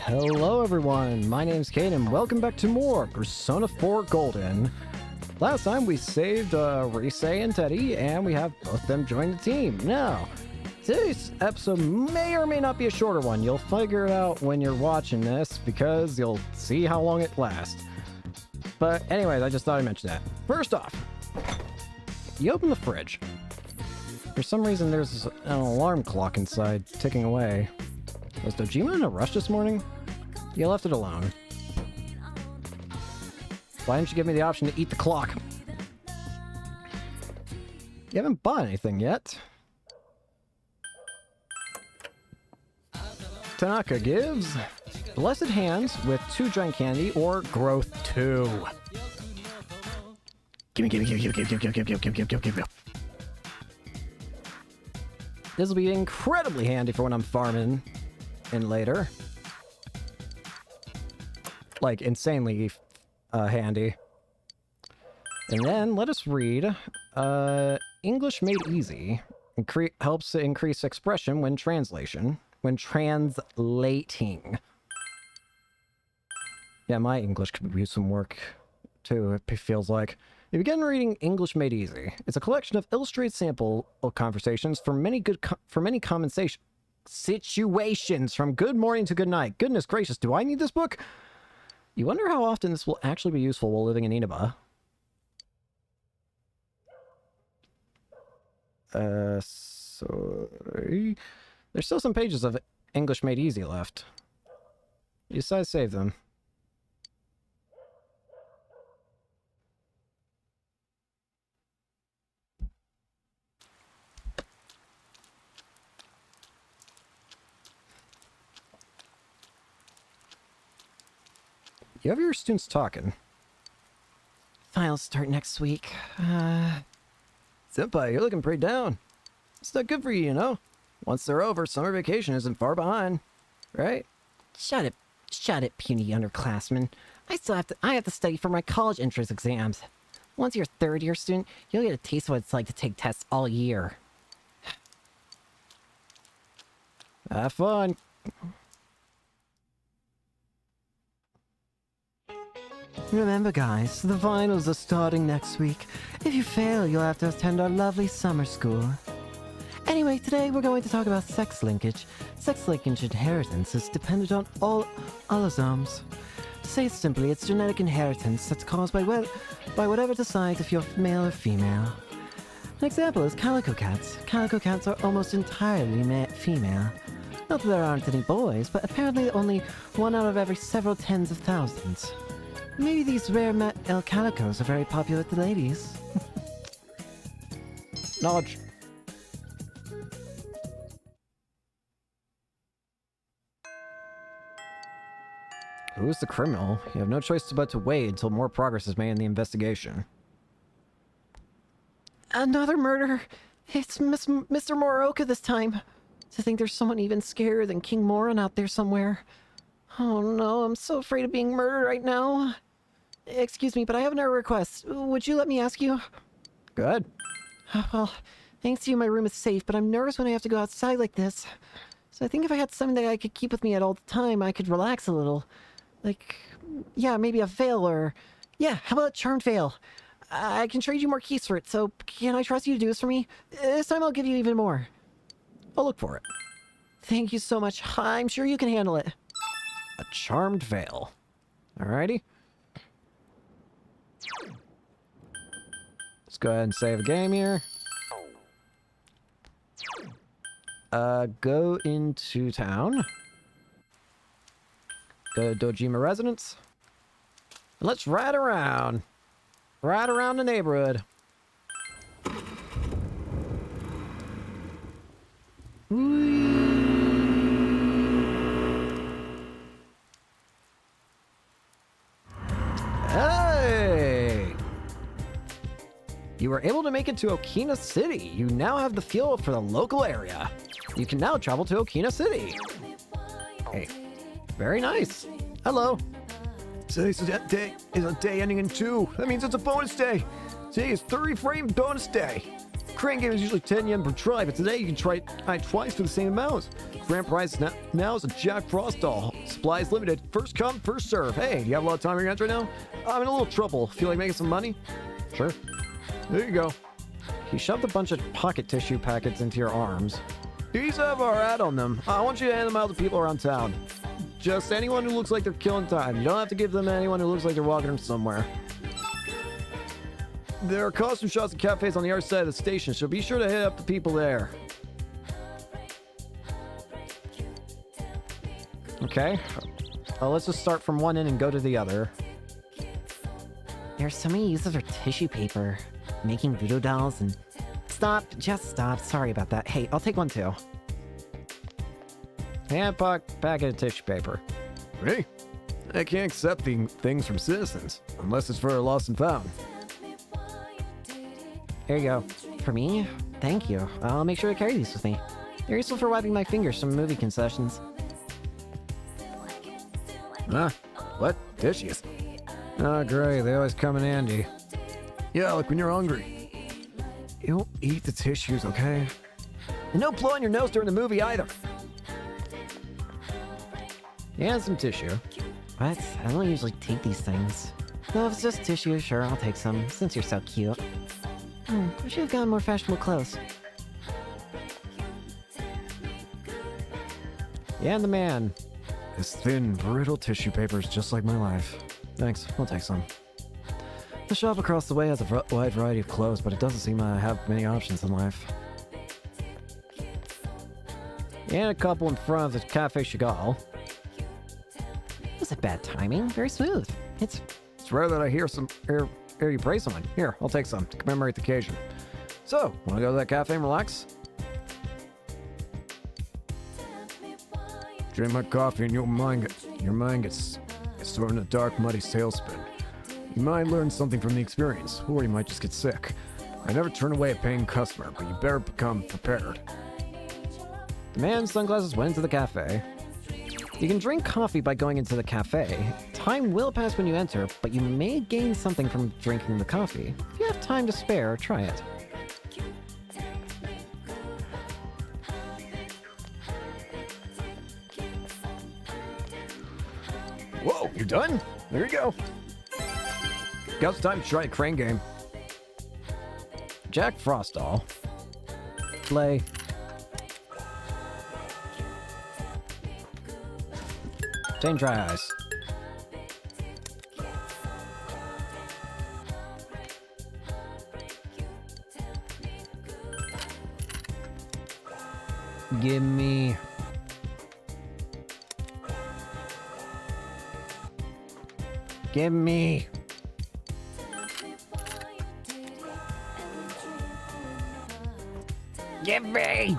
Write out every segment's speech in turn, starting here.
Hello everyone, my name's Kane and welcome back to more Persona 4 Golden. Last time we saved Rise and Teddy, and we have both of them join the team. Now, today's episode may or may not be a shorter one. You'll figure it out when you're watching this because you'll see how long it lasts. But anyways, I just thought I'd mention that. First off, you open the fridge. For some reason there's an alarm clock inside ticking away. Was Dojima in a rush this morning? You left it alone. Why didn't you give me the option to eat the clock? You haven't bought anything yet. Tanaka gives Blessed Hands with 2 giant candy or Growth 2. Gimme. This will be incredibly handy for when I'm farming in later. Like, insanely handy. And then, let us read. English Made Easy. Helps to increase expression when translating. Yeah, my English could use some work, too, it feels like. You begin reading English Made Easy. It's a collection of illustrated sample conversations for many common situations, from good morning to good night. Goodness gracious, do I need this book? You wonder how often this will actually be useful while living in Inaba. Sorry. There's still some pages of English Made Easy left. You decide to save them. You have your students talking. Finals start next week. Senpai, you're looking pretty down. It's not good for you, you know? Once they're over, summer vacation isn't far behind, right? Shut it, puny underclassmen. I have to study for my college entrance exams. Once you're a third-year student, you'll get a taste of what it's like to take tests all year. Have fun. Remember guys, the finals are starting next week. If you fail, you'll have to attend our lovely summer school. Anyway, today we're going to talk about sex linkage. Sex linkage inheritance is dependent on all allosomes. To say it simply, it's genetic inheritance that's caused by whatever decides if you're male or female. An example is calico cats. Calico cats are almost entirely female. Not that there aren't any boys, but apparently only 1 out of every several tens of thousands. Maybe these rare El Calicos are very popular with the ladies. Knowledge. Who's the criminal? You have no choice but to wait until more progress is made in the investigation. Another murder! It's Mr. Moroka this time. To think there's someone even scarier than King Moran out there somewhere. Oh no, I'm so afraid of being murdered right now. Excuse me, but I have another request. Would you let me ask you? Good. Well, thanks to you, my room is safe, but I'm nervous when I have to go outside like this. So I think if I had something that I could keep with me at all the time, I could relax a little. Like, yeah, maybe a veil or... Yeah, how about a charmed veil? I can trade you more keys for it, so can I trust you to do this for me? This time I'll give you even more. I'll look for it. Thank you so much. I'm sure you can handle it. A charmed veil. Alrighty. Let's go ahead and save a game here. Go into town. Go to Dojima residence. And let's ride around. Ride around the neighborhood. Hey! You were able to make it to Okina City. You now have the feel for the local area. You can now travel to Okina City. Hey, very nice. Hello. Today's day is a day ending in 2. That means it's a bonus day. Today is 30 frame bonus day. crane game is usually 10 yen per try, but today you can try it twice for the same amount. Grand prize now is a Jack Frost doll. Supplies limited. First come, first serve. Hey, do you have a lot of time on your hands right now? I'm in a little trouble. Feel like making some money? Sure. There you go. He shoved a bunch of pocket tissue packets into your arms. These have our ad on them. I want you to hand them out to people around town. Just anyone who looks like they're killing time. You don't have to give them to anyone who looks like they're walking them somewhere. There are costume shops and cafes on the other side of the station, so be sure to hit up the people there. Okay. Well, let's just start from one end and go to the other. There's so many uses for tissue paper. Making voodoo dolls and... Stop. Just stop. Sorry about that. Hey, I'll take one too. Hand packet of tissue paper. Hey, I can't accept things from citizens, unless it's for lost and found. Here you go. For me? Thank you. I'll make sure to carry these with me. They're useful for wiping my fingers from movie concessions. Huh? What? Tissues? Oh, great. They always come in handy. Yeah, like when you're hungry. You don't eat the tissues, okay? And no blowing your nose during the movie either. Yeah, some tissue. What? I don't usually take these things. No, if it's just tissue, sure, I'll take some, since you're so cute. I should have gotten more fashionable clothes. Yeah, and the man. This thin, brittle tissue paper is just like my life. Thanks, I'll take some. The shop across the way has a wide variety of clothes, but it doesn't seem to have many options in life. And a couple in front of the Cafe Chagall. It was a bad timing. Very smooth. It's rare that I hear you praise someone. Here, I'll take some to commemorate the occasion. So, wanna go to that cafe and relax? Drink my coffee and your mind gets sort of in a dark, muddy tailspin. You might learn something from the experience, or you might just get sick. I never turn away a paying customer, but you better become prepared. The man in sunglasses went into the cafe. You can drink coffee by going into the cafe. Time will pass when you enter, but you may gain something from drinking the coffee. If you have time to spare, try it. Whoa, you're done? There you go. Now it's time to try a crane game. Jack Frost doll. Play. Jane Dry Eyes. Give me... Give me... Give me!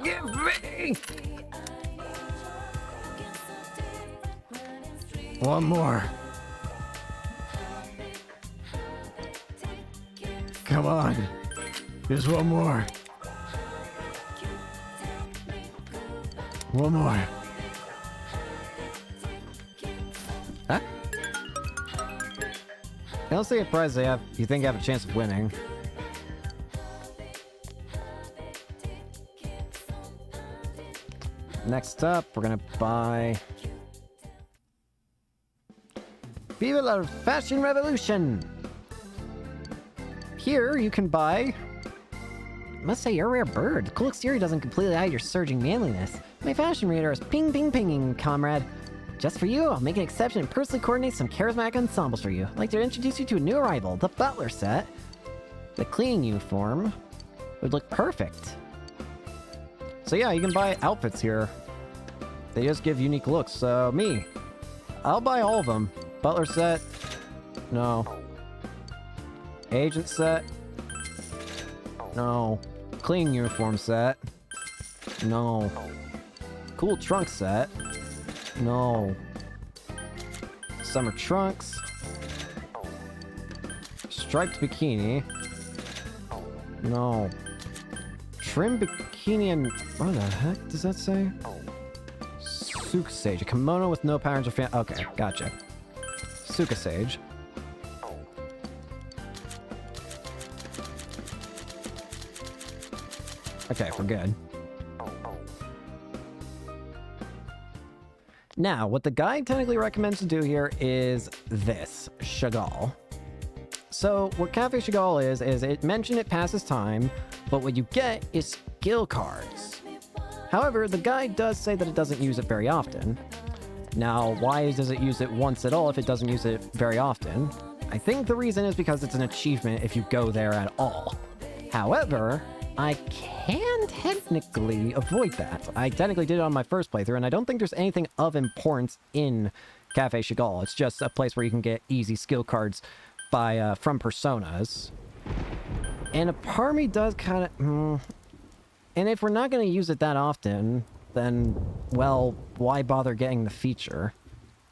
Give me! One more. Come on. Just one more. One more. Huh? I don't see a prize you think have a chance of winning. Next up, we're gonna buy... Viva la Fashion Revolution! Here, you can buy... I must say, you're a rare bird. The cool exterior doesn't completely hide your surging manliness. My fashion radar is ping-ping-pinging, comrade. Just for you, I'll make an exception and personally coordinate some charismatic ensembles for you. I'd like to introduce you to a new arrival, the butler set. The cleaning uniform would look perfect. So yeah, you can buy outfits here. They just give unique looks, so me. I'll buy all of them. Butler set. No. Agent set. No. Cleaning uniform set. No. Cool trunk set. No. Summer trunks. Striped bikini. No. Trim bikini and... What the heck does that say? Suka Sage. A kimono with no patterns or fan... Okay, gotcha. Suka Sage. Okay, we're good. Now, what the guide technically recommends to do here is this, Chagall. So, what Cafe Chagall is it mentioned it passes time, but what you get is skill cards. However, the guide does say that it doesn't use it very often. Now, why does it use it once at all if it doesn't use it very often? I think the reason is because it's an achievement if you go there at all. However, I can technically avoid that. I technically did it on my first playthrough, and I don't think there's anything of importance in Cafe Chagall. It's just a place where you can get easy skill cards by from personas. And a part of me does kind of... And if we're not going to use it that often, then, well, why bother getting the feature?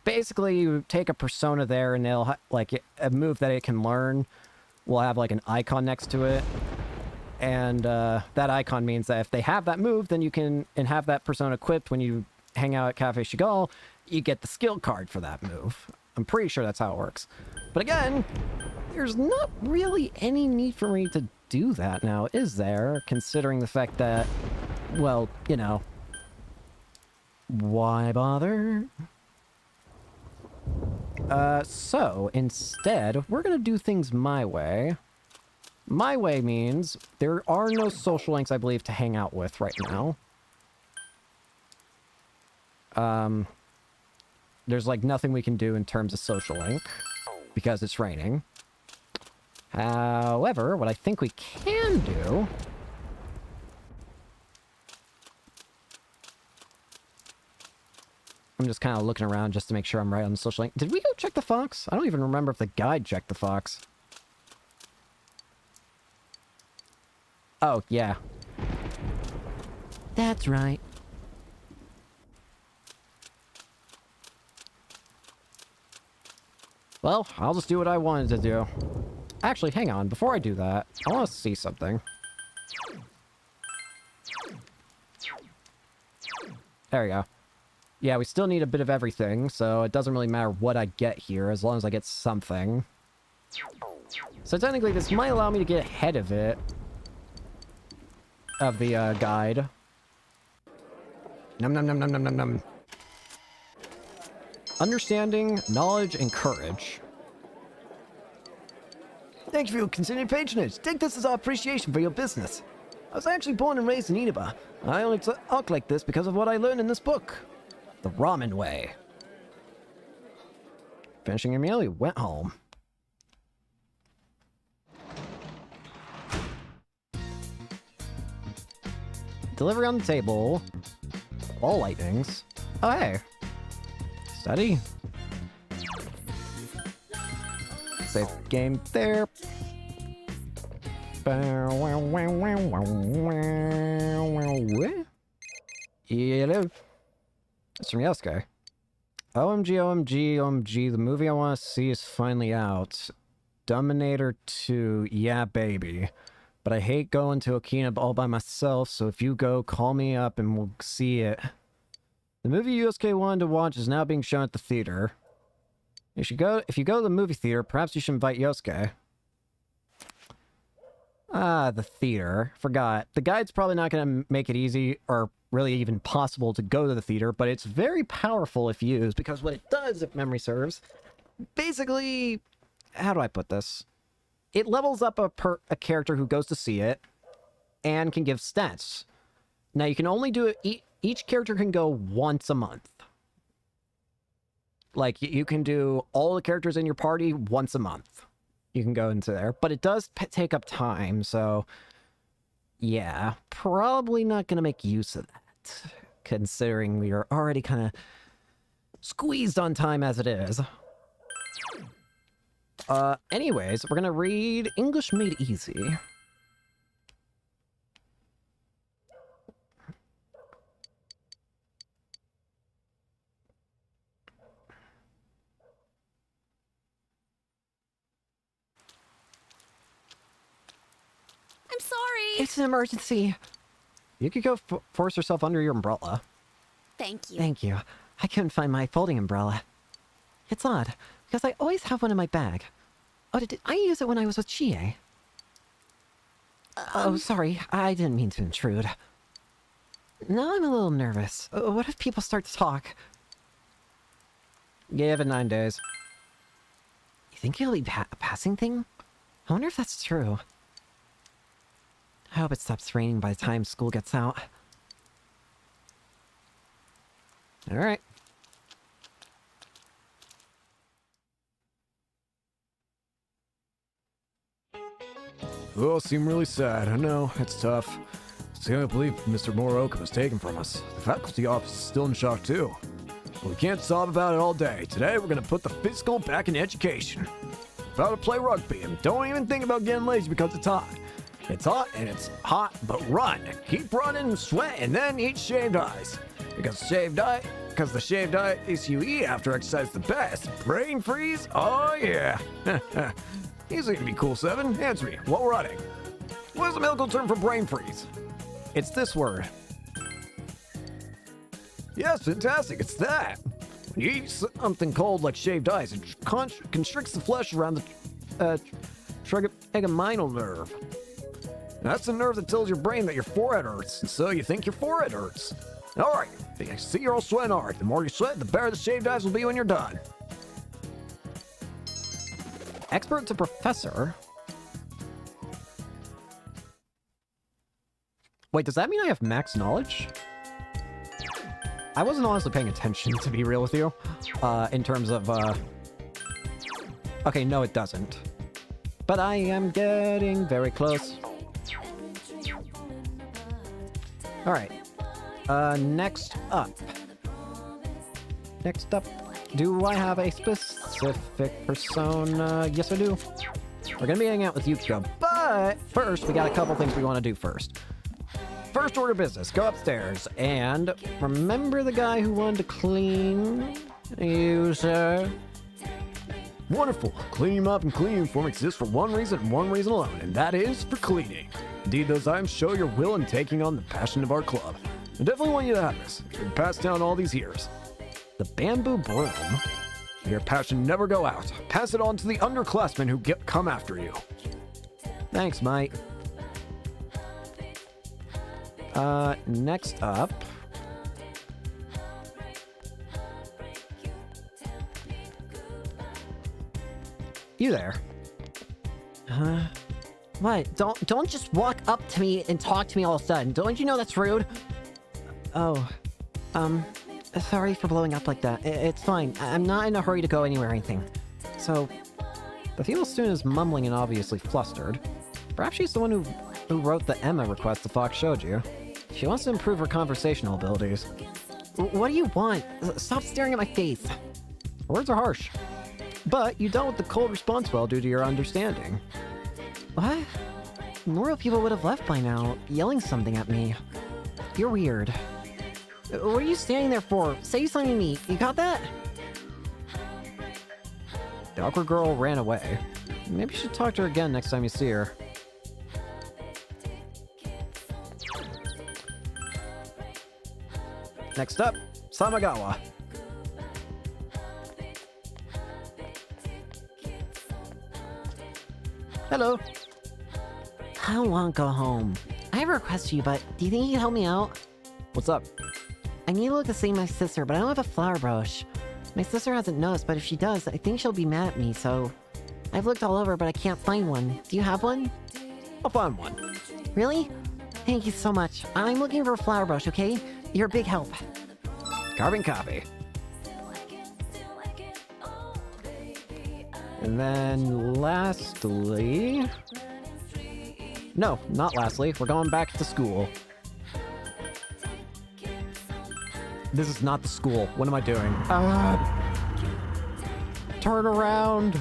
Basically, you take a persona there, and they'll like a move that it can learn will have like an icon next to it. And that icon means that if they have that move, then you can, and have that persona equipped when you hang out at Cafe Chagall, you get the skill card for that move. I'm pretty sure that's how it works. But again, there's not really any need for me to do that now, is there? Considering the fact that, well, you know, why bother? So instead, we're gonna do things my way. My way means there are no social links, I believe, to hang out with right now. There's like nothing we can do in terms of social link because it's raining. However, what I think we can do... I'm just kind of looking around just to make sure I'm right on the social link. Did we go check the fox? I don't even remember if the guide checked the fox. Oh, yeah. That's right. Well, I'll just do what I wanted to do. Actually, hang on. Before I do that, I want to see something. There we go. Yeah, we still need a bit of everything, so it doesn't really matter what I get here, as long as I get something. So technically, this might allow me to get ahead of it. Of the guide. Num num num num num num num. Understanding, knowledge, and courage. Thank you for your continued patronage. Take this as our appreciation for your business. I was actually born and raised in Inaba. I only talk like this because of what I learned in this book. The ramen way. Finishing your meal, you went home. Delivery on the table. All lightnings. Oh, hey. Study. Save game there. Hello. It's from Yosuke. OMG, OMG, OMG. The movie I want to see is finally out. Dominator 2. Yeah, baby. But I hate going to Okina all by myself, so if you go, call me up and we'll see it. The movie Yosuke wanted to watch is now being shown at the theater. If you go to the movie theater, perhaps you should invite Yosuke. Ah, the theater. Forgot. The guide's probably not going to make it easy, or really even possible to go to the theater, but it's very powerful if used, because what it does, if memory serves, basically... How do I put this? It levels up a character who goes to see it, and can give stats. Now, you can only do it... Each character can go once a month. Like, you can do all the characters in your party once a month. You can go into there. But it does take up time, so... Yeah, probably not going to make use of that. Considering we are already kind of squeezed on time as it is. Anyways, we're going to read English Made Easy. I'm sorry. It's an emergency. You could go force yourself under your umbrella. Thank you. Thank you. I couldn't find my folding umbrella. It's odd, because I always have one in my bag. Oh, did I use it when I was with Chie? Oh, sorry. I didn't mean to intrude. Now I'm a little nervous. What if people start to talk? Give it 9 days. You think it'll be a passing thing? I wonder if that's true. I hope it stops raining by the time school gets out. Alright. You all seem really sad. I know, it's tough. I can't believe Mr. Morooka was taken from us. The faculty office is still in shock too. But we can't sob about it all day. Today we're gonna put the physical back in education. About to play rugby, and don't even think about getting lazy because it's hot. It's hot and it's hot, but run. Keep running and sweat, and then eat shaved ice. Because the shaved ice you eat after exercise is the best. Brain freeze? Oh yeah. Easy to be cool, 7. Answer me. What running? What is the medical term for brain freeze? It's this word. Yes, fantastic. It's that. When you eat something cold like shaved ice, it constricts the flesh around the trigeminal nerve. That's the nerve that tells your brain that your forehead hurts, and so you think your forehead hurts. All right. I see you're all sweating hard. The more you sweat, the better the shaved ice will be when you're done. Expert to professor? Wait, does that mean I have max knowledge? I wasn't honestly paying attention, to be real with you. In terms of, Okay, no, it doesn't. But I am getting very close. Alright. Next up. Do I have a specific persona? Yes, I do. We're gonna be hanging out with Yukiko, but first, we got a couple things we want to do first. First order of business, go upstairs, and remember the guy who wanted to clean you, sir? Wonderful. Cleaning him up and cleaning uniform exists for one reason and one reason alone, and that is for cleaning. Indeed, those items show your will in taking on the passion of our club. I definitely want you to have this. It's been passed down all these years. The bamboo broom. Your passion never go out. Pass it on to the underclassmen who come after you. Thanks, mate. Next up. You there? What? Don't just walk up to me and talk to me all of a sudden. Don't you know that's rude? Oh, sorry for blowing up like that. It's fine. I'm not in a hurry to go anywhere or anything. So, the female student is mumbling and obviously flustered. Perhaps she's the one who wrote the Emma request the Fox showed you. She wants to improve her conversational abilities. What do you want? Stop staring at my face. Her words are harsh. But you dealt with the cold response well due to your understanding. What? Normal people would have left by now, yelling something at me. You're weird. What are you standing there for? Say something to me. You got that? The awkward girl ran away. Maybe you should talk to her again next time you see her. Next up, Samagawa. Hello. I don't want to go home. I have a request for you, but do you think you can help me out? What's up? I need to look the same as my sister, but I don't have a flower brush. My sister hasn't noticed, but if she does, I think she'll be mad at me, so... I've looked all over, but I can't find one. Do you have one? I'll find one. Really? Thank you so much. I'm looking for a flower brush, okay? You're a big help. Carbon copy. And then lastly... No, not lastly. We're going back to school. This is not the school. What am I doing? Turn around.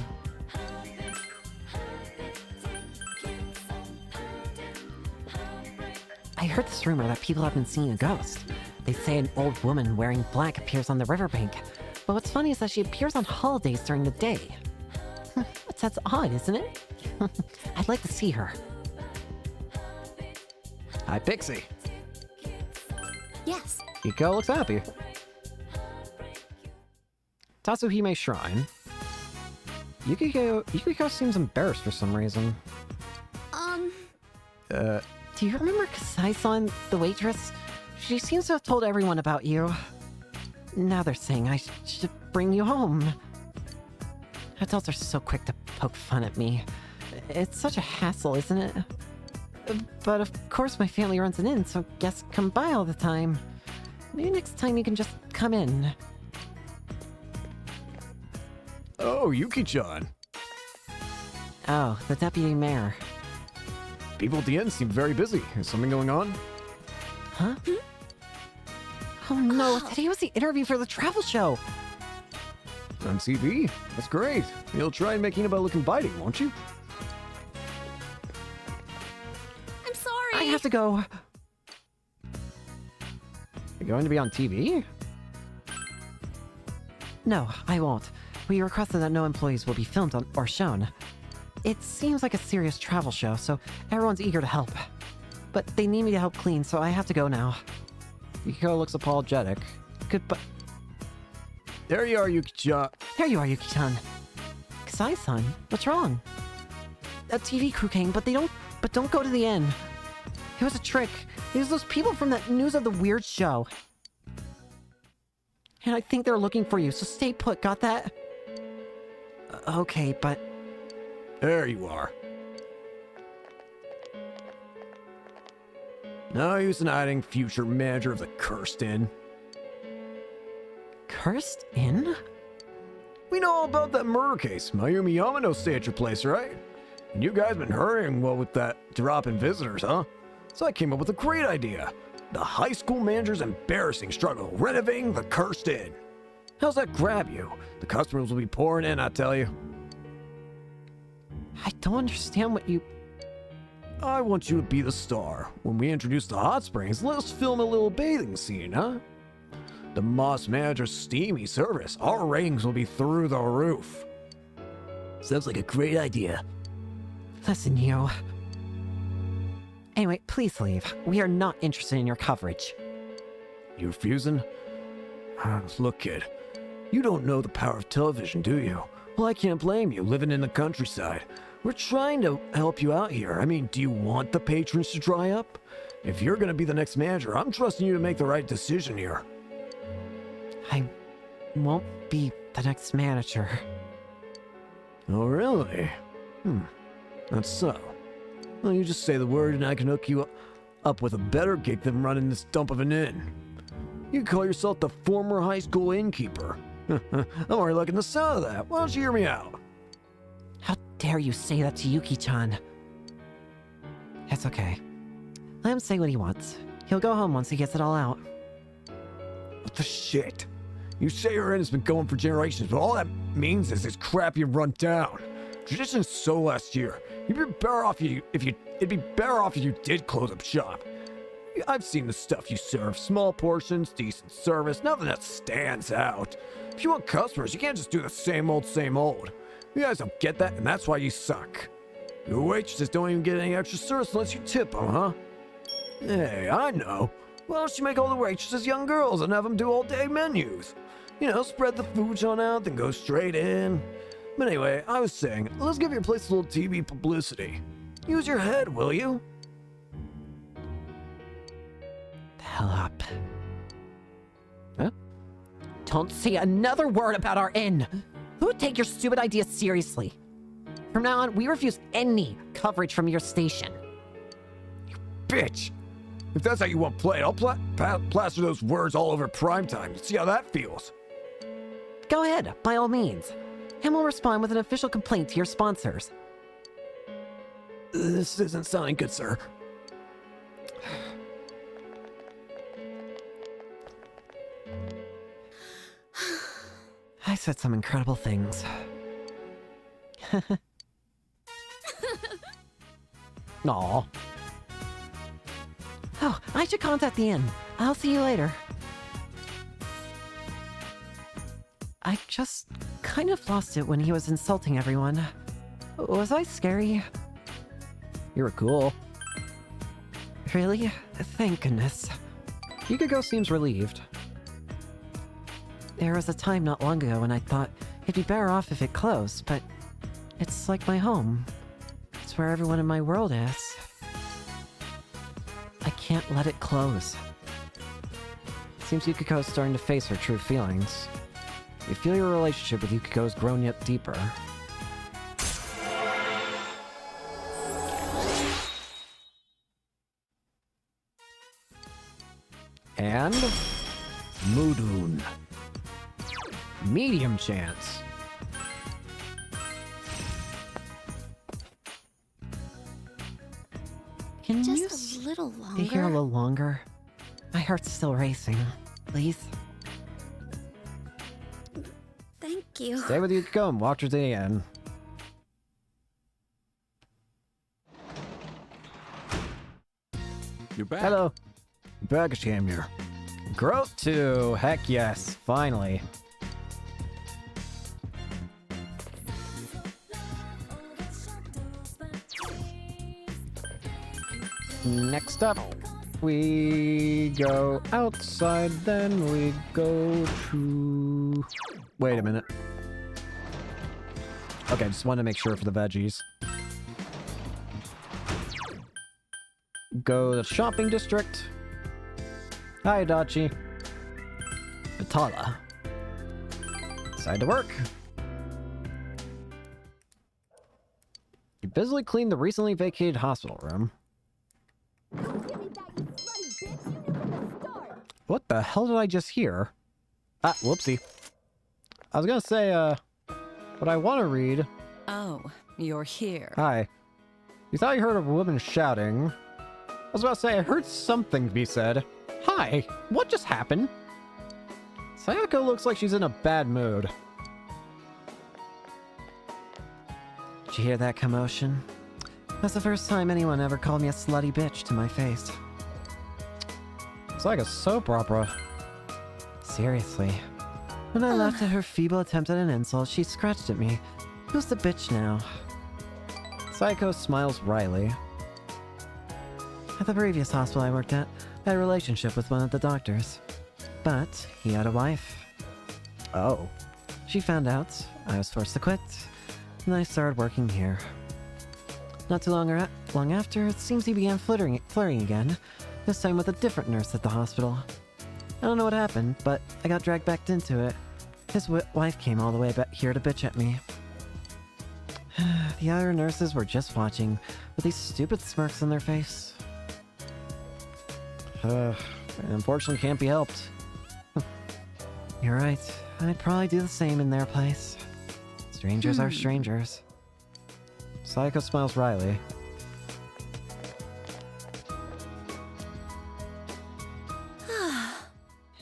I heard this rumor that people have been seeing a ghost. They say an old woman wearing black appears on the riverbank. But what's funny is that she appears on holidays during the day. That's odd, isn't it? I'd like to see her. Hi, Pixie. Yes. Hiko looks happy. Tatsuhime Shrine. Yukiko seems embarrassed for some reason. Do you remember Kasai-san, the waitress? She seems to have told everyone about you. Now they're saying I should bring you home. Adults are so quick to poke fun at me. It's such a hassle, isn't it? But of course my family runs an inn, so guests come by all the time. Maybe next time you can just come in. Oh, Yuki-chan. Oh, the deputy mayor. People at the inn seem very busy. Is something going on? Huh? Oh no, today was the interview for the travel show. On TV? That's great. You'll try and make Inaba look inviting, won't you? I'm sorry. I have to go. You're going to be on TV? No, I won't. We requested that no employees will be filmed or shown. It seems like a serious travel show, so everyone's eager to help. But they need me to help clean, so I have to go now. Yukiko looks apologetic. Goodbye. There you are, Yuki-chan. There you are, Yuki-chan. Kasai-san, what's wrong? A TV crew came, but don't go to the inn. It was a trick. It was those people from that News of the Weird show. And I think they're looking for you, so stay put, got that? Okay, but... There you are. No use in hiding, future manager of the Cursed Inn. Cursed Inn? We know all about that murder case. Mayumi Yamano stay at your place, right? And you guys been hurrying well with that drop in visitors, huh? So I came up with a great idea. The high school manager's embarrassing struggle renovating the Cursed Inn. How's that grab you? The customers will be pouring in, I tell you. I don't understand what you... I want you to be the star. When we introduce the hot springs, let's film a little bathing scene, huh? The Moss manager's steamy service. Our ratings will be through the roof. Sounds like a great idea. Listen, you... Anyway, please leave. We are not interested in your coverage. You refusing? Look, kid. You don't know the power of television, do you? Well, I can't blame you, living in the countryside. We're trying to help you out here. I mean, do you want the patrons to dry up? If you're gonna be the next manager, I'm trusting you to make the right decision here. I won't be the next manager. Oh, really? That's so. Well, you just say the word and I can hook you up with a better gig than running this dump of an inn. You call yourself the former high school innkeeper. I'm already liking the sound of that. Why don't you hear me out? How dare you say that to Yuki-chan? It's okay. Let him say what he wants. He'll go home once he gets it all out. What the shit? You say your inn has been going for generations, but all that means is it's crappy and run down. Tradition's so last year. It'd be better off if you did close up shop. I've seen the stuff you serve. Small portions, decent service, nothing that stands out. If you want customers, you can't just do the same old, same old. You guys don't get that, and that's why you suck. Your waitresses don't even get any extra service unless you tip them, huh? Hey, I know. Why don't you make all the waitresses young girls and have them do all-day menus? You know, spread the food on out, then go straight in. But anyway, I was saying, let's give your place a little TV publicity. Use your head, will you? The hell up. Huh? Don't say another word about our inn. Who would take your stupid ideas seriously? From now on, we refuse any coverage from your station. Bitch! If that's how you want to play it, I'll plaster those words all over primetime. See how that feels. Go ahead, by all means. And we'll respond with an official complaint to your sponsors. This isn't sounding good, sir. I said some incredible things. Aw. Oh, I should contact the inn. I'll see you later. I just kind of lost it when he was insulting everyone. Was I scary? You were cool. Really? Thank goodness. Yukiko seems relieved. There was a time not long ago when I thought it'd be better off if it closed, but it's like my home. It's where everyone in my world is. can't let it close. Seems Yukiko is starting to face her true feelings. You feel your relationship with Yukiko has grown yet deeper. And Mudun. Medium chance. Can you Just a little stay here a longer. little longer? My heart's still racing. Please? Thank you. Stay with Yukiko and watch her to the end. You're back. Hello. Baggage cam here. Growth 2. Heck yes. Finally. Next up, we go outside, then we go to... Wait a minute. Okay, just wanted to make sure for the veggies. Go to shopping district. Hi, Adachi. Vitala. Decide to work. You busily cleaned the recently vacated hospital room. What the hell did I just hear? Ah, whoopsie. I was gonna say, what I want to read. Oh, you're here. Hi. You thought you heard a woman shouting. I was about to say, I heard something be said. Hi, what just happened? Sayako looks like she's in a bad mood. Did you hear that commotion? That's the first time anyone ever called me a slutty bitch to my face. It's like a soap opera. Seriously. When I laughed at her feeble attempt at an insult, she scratched at me. Who's the bitch now? Sayako smiles wryly. At the previous hospital I worked at, I had a relationship with one of the doctors. But he had a wife. Oh. She found out, I was forced to quit, and I started working here. Not too long after, it seems he began flirting again, this time with a different nurse at the hospital. I don't know what happened, but I got dragged back into it. His wife came all the way back here to bitch at me. The other nurses were just watching, with these stupid smirks on their face. Unfortunately can't be helped. You're right, I'd probably do the same in their place. Strangers are strangers. Sayako smiles wryly.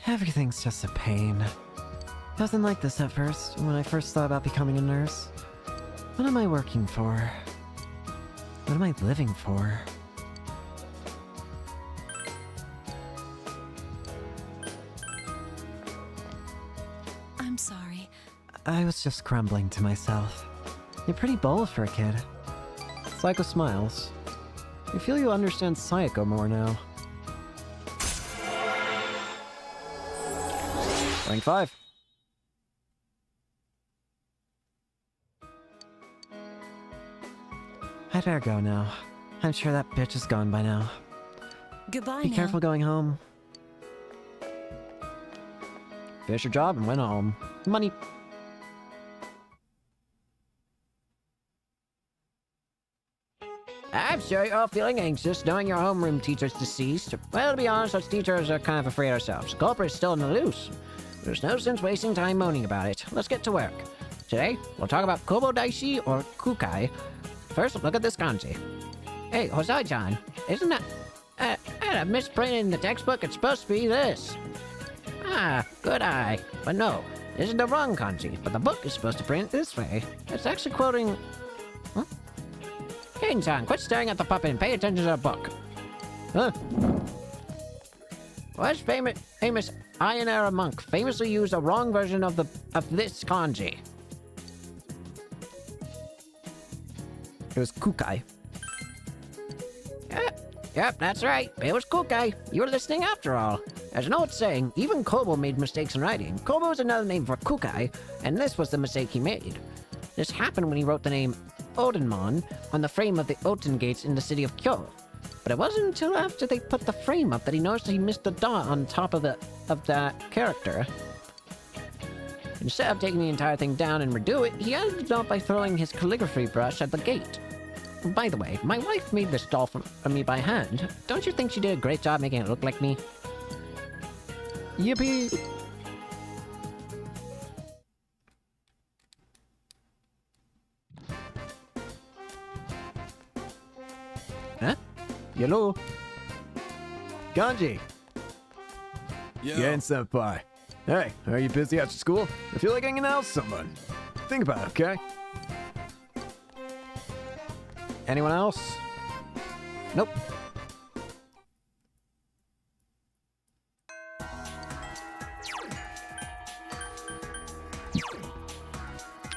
Everything's just a pain. It wasn't like this at first, when I first thought about becoming a nurse. What am I working for? What am I living for? I'm sorry. I was just crumbling to myself. You're pretty bold for a kid. Sayako smiles. You feel you understand Sayako more now. Rank 5. I'd better go now. I'm sure that bitch is gone by now. Goodbye Be now. careful going home. Finished your job and went home. Money. I'm sure you're all feeling anxious knowing your homeroom teacher's deceased. Well, to be honest, us teachers are kind of afraid ourselves. The culprit is still in the loose. There's no sense wasting time moaning about it. Let's get to work. Today, we'll talk about Kobodaishi or Kukai. First, look at this kanji. Hey, Hosai-chan, isn't that... a misprint in the textbook? It's supposed to be this. Ah, good eye. But no, this is the wrong kanji. But the book is supposed to print this way. It's actually quoting... Ken-san, quit staring at the puppet and pay attention to the book. Huh? Was famous Heian era monk famously used a wrong version of this kanji. It was Kukai. Yep, that's right. It was Kukai. You were listening after all. There's an old saying, even Kobo made mistakes in writing. Kobo is another name for Kukai, and this was the mistake he made. This happened when he wrote the name Odenmon on the frame of the Oten gates in the city of Kyo. But it wasn't until after they put the frame up that he noticed he missed the dot on top of that character. Instead of taking the entire thing down and redo it, he added the dot by throwing his calligraphy brush at the gate. By the way, my wife made this doll for me by hand. Don't you think she did a great job making it look like me? Yippee! Huh? Hello? Ganji! Yo. Yen senpai. Hey, are you busy after school? I feel like hanging out with someone. Think about it, okay? Anyone else? Nope.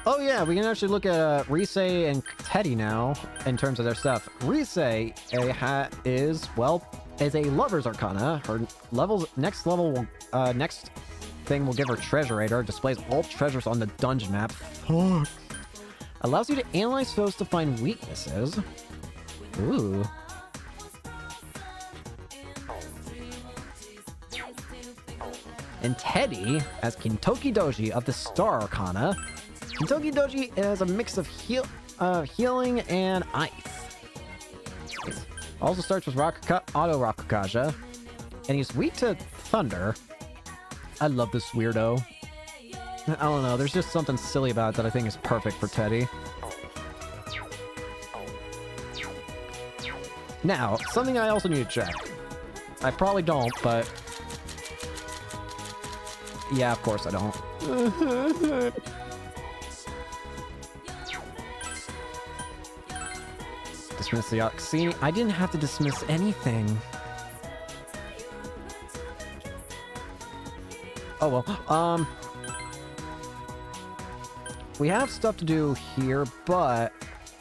Oh yeah, we can actually look at Rise and Teddy now in terms of their stuff. Rise is a lover's arcana. Her next thing will give her treasurator. Displays all treasures on the dungeon map. Fuck. Allows you to analyze foes to find weaknesses. Ooh. And Teddy as Kintoki Doji of the Star Arcana. Kintoki Doji is a mix of healing and ice. Also starts with Auto Rakukaja, and he's weak to thunder. I love this weirdo. I don't know, there's just something silly about it that I think is perfect for Teddy. Now, something I also need to check. I probably don't, but... yeah, of course I don't. Dismiss the See, I didn't have to dismiss anything. Oh well, we have stuff to do here, but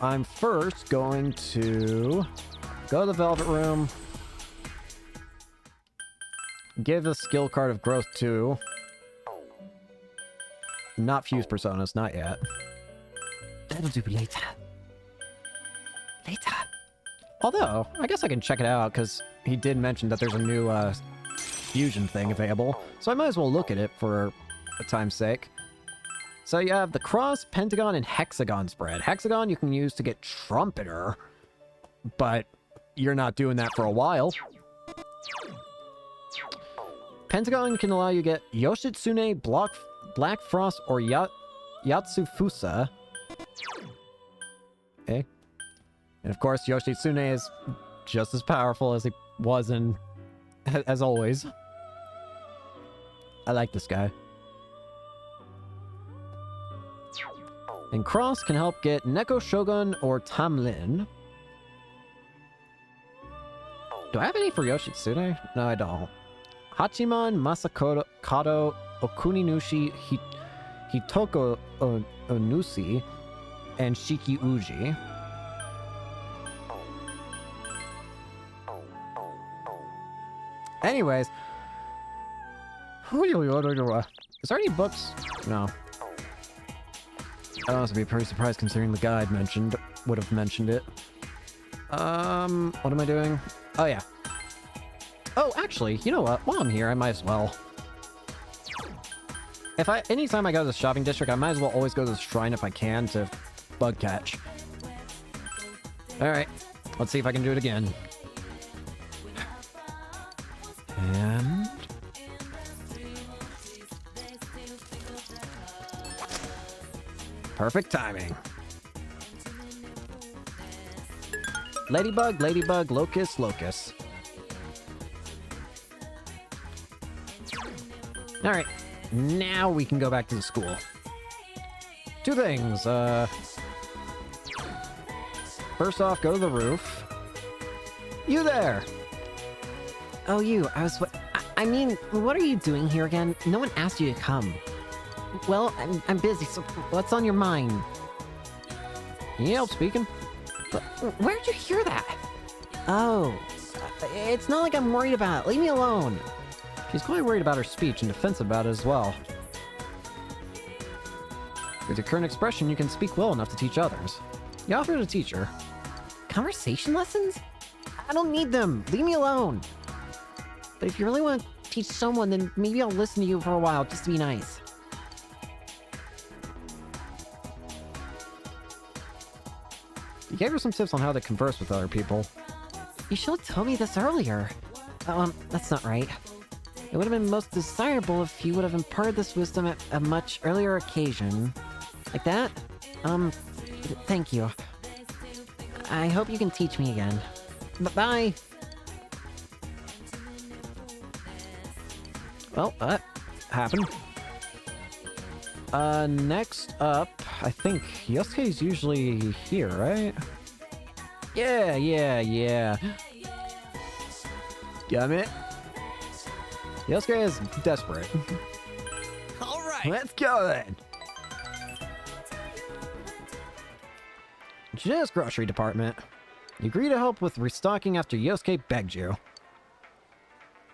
I'm first going to go to the Velvet Room, give the skill card of growth to... not fuse personas, not yet. That'll do later. Later. Although, I guess I can check it out, because he did mention that there's a new fusion thing available, so I might as well look at it for a time's sake. So you have the cross, pentagon, and hexagon spread. Hexagon you can use to get Trumpeter, but you're not doing that for a while. Pentagon can allow you to get Yoshitsune, Black Frost, or Yatsufusa. Okay. And of course, Yoshitsune is just as powerful as he was as always. I like this guy. And Cross can help get Neko Shogun or Tamlin. Do I have any for Yoshitsune? No, I don't. Hachiman, Masakado, Okuninushi, Hitoko Onusi, and Shiki Uji. Anyways, is there any books? No. I'd honestly be pretty surprised considering the guide would have mentioned it. What am I doing? Oh yeah. Oh, actually, you know what? While I'm here, I might as well. Anytime I go to the shopping district, I might as well always go to the shrine if I can to bug catch. Alright, let's see if I can do it again. And... perfect timing. Ladybug, ladybug, locust, locust. Alright, now we can go back to the school. Two things, first off, go to the roof. You there! Oh, you. I mean, what are you doing here again? No one asked you to come. Well, I'm busy, so what's on your mind? Can you help speaking? Where'd you hear that? Oh, it's not like I'm worried about it. Leave me alone. She's quite worried about her speech and defensive about it as well. With your current expression, you can speak well enough to teach others. You offer to teach her. Conversation lessons? I don't need them. Leave me alone. But if you really want to teach someone, then maybe I'll listen to you for a while just to be nice. You gave her some tips on how to converse with other people. You should have told me this earlier. That's not right. It would have been most desirable if you would have imparted this wisdom at a much earlier occasion. Like that? Thank you. I hope you can teach me again. Bye! Well, that happened. Next up, I think Yosuke's usually here, right? Yeah. Got it? Yosuke is desperate. All right. Let's go then! Jina's grocery department. You agree to help with restocking after Yosuke begged you.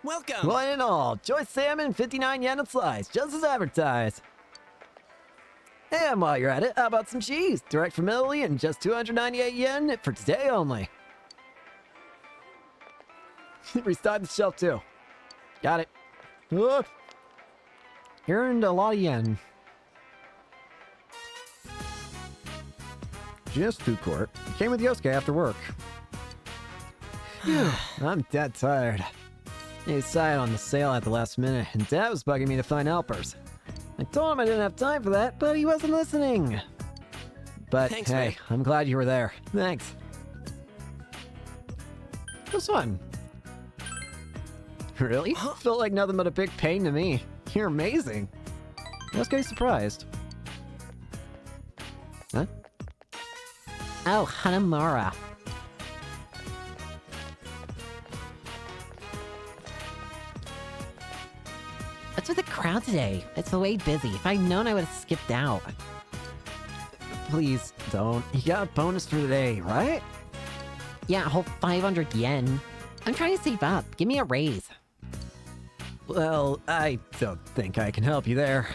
Welcome. One and all, choice salmon, 59 yen a slice, just as advertised. And while you're at it, how about some cheese? Direct from Italy and just 298 yen for today only. Restock the shelf too. Got it. Whoop. You earned a lot of yen. Just food court. Came with Yosuke after work. Phew, I'm dead tired. He decided on the sale at the last minute, and Dad was bugging me to find helpers. I told him I didn't have time for that, but he wasn't listening. But Thanks, hey, man. I'm glad you were there. Thanks. It was fun. Really? Felt like nothing but a big pain to me. You're amazing. Yosuke's surprised. Huh? Oh, Hanamura. What's with the crowd today? It's way busy. If I'd known, I would have skipped out. Please don't. You got a bonus for today, right? Yeah, a whole 500 yen. I'm trying to save up. Give me a raise. Well, I don't think I can help you there.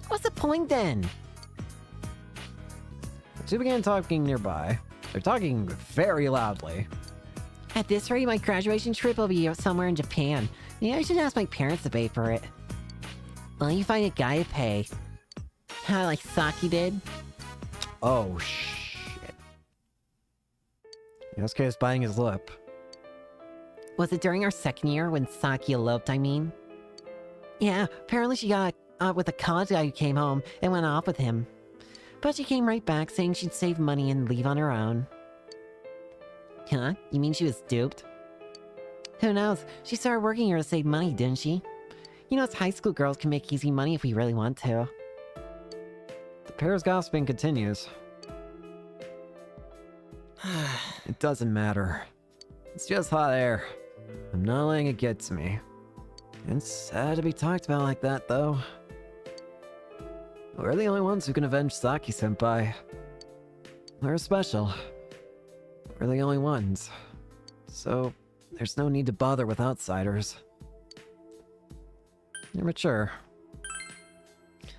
What's the point then? The two began talking nearby. They're talking very loudly. At this rate, my graduation trip will be somewhere in Japan. Maybe I should ask my parents to pay for it. Well, you find a guy to pay. How, like Saki did? Oh, shit. Yosuke is biting his lip. Was it during our second year when Saki eloped, I mean? Yeah, apparently she got with a college guy who came home and went off with him. But she came right back saying she'd save money and leave on her own. Huh? You mean she was duped? Who knows? She started working here to save money, didn't she? You know, us high school girls can make easy money if we really want to. The pair's gossiping continues. It doesn't matter. It's just hot air. I'm not letting it get to me. It's sad to be talked about like that, though. We're the only ones who can avenge Saki-senpai. We're special. We're the only ones. So, there's no need to bother with outsiders. You're mature.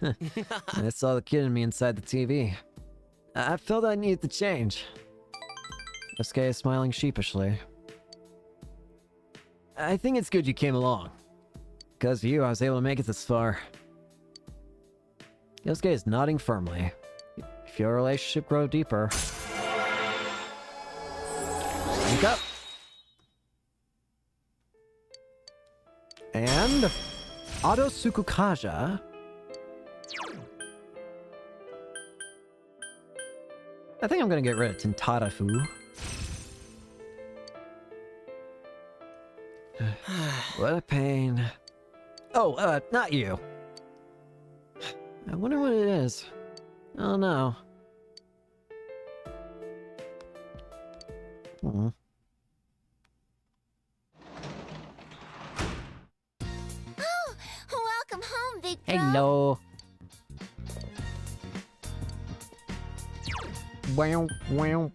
I saw the kid in me inside the TV. I felt I needed to change. Yosuke is smiling sheepishly. I think it's good you came along. Because of you, I was able to make it this far. Yosuke is nodding firmly. If your relationship grow deeper... Speak up! And... Ado Tsukukaja... I think I'm gonna get rid of Tintarafu. What a pain. Oh, not you. I wonder what it is. Oh no. Hmm. Welcome home, big bro. Hello. Wow, wow.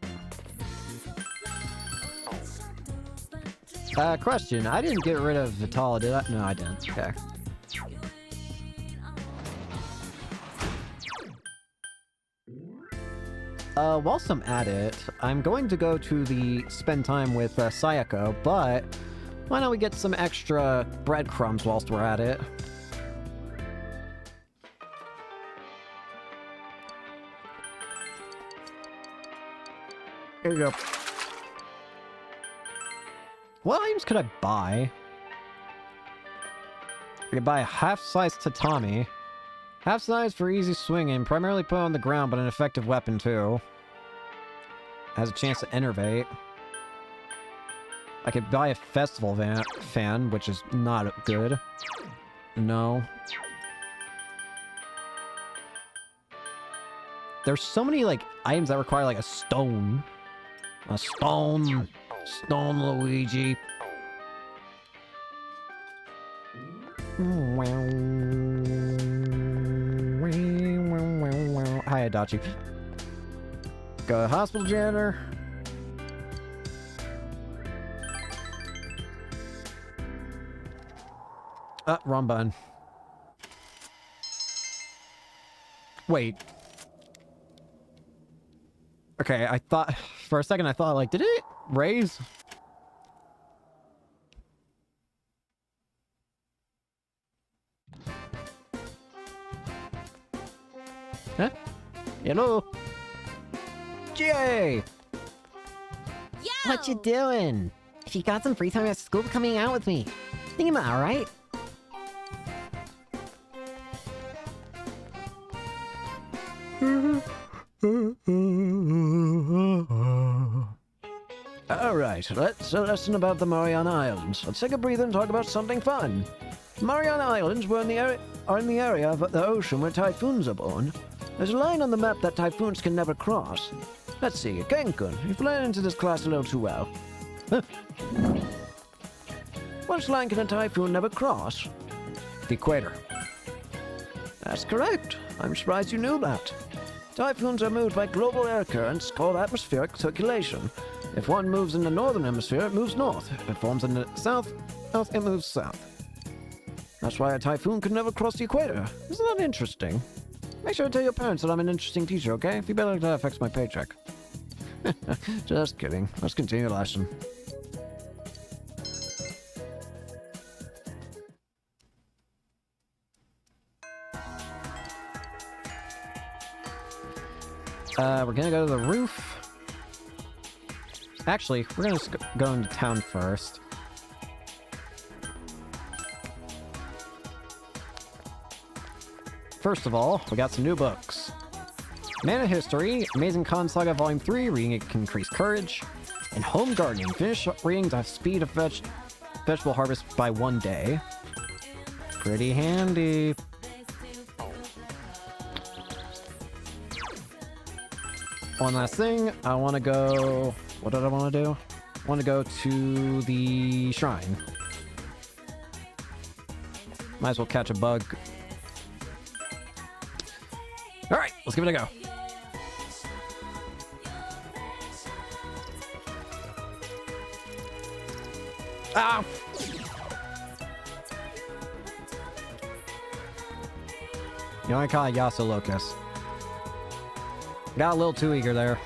Question. I didn't get rid of Vitala, did I? No, I didn't. Okay. whilst I'm at it, I'm going to go to the spend time with Sayako, but why don't we get some extra breadcrumbs whilst we're at it? Here you go. What items could I buy? I could buy a half-size tatami. Half-size for easy swinging, primarily put on the ground, but an effective weapon too. Has a chance to enervate. I could buy a festival fan, which is not good. No. There's so many, like, items that require, like, a stone. A stone. Stone Luigi. Hi, Adachi. Go to hospital janitor. Wrong button. Wait. Okay, I thought... For a second, I thought, like, did it raise? Huh? Hello? Yay! What you doing? If you got some free time at school, coming out with me. Think I'm alright? Alright, let's listen about the Mariana Islands. Let's take a breather and talk about something fun. Mariana Islands are in the area of the ocean where typhoons are born. There's a line on the map that typhoons can never cross. Let's see, Kenkun, you've learned into this class a little too well. Huh. Which line can a typhoon never cross? The equator. That's correct. I'm surprised you knew that. Typhoons are moved by global air currents called atmospheric circulation. If one moves in the northern hemisphere, it moves north. If it forms in the south, it moves south. That's why a typhoon could never cross the equator. Isn't that interesting? Make sure to tell your parents that I'm an interesting teacher, okay? If you better, that affects my paycheck. Just kidding. Let's continue the lesson. We're gonna go to the roof. Actually, we're gonna go into town first. First of all, we got some new books. Mana History, Amazing Con Saga Volume 3, reading it can increase courage. And Home Gardening, finish reading the speed of vegetable harvest by 1 day. Pretty handy. One last thing, I want to go... What did I want to do? I want to go to the shrine. Might as well catch a bug. Alright, let's give it a go. Ah! You only call it Yasa Locus. Got a little too eager there.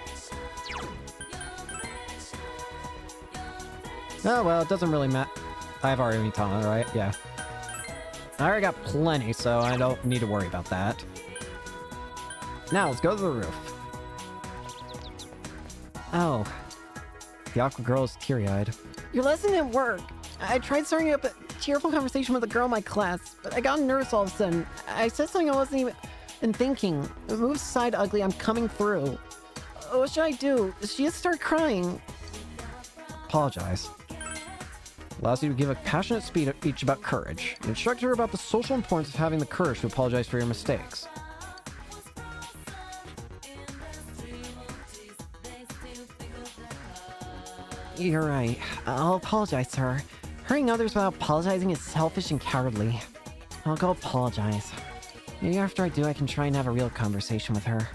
Oh, well, it doesn't really matter. I have already Amitana, right? Yeah. I already got plenty, so I don't need to worry about that. Now, let's go to the roof. Oh. The awkward girl is teary-eyed. Your lesson didn't work. I tried starting up a cheerful conversation with a girl in my class, but I got nervous all of a sudden. I said something I wasn't even thinking. Move aside, ugly. I'm coming through. What should I do? She just started crying. Apologize. Allows you to give a passionate speech about courage. And instruct her about the social importance of having the courage to apologize for your mistakes. You're right. I'll apologize to her. Hurting others without apologizing is selfish and cowardly. I'll go apologize. Maybe after I do, I can try and have a real conversation with her.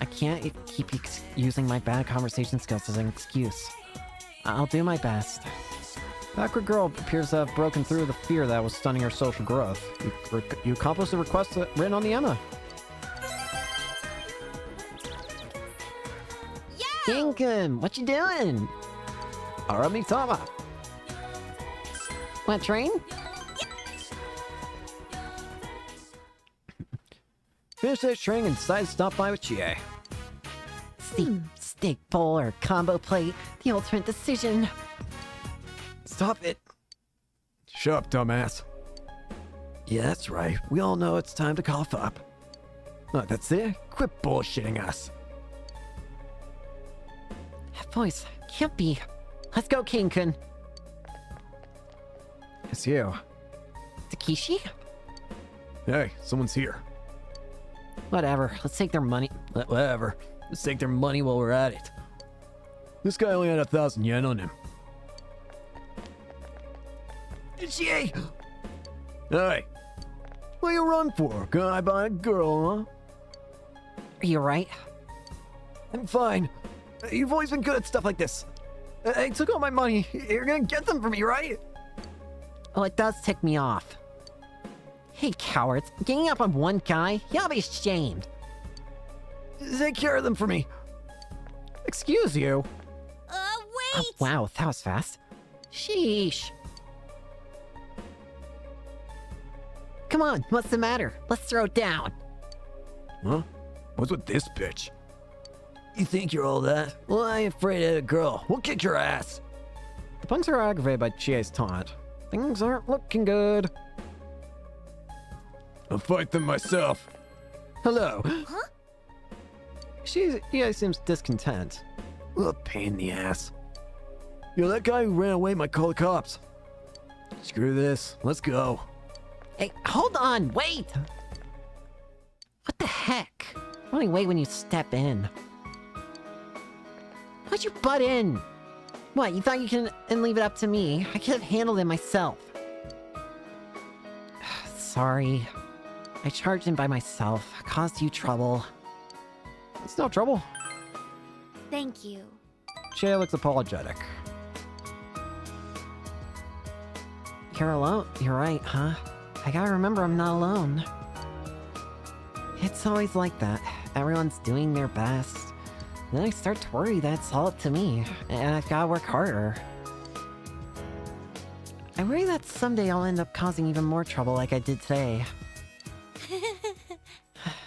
I can't keep using my bad conversation skills as an excuse. I'll do my best. The awkward girl appears to have broken through the fear that was stunning her social growth. You accomplished the request written on the Emma. Ginkum, what you doing? Aramitama. What, train? Finish this training and decide to stop by with Chie. Steak bowl or combo plate, the ultimate decision. Stop it. Shut up, dumbass. Yeah, that's right. We all know it's time to cough up. Oh, that's it? Quit bullshitting us. That voice can't be. Let's go, King-kun. It's you. Takeshi? Hey, someone's here. Whatever, let's take their money. Whatever. Let's take their money while we're at it. This guy only had 1,000 yen on him. Chie! Hey! What you run for? Guy by a girl, huh? Are you right? I'm fine. You've always been good at stuff like this. I took all my money. You're gonna get them for me, right? Well, it does tick me off. Hey, cowards, ganging up on one guy? Y'all be ashamed. Take care of them for me. Excuse you. Oh, Wait! wow, that was fast. Sheesh. Come on, what's the matter? Let's throw it down. Huh? What's with this bitch? You think you're all that? Well, I ain't afraid of a girl. We'll kick your ass. The punks are aggravated by Chie's taunt. Things aren't looking good. I'll fight them myself. Hello. Chie seems discontent. What a pain in the ass. Yo, that guy who ran away might call the cops. Screw this. Let's go. Hey, hold on, wait! What the heck? Only wait when you step in. Why'd you butt in? What, you thought you can and leave it up to me? I could have handled it myself. Sorry. I charged in by myself. Caused you trouble. It's no trouble. Thank you. Chie looks apologetic. You're alone? You're right, huh? I gotta remember I'm not alone. It's always like that. Everyone's doing their best. Then I start to worry that it's all up to me, and I've gotta work harder. I worry that someday I'll end up causing even more trouble like I did today.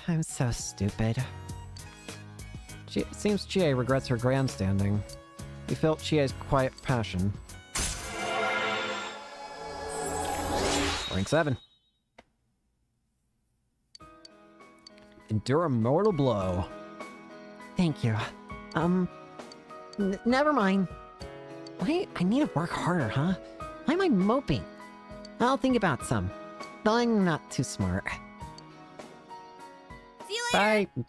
I'm so stupid. It seems Chie regrets her grandstanding. He felt Chie's quiet passion. Rank 7. Endure a mortal blow. Thank you. Never mind. Wait, I need to work harder, huh? Why am I moping? I'll think about some. But I'm not too smart. See you later! Bye.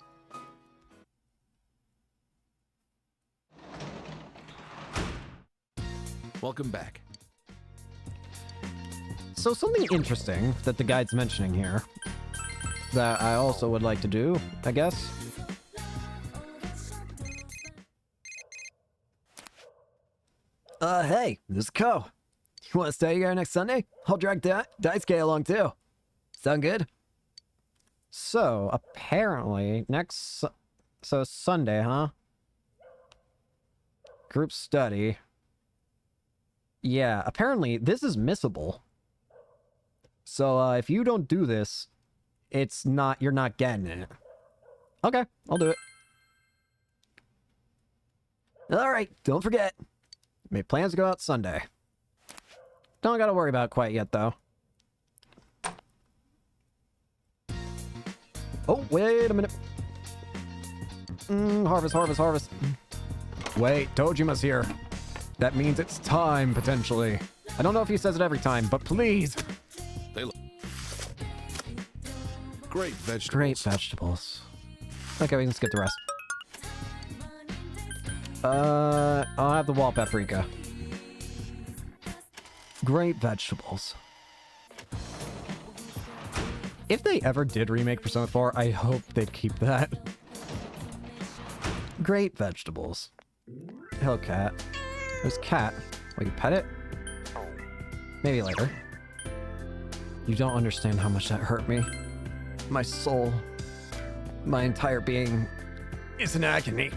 Welcome back. So something interesting that the guide's mentioning here that I also would like to do, I guess. Hey, this is Ko. You want to stay here next Sunday? I'll drag Daisuke along too. Sound good? So apparently so Sunday, huh? Group study. Yeah, apparently this is missable. So if you don't do this, you're not getting it. Okay, I'll do it. All right, don't forget. Made plans to go out Sunday. Don't gotta worry about it quite yet, though. Oh, wait a minute. Harvest. Wait, Tojima's here. That means it's time, potentially. I don't know if he says it every time, but please. They look great vegetables. Great vegetables. Okay, we can skip the rest. I'll have the wall paprika. Great vegetables. If they ever did remake Persona 4, I hope they'd keep that. Great vegetables. Hello, cat. There's cat. Will you pet it? Maybe later. You don't understand how much that hurt me. My soul. My entire being is in agony.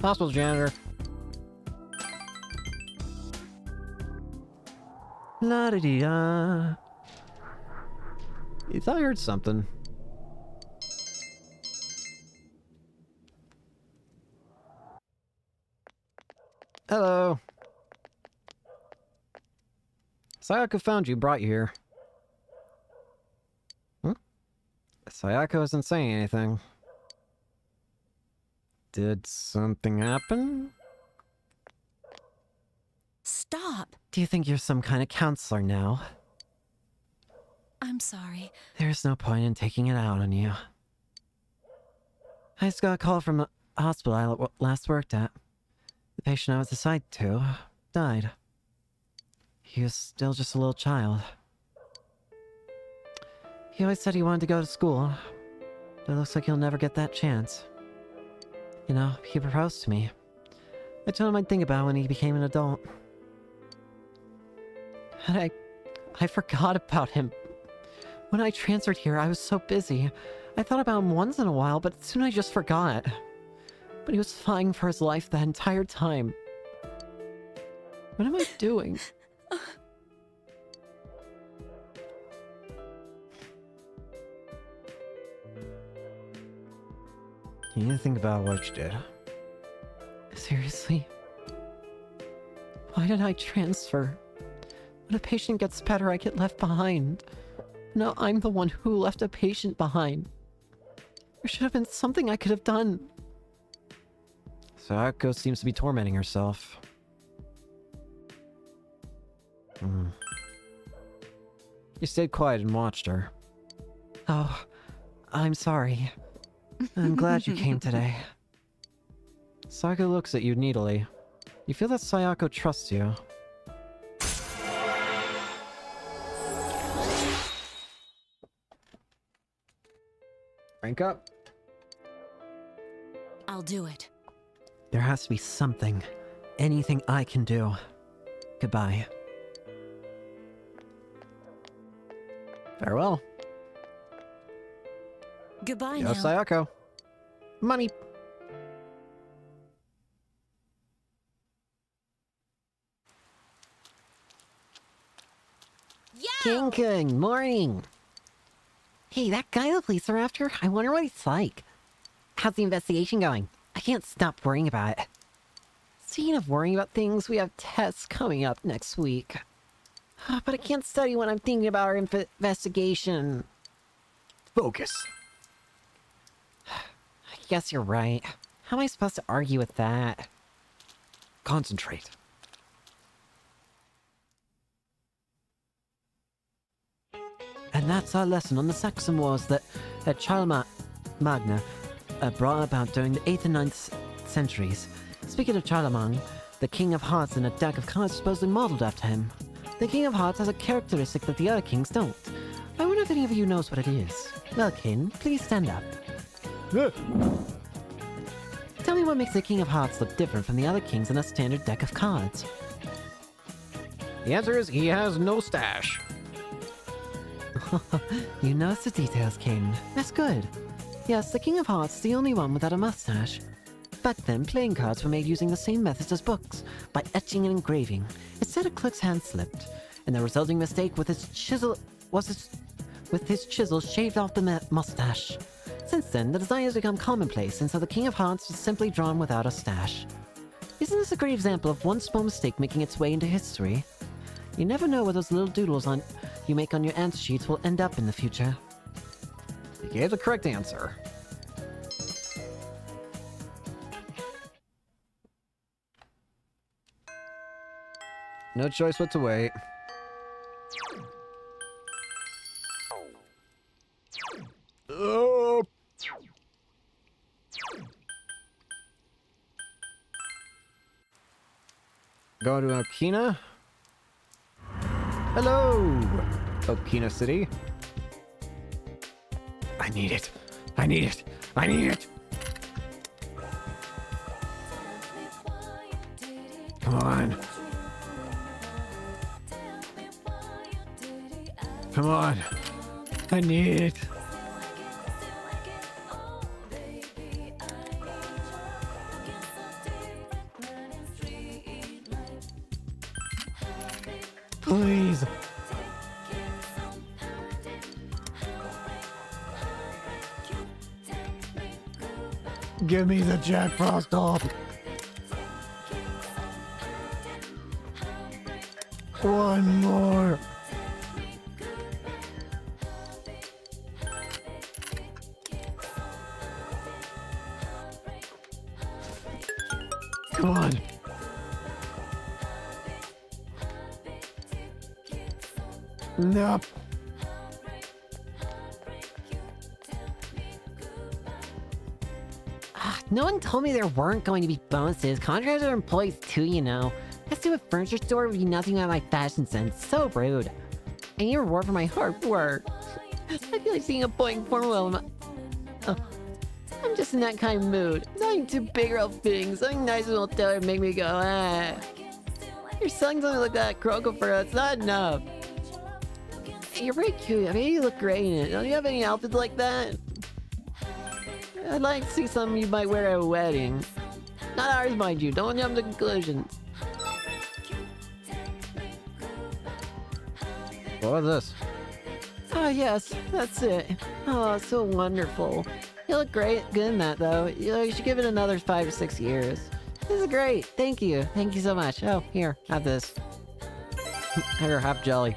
Hospital janitor. La da dee da. I thought I heard something. Hello. Sayako found you, brought you here. Sayako isn't saying anything. Did something happen? Stop! Do you think you're some kind of counselor now? I'm sorry. There's no point in taking it out on you. I just got a call from the hospital I last worked at. The patient I was assigned to died. He was still just a little child. He always said he wanted to go to school, but it looks like he'll never get that chance. You know, he proposed to me. I told him I'd think about it when he became an adult. And I forgot about him. When I transferred here, I was so busy. I thought about him once in a while, but soon I just forgot. But he was fighting for his life that entire time. What am I doing? You need to think about what you did. Seriously? Why did I transfer? When a patient gets better, I get left behind. Now I'm the one who left a patient behind. There should have been something I could have done. Sayako seems to be tormenting herself. You stayed quiet and watched her. Oh, I'm sorry. I'm glad you came today. Sayako looks at you needily. You feel that Sayako trusts you. Rank up. I'll do it. There has to be something. Anything I can do. Goodbye. Farewell. Goodbye Yo, now. Sayako. Money. King Kung, morning. Hey, that guy the police are after, I wonder what he's like. How's the investigation going? I can't stop worrying about it. Speaking of worrying about things, we have tests coming up next week. But I can't study when I'm thinking about our investigation. Focus. I guess you're right. How am I supposed to argue with that? Concentrate. And that's our lesson on the Saxon Wars that Charlemagne brought about during the 8th and 9th centuries. Speaking of Charlemagne, the King of Hearts and a deck of cards supposedly modeled after him. The King of Hearts has a characteristic that the other kings don't. I wonder if any of you knows what it is. Well, King, please stand up. Tell me what makes the King of Hearts look different from the other kings in a standard deck of cards. The answer is he has no stash. You notice the details, King. That's good. Yes, the King of Hearts is the only one without a mustache. Back then, playing cards were made using the same methods as books, by etching and engraving. Instead, a clerk's hand slipped, and the resulting mistake with his chisel shaved off the mustache. Since then, the design has become commonplace, and so the King of Hearts is simply drawn without a stash. Isn't this a great example of one small mistake making its way into history? You never know where those little doodles you make on your answer sheets will end up in the future. You gave the correct answer. No choice but to wait. Go to Okina. Hello, Okina City. I need it. I need it. I need it. Come on. Come on. I need it. Please. Give me the Jack Frost doll. One more. Come on. Nope. No one told me there weren't going to be bonuses. Contractors are employees too, you know. Let's do a furniture store would be nothing without my fashion sense. So rude. I need a reward for my hard work. I feel like seeing a Boeing Formula. Oh. I'm just in that kind of mood. Nothing too big or ill-fitting. Something nice and will tell her make me go, ah. You're selling something like that, Kroger, for us. Not enough. Hey, you're very cute. I mean, you look great in it. Don't you have any outfits like that? I'd like to see something you might wear at a wedding. Not ours, mind you. Don't jump to conclusions. What was this? Ah, yes, that's it. Oh, so wonderful. You look great. Good in that, though. You should give it another 5 or 6 years. This is great. Thank you. Thank you so much. Oh, here. Have this. Here, have jelly.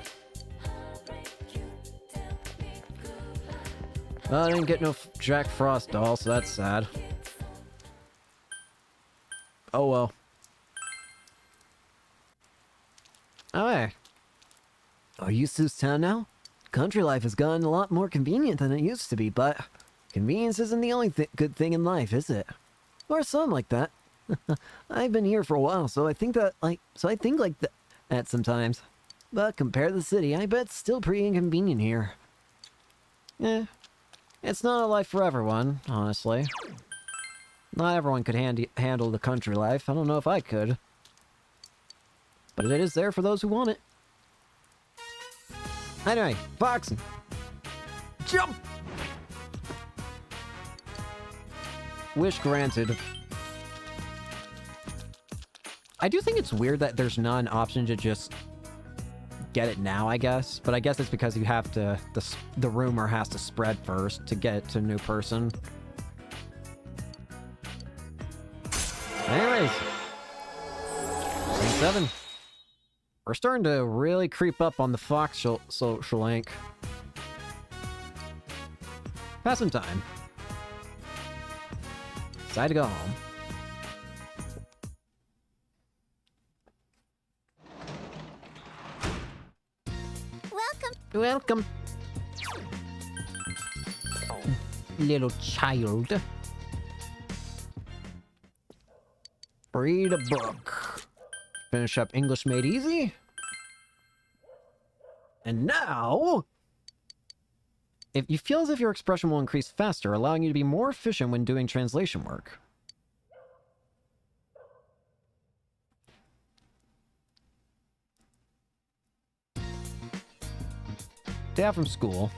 Well, I didn't get no Jack Frost doll, so that's sad. Oh well. Oh, hey. Are you used to this town now? Country life has gotten a lot more convenient than it used to be, but convenience isn't the only good thing in life, is it? Or something like that. I've been here for a while, so I think like that sometimes. But compared to the city, I bet it's still pretty inconvenient here. Eh. It's not a life for everyone, honestly. Not everyone could handle the country life. I don't know if I could. But it is there for those who want it. Anyway, boxing. Jump! Wish granted. I do think it's weird that there's not an option to just get it now, I guess. But I guess it's because you have to, the rumor has to spread first to get it to a new person. Anyways. Scene 7. We're starting to really creep up on the Fox social link. Passing time. Decide to go home. Welcome. Little child. Read a book. Finish up English Made Easy. And now... you feel as if your expression will increase faster, allowing you to be more efficient when doing translation work. Day out from school.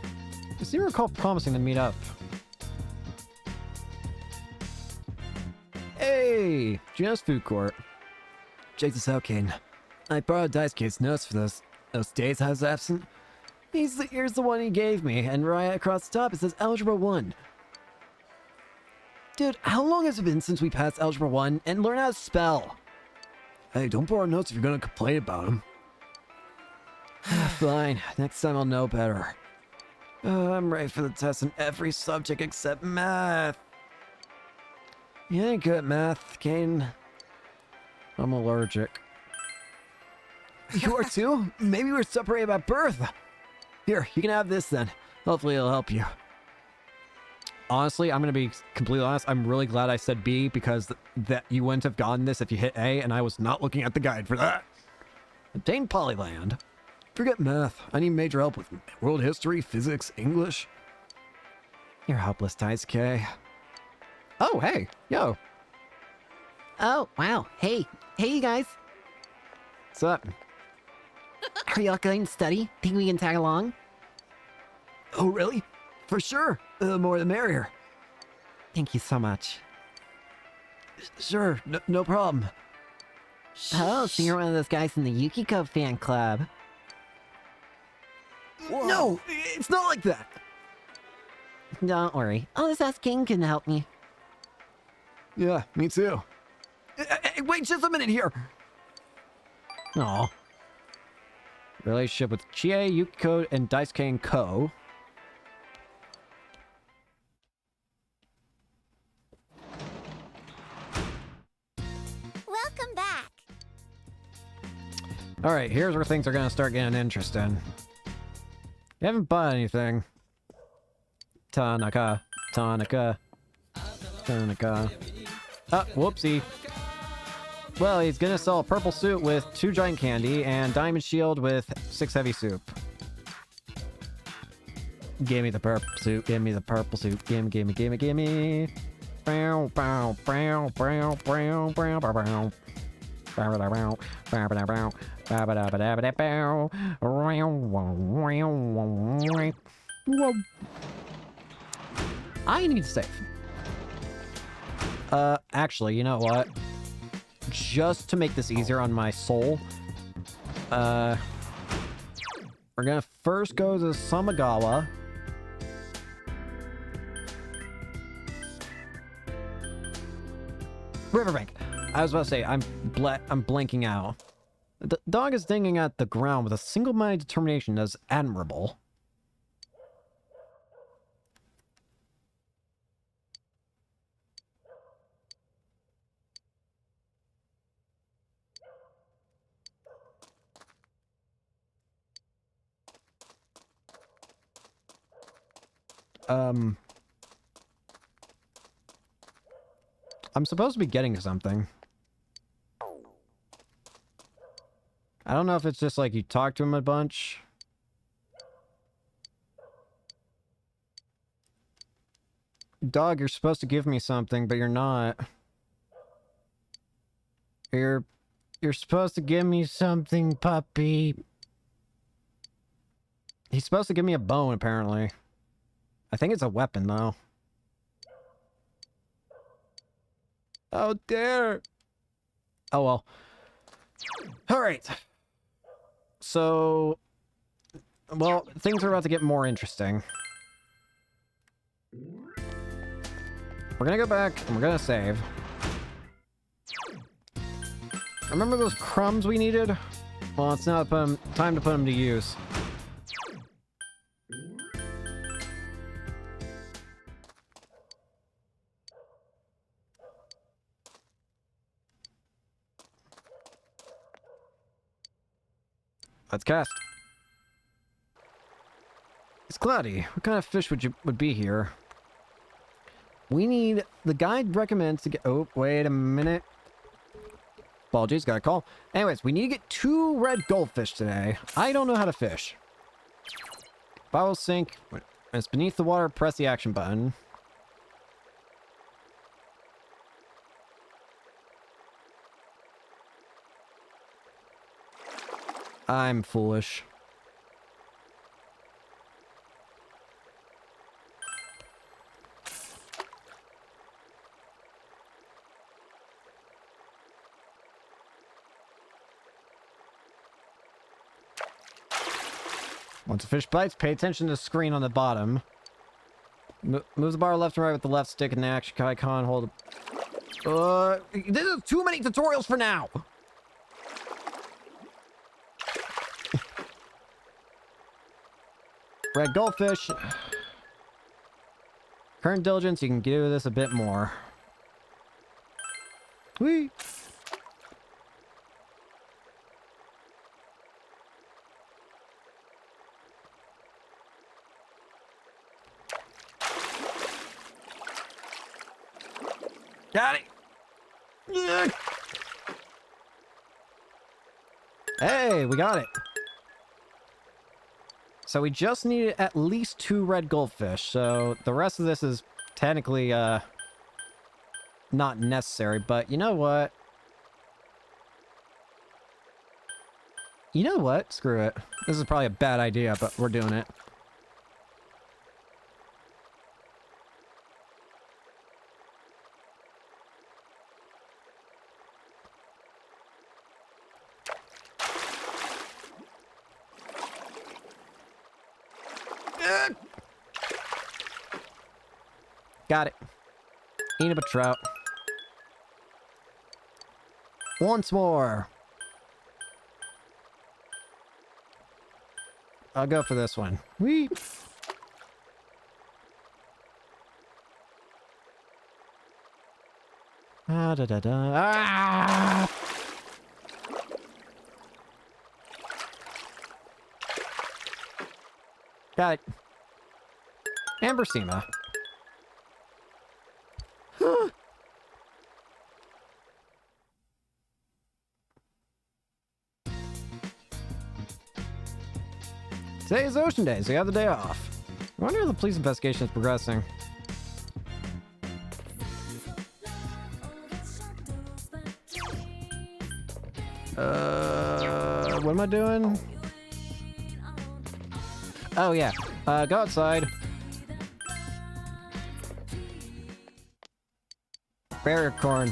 I seem to recall promising to meet up. Hey! Gino's food court. Check this out, Caden. I borrowed Daisuke's notes for those days I was absent. Here's the one he gave me, and right across the top it says Algebra 1. Dude, how long has it been since we passed Algebra 1 and learned how to spell? Hey, don't borrow notes if you're gonna complain about them. Fine, next time I'll know better. I'm ready for the test in every subject except math. You ain't good at math, Caden. I'm allergic. You are too? Maybe we're separated by birth. Here, you can have this then. Hopefully it'll help you. Honestly, I'm going to be completely honest. I'm really glad I said B because that you wouldn't have gotten this if you hit A, and I was not looking at the guide for that. Obtain Polyland. Forget math. I need major help with world history, physics, English. You're helpless, Daisuke. Oh, hey. Yo. Oh, wow. Hey, you guys. What's up? Are y'all going to study? Think we can tag along? Oh, really? For sure. The more the merrier. Thank you so much. Sure, no problem. Oh, so you're one of those guys in the Yukiko fan club. No, it's not like that. Don't worry. I'll just ask King can help me. Yeah, me too. Hey, wait just a minute here. Aw. Relationship with Chie, Yukiko, and Daisuke and Ko. Welcome back. Alright, here's where things are gonna start getting interesting. You haven't bought anything. Tanaka. Tanaka. Tanaka. Ah, whoopsie. Well, he's gonna sell a purple suit with 2 giant candy and diamond shield with 6 heavy soup. Give me the purple suit. Give me the purple suit. Gimme, gimme, gimme, gimme. Bow, bow, bow, bow, bow, bow, bow, bow. I need to save. Actually, you know what? Just to make this easier on my soul, we're gonna first go to Samagawa. Riverbank. I was about to say, I'm blanking out. The dog is dinging at the ground with a single-minded determination that is admirable. I'm supposed to be getting something. I don't know if it's just like you talk to him a bunch. Dog, you're supposed to give me something, but you're not. You're supposed to give me something, puppy. He's supposed to give me a bone, apparently. I think it's a weapon, though. Oh, dear. Oh, well. All right. So, well, things are about to get more interesting. We're gonna go back, and we're gonna save. Remember those crumbs we needed? Well, it's now time to put them to use. Let's cast. It's cloudy. What kind of fish would be here? We need... The guide recommends to get... Oh, wait a minute. Balji's got a call. Anyways, we need to get 2 red goldfish today. I don't know how to fish. Bottle sink. When it's beneath the water, press the action button. I'm foolish. Once a fish bites, pay attention to the screen on the bottom. Move the bar left and right with the left stick and the action icon. Hold. This is too many tutorials for now. Red goldfish. Current diligence, you can do this a bit more. Whee! Got it! Hey, we got it. So we just need at least 2 red goldfish, so the rest of this is technically, not necessary, but you know what? You know what? Screw it. This is probably a bad idea, but we're doing it. Got it. Eat up a trout. Once more. I'll go for this one. Whee! Ah, da, da, da. Ah! Got it. Ambersema. Today is Ocean Day, so you have the day off. I wonder how the police investigation is progressing. What am I doing? Oh, yeah. Go outside. Barrier corn.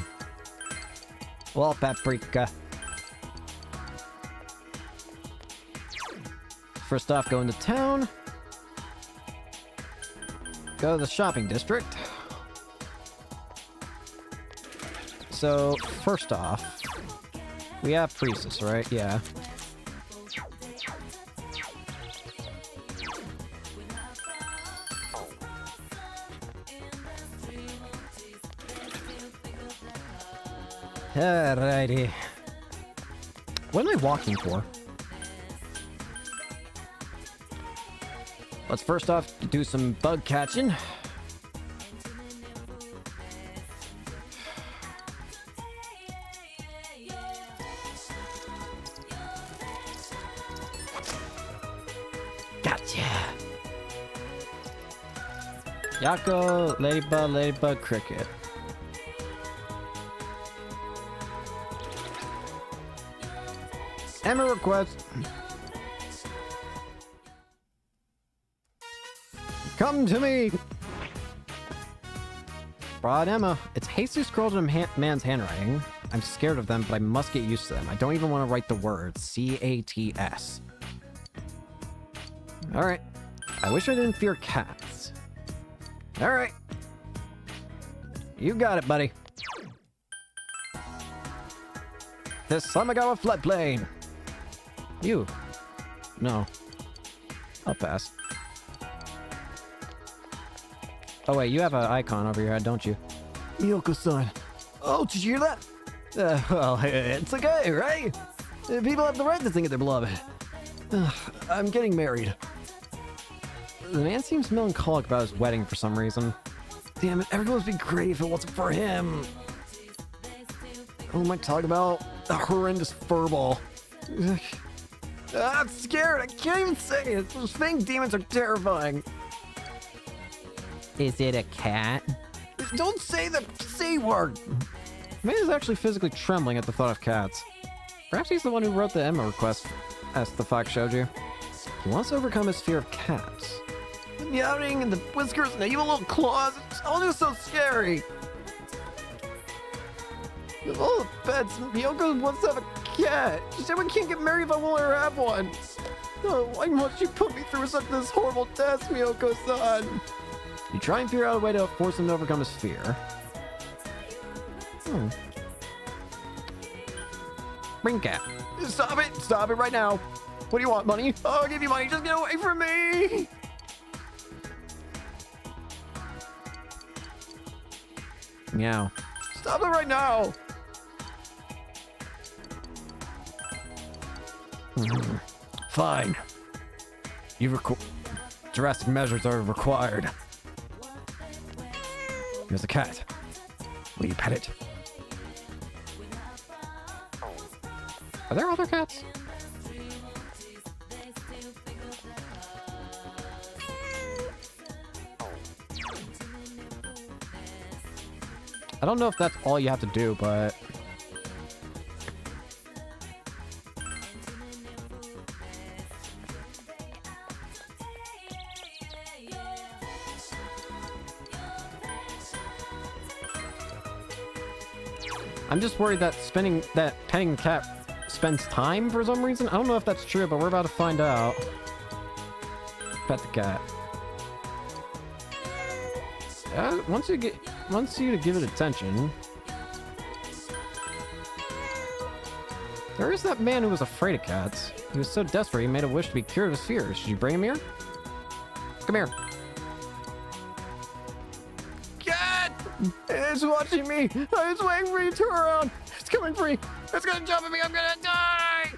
Wall paprika. First off, go into town. Go to the shopping district. So, first off, we have Priestess, right? Yeah. Alrighty. What am I walking for? Let's first off do some bug catching. Gotcha. Yako, ladybug, cricket. Emma request. Come to me! Broad Emma. It's Jesus scrawled in a man's handwriting. I'm scared of them, but I must get used to them. I don't even want to write the words. C-A-T-S. Alright. I wish I didn't fear cats. Alright. You got it, buddy. This Samagawa floodplain. You. No. I'll pass. Oh wait, you have an icon over your head, don't you? Miyoko-san. Oh, did you hear that? Well, it's okay, right? People have the right to think of their beloved. I'm getting married. The man seems melancholic about his wedding for some reason. Damn it, everything would be great if it wasn't for him. Who am I talking about? A horrendous furball. I'm scared. I can't even say it. Those fang demons are terrifying. Is it a cat? Don't say the C word. The man is actually physically trembling at the thought of cats. Perhaps he's the one who wrote the Emma request, as the fox showed you. He wants to overcome his fear of cats. The meowing and the whiskers and the evil little claws. It's all just so scary. Of all the pets, Miyoko wants to have a cat. She said we can't get married if I won't let her have one. Oh, why must you put me through such this horrible test, Miyoko-san? You try and figure out a way to force him to overcome his fear. Bring cat. Stop it! Stop it right now! What do you want, money? Oh, I'll give you money. Just get away from me! Meow. Stop it right now! Fine. Drastic measures are required. Here's a cat. Will you pet it? Are there other cats? I don't know if that's all you have to do, but... I'm just worried that petting the cat spends time for some reason. I don't know if that's true, but we're about to find out. Pet the cat. Once you give it attention. There is that man who was afraid of cats. He was so desperate he made a wish to be cured of his fears. Should you bring him here? Come here. Cat! It's watching me! It's waiting for you to turn around! It's coming for me! It's gonna jump at me! I'm gonna die!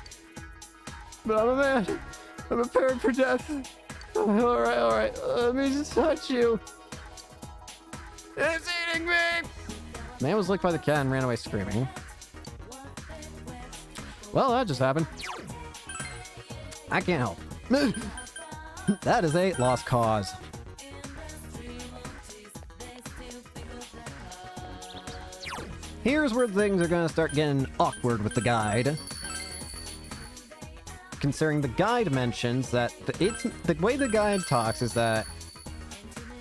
But I'm a man. I'm prepared for death. Alright. Let me just touch you. It's eating me! Man was licked by the cat and ran away screaming. Well, that just happened. I can't help. That is a lost cause. Here's where things are gonna start getting awkward with the guide. Considering the guide mentions that the way the guide talks is that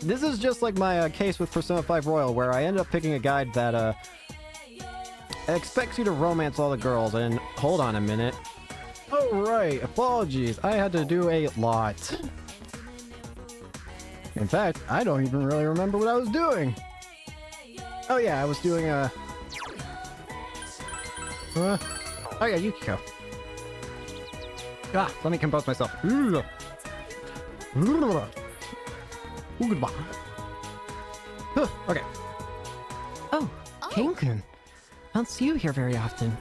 this is just like my case with Persona 5 Royal, where I ended up picking a guide that expects you to romance all the girls. And hold on a minute. Oh right, apologies. I had to do a lot. In fact, I don't even really remember what I was doing. Oh yeah, I was doing oh yeah, Yukiko. Let me compose myself. Goodbye. Okay. Oh, King-kun. I don't see you here very often.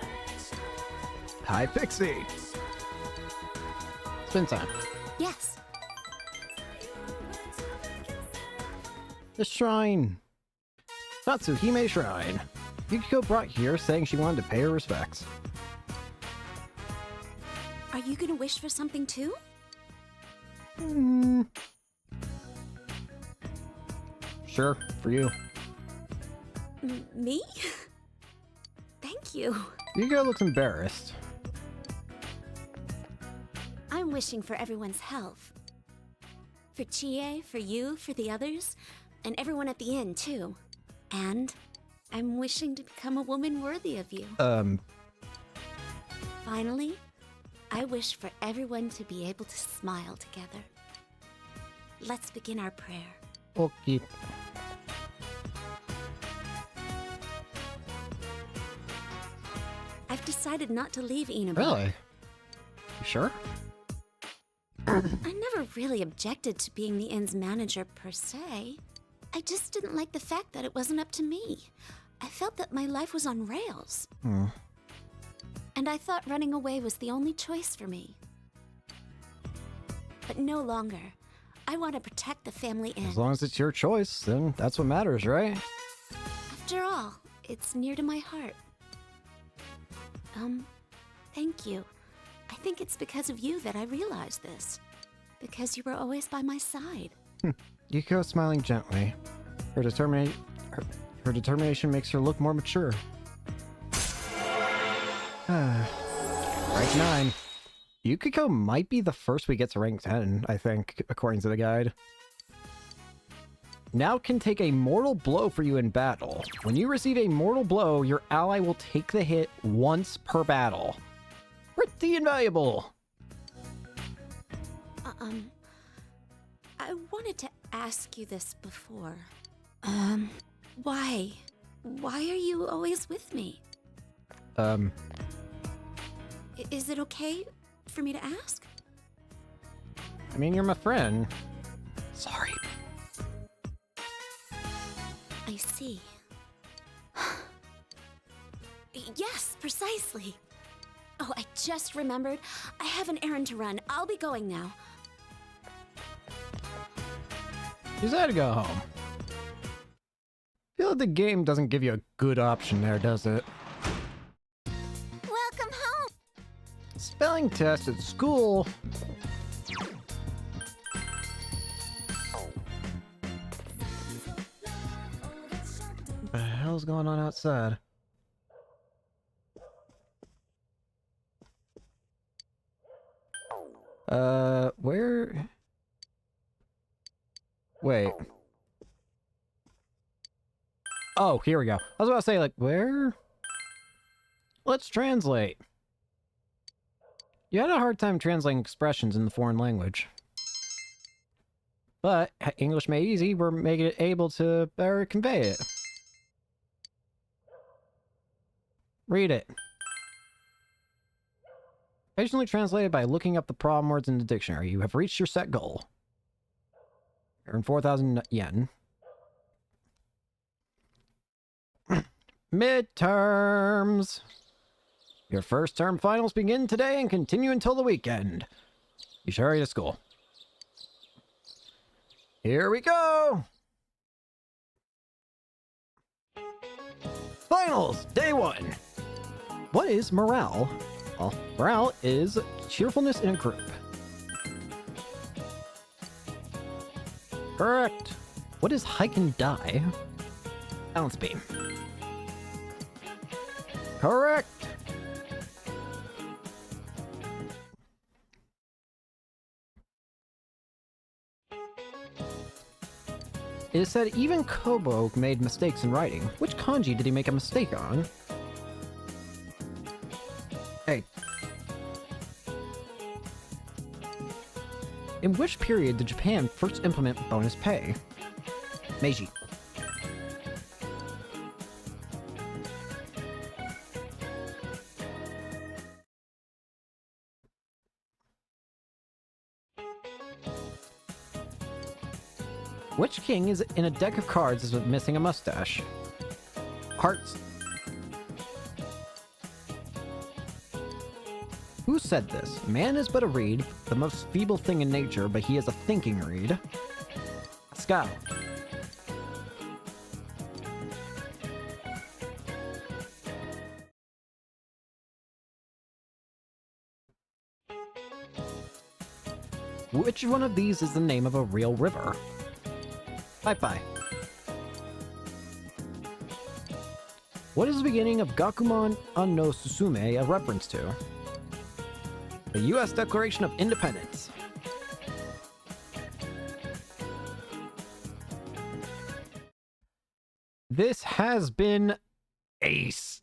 Hi, Pixie. Spin time. Yes. The shrine. Natsuhime Shrine. Yukiko brought here saying she wanted to pay her respects. Are you gonna wish for something too? Sure, for you. Me? Thank you. Yukiko looks embarrassed. I'm wishing for everyone's health. For Chie, for you, for the others, and everyone at the inn too. And I'm wishing to become a woman worthy of you. Finally, I wish for everyone to be able to smile together. Let's begin our prayer. Okay. I've decided not to leave Inaba. Really? You sure? I never really objected to being the inn's manager per se. I just didn't like the fact that it wasn't up to me. I felt that my life was on rails. And I thought running away was the only choice for me. But no longer. I want to protect the family inn. As long as it's your choice, then that's what matters, right? After all, it's near to my heart. Thank you. I think it's because of you that I realized this. Because you were always by my side. Yukiko smiling gently. Her determination makes her look more mature. Rank 9. Yukiko might be the first we get to rank 10, I think, according to the guide. Now can take a mortal blow for you in battle. When you receive a mortal blow, your ally will take the hit once per battle. Pretty invaluable. I wanted to ask you this before. Why? Why are you always with me? Is it okay for me to ask? I mean, you're my friend. Sorry. I see. Yes, precisely. Oh, I just remembered. I have an errand to run. I'll be going now. You just had to go home. I feel like the game doesn't give you a good option there, does it? Welcome home. Spelling test at school. What the hell's going on outside? Where? Wait. Oh, here we go. I was about to say, like, where? Let's translate. You had a hard time translating expressions in the foreign language. But English Made Easy, we're making it able to better convey it. Read it. Patiently translated by looking up the problem words in the dictionary. You have reached your set goal. Earn 4,000 yen. Midterms. Your first term finals begin today and continue until the weekend. You should hurry to school. Here we go! Finals, day 1. What is morale? Well, morale is cheerfulness in a group. Correct. What is hike and die? Balance beam. Correct. It is said even Kobo made mistakes in writing. Which kanji did he make a mistake on? Hey. In which period did Japan first implement bonus pay? Meiji. Which king is in a deck of cards is missing a mustache? Hearts. Who said this? Man is but a reed, the most feeble thing in nature, but he is a thinking reed. Scout. Which one of these is the name of a real river? Bye-bye. What is the beginning of Gakuman no Susume a reference to? The U.S. Declaration of Independence. This has been aced.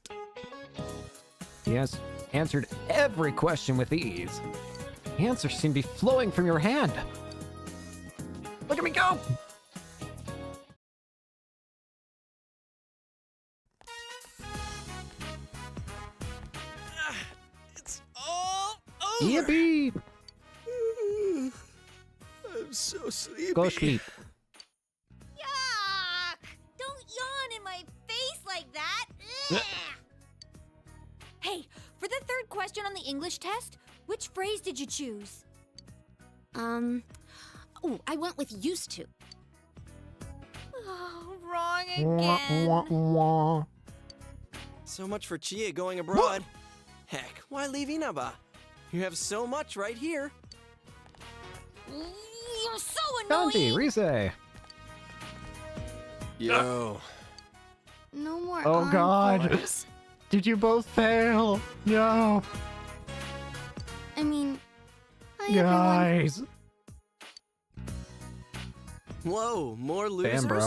He has answered every question with ease. The answers seem to be flowing from your hand. Look at me go! It's all over. Yippee! I'm so sleepy. Go sleep. Yuck! Don't yawn in my face like that. Ugh. Hey, for the third question on the English test, which phrase did you choose? Oh, I went with used to. Oh, wrong Wah, again. wah, wah. So much for Chie going abroad. Heck, why leave Inaba? You have so much right here. You're so Kanji, annoying. Rise. Yo. No more Oh, God. encores. Did you both fail? No. I mean, hi everyone. Guys. Whoa, more losers? Damn, bro.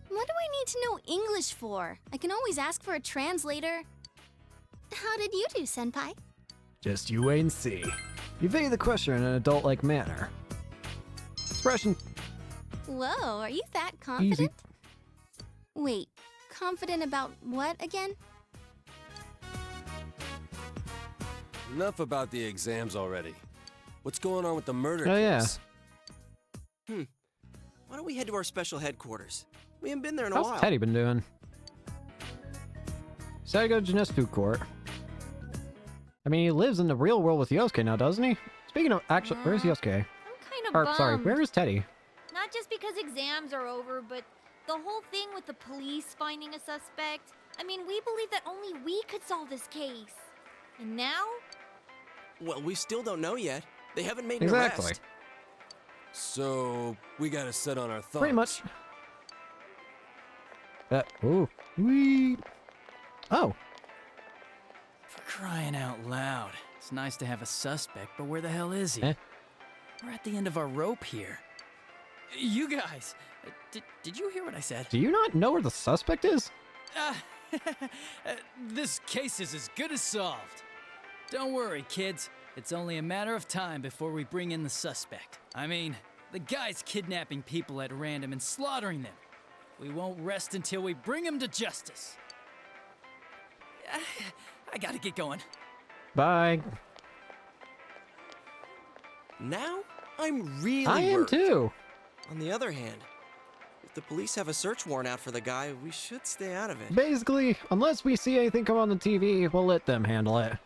What do I need to know English for? I can always ask for a translator. How did you do, Senpai? Just you wait and see. You evade the question in an adult-like manner. Expression Whoa, are you that confident? easy. Wait, confident about what again? Enough about the exams already. What's going on with the murder Oh, yeah. case? Why don't we head to our special headquarters? We haven't been there in a How's while. Teddy been doing? Decided to go to Genesis Food Court. I mean, he lives in the real world with Yosuke now, doesn't he? Speaking of, actually, where's Yosuke? I'm kind of Or, bummed. sorry, where is Teddy? Not just because exams are over, but the whole thing with the police finding a suspect. I mean, we believed that only we could solve this case. And now? Well, we still don't know yet. They haven't made an Exactly. arrest. So, we gotta sit on our thumbs. Pretty much. Ooh. Wee. Oh. For crying out loud. It's nice to have a suspect, but where the hell is he? Eh? We're at the end of our rope here. You guys, did you hear what I said? Do you not know where the suspect is? This case is as good as solved. Don't worry, kids. It's only a matter of time before we bring in the suspect. I mean, The guy's kidnapping people at random and slaughtering them. We won't rest until we bring him to justice. I gotta get going. Bye. Now, I'm really I am worried. too. On the other hand, if the police have a search warrant out for the guy, we should stay out of it. Basically, unless we see anything come on the TV, we'll let them handle it.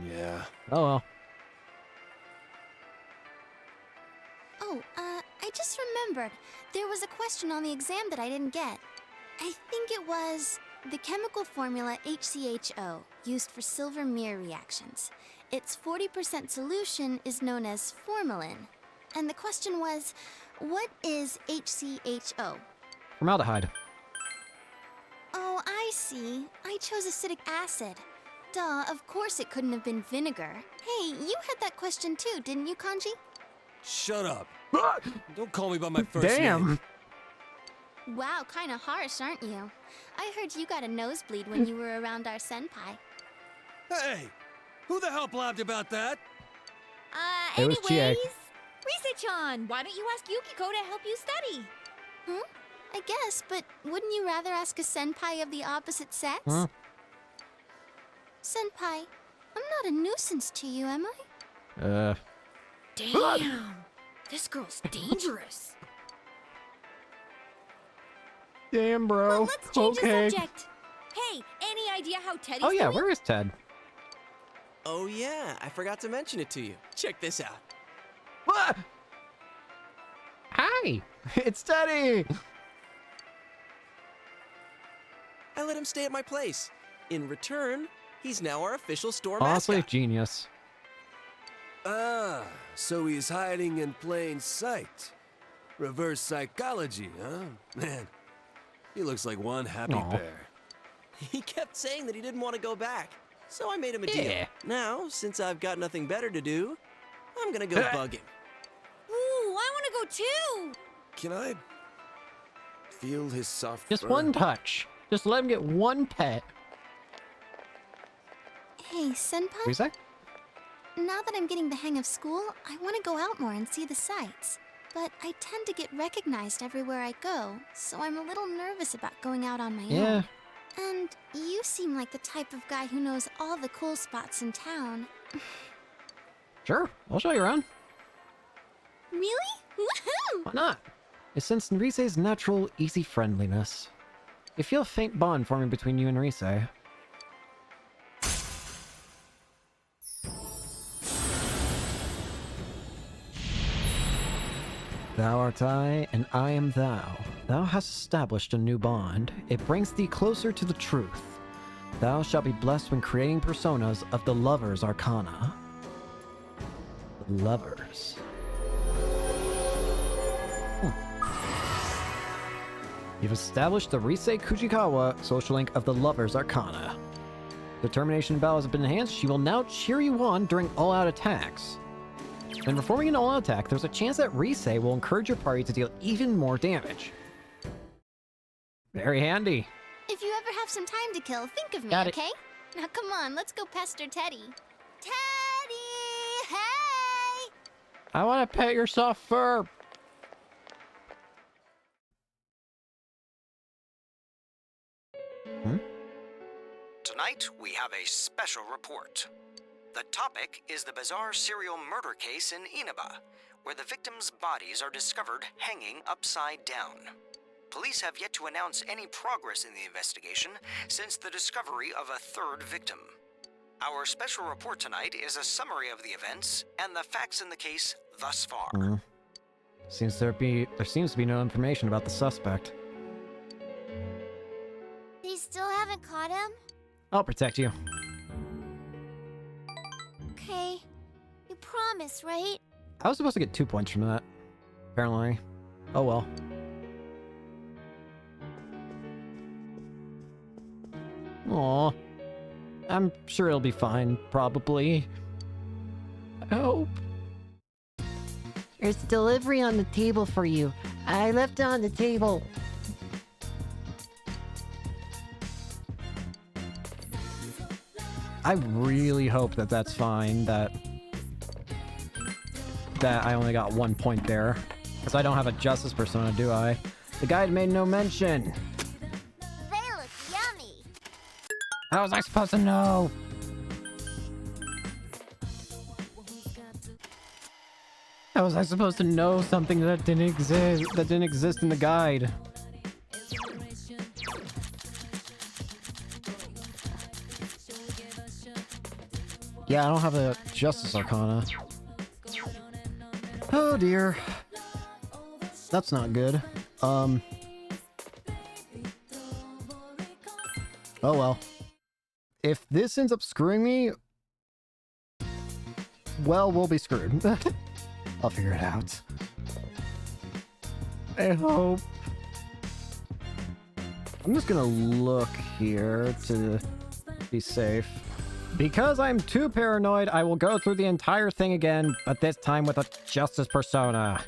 Yeah. Oh well. Oh, I just remembered. There was a question on the exam that I didn't get. I think it was the chemical formula HCHO, used for silver mirror reactions. Its 40% solution is known as formalin. And the question was, what is HCHO? Formaldehyde. Oh, I see. I chose acidic acid. Duh, of course it couldn't have been vinegar. Hey, you had that question too, didn't you, Kanji? Shut up. Don't call me by my first Damn. name. Wow, kinda harsh, aren't you? I heard you got a nosebleed when you were around our senpai. Hey! Who the hell blabbed about that? It was Chie. Anyways, Rise-chan, why don't you ask Yukiko to help you study? Huh? I guess, but wouldn't you rather ask a senpai of the opposite sex? Huh? Senpai, I'm not a nuisance to you, am I? Damn, this girl's dangerous. Damn, bro. Well, let's change Okay. the subject. Hey, any idea how Teddy's Oh yeah, doing? where is Ted? Oh yeah, I forgot to mention it to you. Check this out. Ah! Hi, it's Teddy. I let him stay at my place. In return, he's now our official store Honestly, mascot. genius. Ah, so he's hiding in plain sight. Reverse psychology, huh? Man, he looks like one happy Aw. bear. He kept saying that he didn't want to go back, so I made him a deal. Yeah. Now, since I've got nothing better to do, I'm gonna go bug him. Ooh, I want to go too. Can I feel his soft Just fur? one touch. Just let him get one pet. Hey, senpai? What you say? Now that I'm getting the hang of school, I want to go out more and see the sights. But I tend to get recognized everywhere I go, so I'm a little nervous about going out on my Yeah. own. And you seem like the type of guy who knows all the cool spots in town. Sure, I'll show you around. Really? Woohoo! Why not? It sensed Rise's natural, easy friendliness. You feel a faint bond forming between you and Rise. Thou art I, and I am thou. Thou hast established a new bond. It brings thee closer to the truth. Thou shalt be blessed when creating personas of the Lover's Arcana. The Lovers. You've established the Rise Kujikawa social link of the Lover's Arcana. Determination battle has been enhanced. She will now cheer you on during all-out attacks. When performing an all-out attack, there's a chance that Rise will encourage your party to deal even more damage. Very handy. If you ever have some time to kill, think of me, Got it. okay? Now come on, let's go pester Teddy. Teddy! Hey! I want to pet your soft fur. Tonight, we have a special report. The topic is the bizarre serial murder case in Inaba, where the victims' bodies are discovered hanging upside down. Police have yet to announce any progress in the investigation since the discovery of a third victim. Our special report tonight is a summary of the events and the facts in the case thus far. There seems to be no information about the suspect. They still haven't caught him? I'll protect you. Okay. You promise, right? I was supposed to get 2 points from that. Apparently. Oh well. Aw. I'm sure it'll be fine, probably. I hope. There's delivery on the table for you. I left it on the table. I really hope that that's fine, that I only got 1 point there. Because I don't have a justice persona, do I? The guide made no mention. They look yummy. How was I supposed to know? How was I supposed to know something that didn't exist in the guide? Yeah, I don't have a Justice Arcana. Oh dear. That's not good. Oh well. If this ends up screwing me, well, we'll be screwed. I'll figure it out. I hope. I'm just gonna look here to be safe. Because I'm too paranoid, I will go through the entire thing again, but this time with a Justice Persona.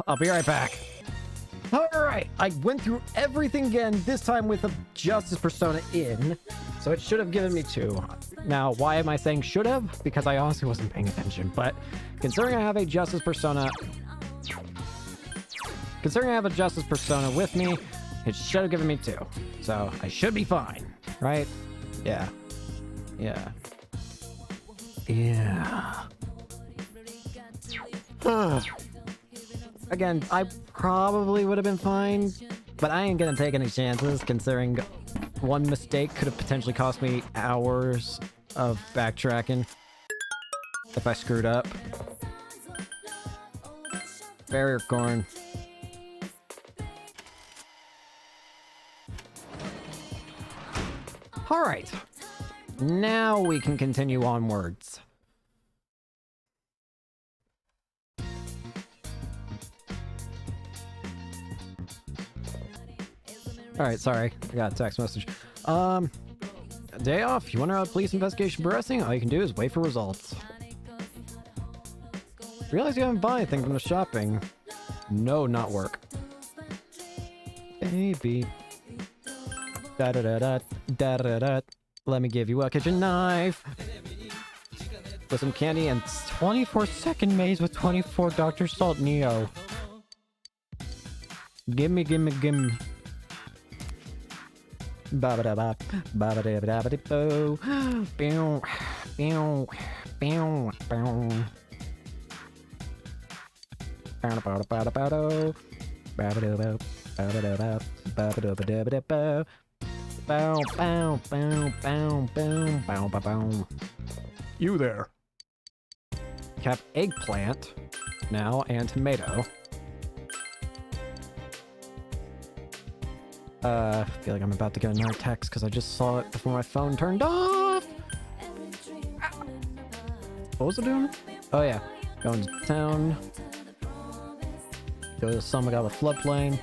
I'll be right back. Alright, I went through everything again, this time with a Justice Persona in, so it should have given me 2. Now, why am I saying should have? Because I honestly wasn't paying attention, but considering I have a Justice Persona with me, it should have given me 2. So, I should be fine, right? Yeah. Again, I probably would have been fine, but I ain't gonna take any chances considering one mistake could have potentially cost me hours of backtracking if I screwed up. Barrier corn. Alright. Now we can continue onwards. Alright, sorry. I got a text message. Day off? You wonder how police investigation progressing? All you can do is wait for results. Realize you haven't bought anything from the shopping. No, not work. Baby. Da-da-da-da, da-da-da-da. Let me give you a kitchen knife. With some candy and 24-second maze with 24 Dr. Salt Neo. Gimme. Ba-ba-da-ba, ba-ba-da-ba-da-ba-da-bo. Bow, bow, bow, bow. Ba-da-ba-da-ba-da-ba-do. Ba-ba-da-ba, ba-ba-da-ba, ba-ba-da-ba-da-ba-da-bo. Bow, bow, bow, bow, bow, bow, bow, bow. You there. Have eggplant now and tomato. I feel like I'm about to get another text because I just saw it before my phone turned off. What was it doing? Oh yeah, going to town. Go to some guy with floodplain.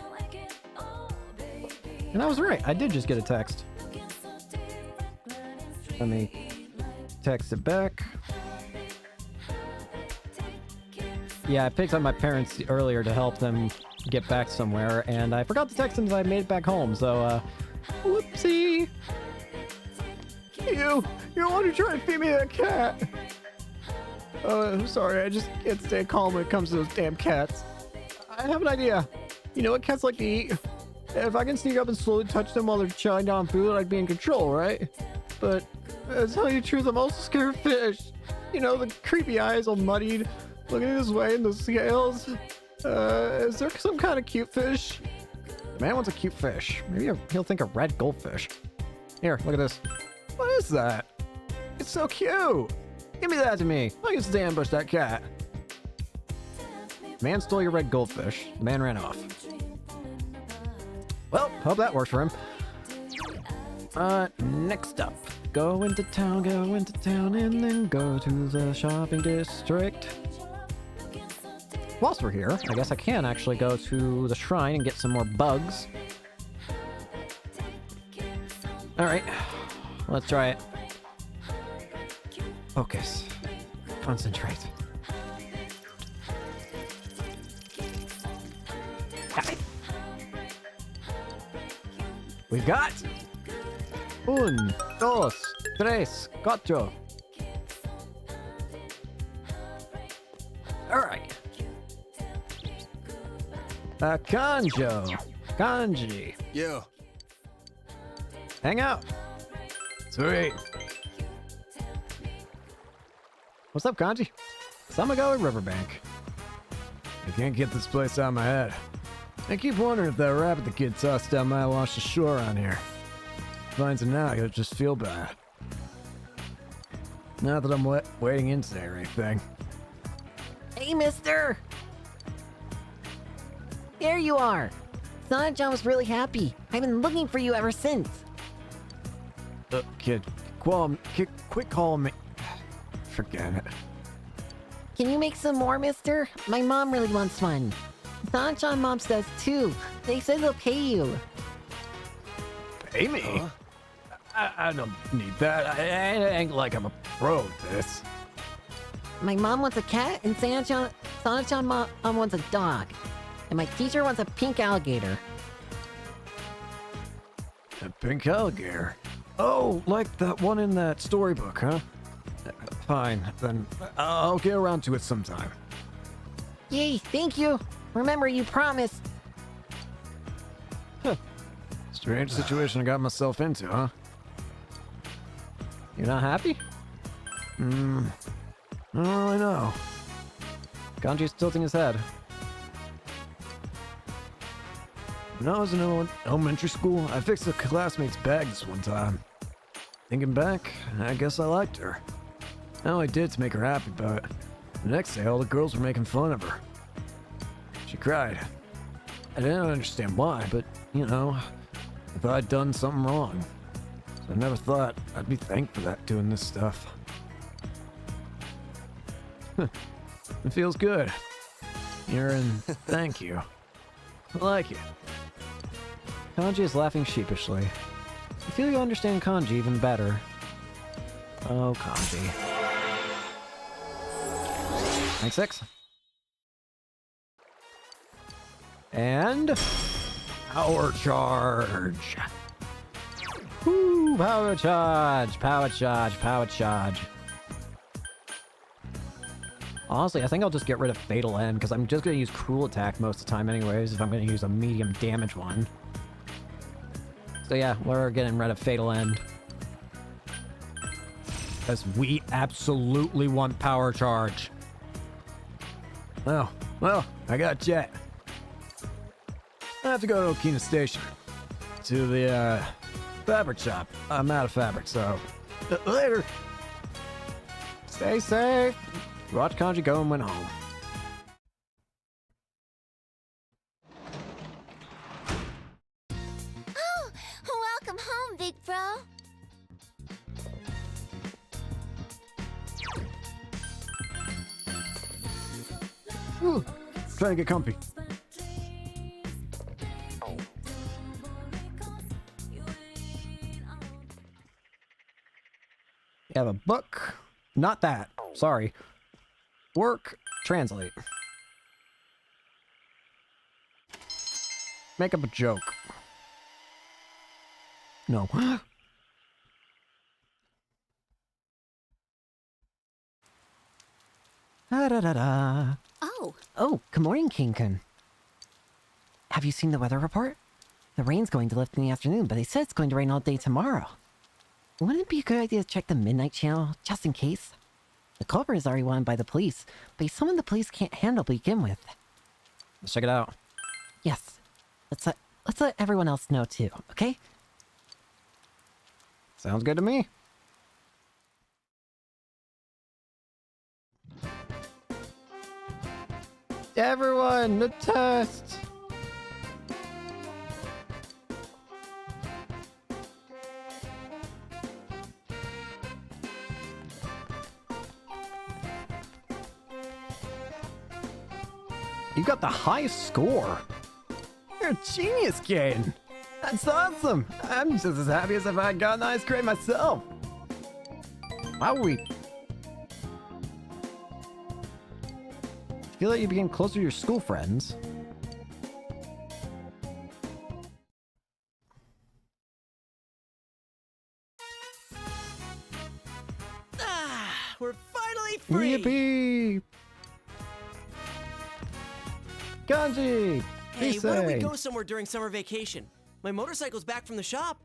And I was right, I did just get a text. Let me text it back. Yeah, I picked up my parents earlier to help them get back somewhere, and I forgot to text them that I made it back home, so, whoopsie! You don't want to try and feed me that cat! I'm sorry, I just can't stay calm when it comes to those damn cats. I have an idea. You know what cats like to eat? If I can sneak up and slowly touch them while they're chowing down food, I'd be in control, right? But, to tell you the truth, I'm also scared of fish. You know, the creepy eyes all muddied, looking this way in the scales. Is there some kind of cute fish? The man wants a cute fish. Maybe he'll think a red goldfish. Here, look at this. What is that? It's so cute! Give me that to me. I can stay ambush that cat. Man stole your red goldfish. The man ran off. Well, hope that works for him. Next up. Go into town, and then go to the shopping district. Whilst we're here, I guess I can actually go to the shrine and get some more bugs. Alright, let's try it. Focus. Concentrate. Got it. We've got... 1, 2, 3, 4. Alright. Kanjo. Kanji. Yo. Hang out. Sweet. What's up, Kanji? Samagawa Riverbank. I can't get this place out of my head. I keep wondering if that rabbit the kid tossed down might wash ashore on here. Finds it now, I gotta just feel bad. Not that I'm wading into there or anything. Hey, mister! There you are! Sana-chan was really happy. I've been looking for you ever since. Kid, quit calling me. Forget it. Can you make some more, mister? My mom really wants one. Sana-chan moms does too. They said they'll pay you. Pay me? I don't need that. I ain't like I'm a pro at this. My mom wants a cat, and Sana-chan mom wants a dog. And my teacher wants a pink alligator. A pink alligator? Oh, like that one in that storybook, huh? Fine, then I'll get around to it sometime. Yay, thank you. Remember, you promised. Strange situation I got myself into, huh? You're not happy? I don't really know. Kanji's tilting his head. When I was in elementary school, I fixed a classmate's bag this one time. Thinking back, I guess I liked her. I only did to make her happy, but the next day all the girls were making fun of her. She cried. I didn't understand why, but, you know, I thought I'd done something wrong. So I never thought I'd be thanked for that doing this stuff. It feels good. Hearing thank you. I like it. Kanji is laughing sheepishly. I feel you understand Kanji even better. Oh, Kanji. Rank 6. And... Power Charge! Woo! Power Charge! Power Charge! Power Charge! Honestly, I think I'll just get rid of Fatal End, because I'm just going to use Cruel Attack most of the time anyways, if I'm going to use a medium damage one. So yeah, we're getting rid of Fatal End. Because we absolutely want Power Charge. Oh, well, I got a jet. I have to go to Okina Station. To the, fabric shop. I'm out of fabric, so... later! Stay safe! Watch Kanji go and went home. Oh, welcome home, big bro. Ooh, trying to get comfy. You have a book. Not that. Sorry. Work. Translate. Make up a joke. No. Da-da-da-da. Oh, Oh, good morning, King-kun. Have you seen the weather report? The rain's going to lift in the afternoon, but they said it's going to rain all day tomorrow. Wouldn't it be a good idea to check the Midnight Channel, just in case? The culprit is already wanted by the police, but he's someone the police can't handle to begin with. Let's check it out. Yes. Let's let everyone else know too, okay? Sounds good to me. Everyone, the test! You got the highest score. You're a genius, Kane. That's awesome. I'm just as happy as if I got an ice cream myself. Wow, we feel like you became closer to your school friends. Ah, we're finally free. Yippee! Kanji! Hey, why don't we say? go somewhere during summer vacation? My motorcycle's back from the shop.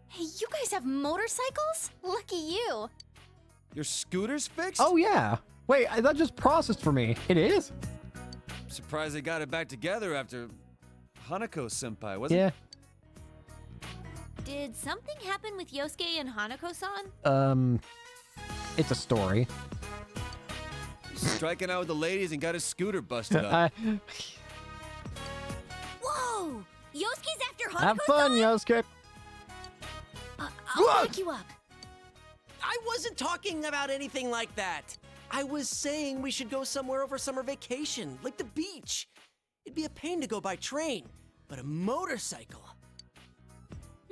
Hey, you guys have motorcycles? Lucky you. Your scooter's fixed? Oh, yeah. Wait, that just processed for me. It is? Surprised they got it back together after Hanako-senpai, wasn't Yeah. Did something happen with Yosuke and Hanako-san? It's a story. Striking out with the ladies and got his scooter busted up. Whoa! Yosuke's after Hanako-san? Have fun, Yosuke. I'll back you up. I wasn't talking about anything like that. I was saying we should go somewhere over summer vacation, like the beach. It'd be a pain to go by train, but a motorcycle.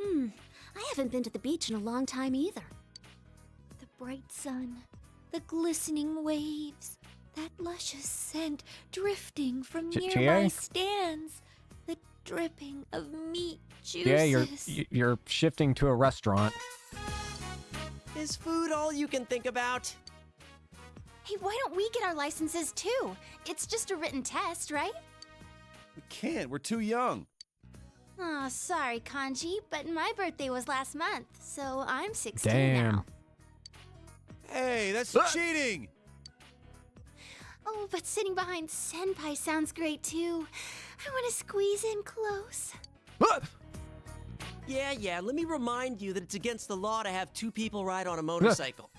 I haven't been to the beach in a long time either. The bright sun, the glistening waves, that luscious scent drifting from nearby Chie? stands, the dripping of meat juices. Yeah, you're shifting to a restaurant. Is food all you can think about? Hey, why don't we get our licenses too? It's just a written test, right? We can't. We're too young. Oh, sorry, Kanji, but my birthday was last month, so I'm 16 Damn. now. Hey, that's cheating. Oh, but sitting behind Senpai sounds great too. I want to squeeze in close. Yeah, let me remind you that it's against the law to have two people ride on a motorcycle.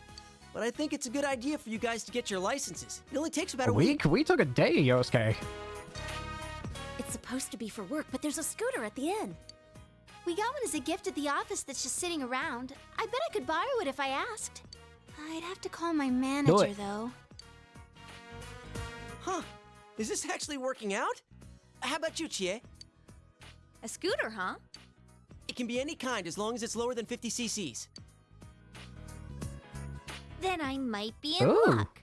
But I think it's a good idea for you guys to get your licenses. It only takes about a week. We took a day, Yosuke. It's supposed to be for work, but there's a scooter at the inn. We got one as a gift at the office that's just sitting around. I bet I could borrow it if I asked. I'd have to call my manager, it. though. Huh. Is this actually working out? How about you, Chie? A scooter, huh? It can be any kind as long as it's lower than 50 cc's. Then I might be in Ooh. luck.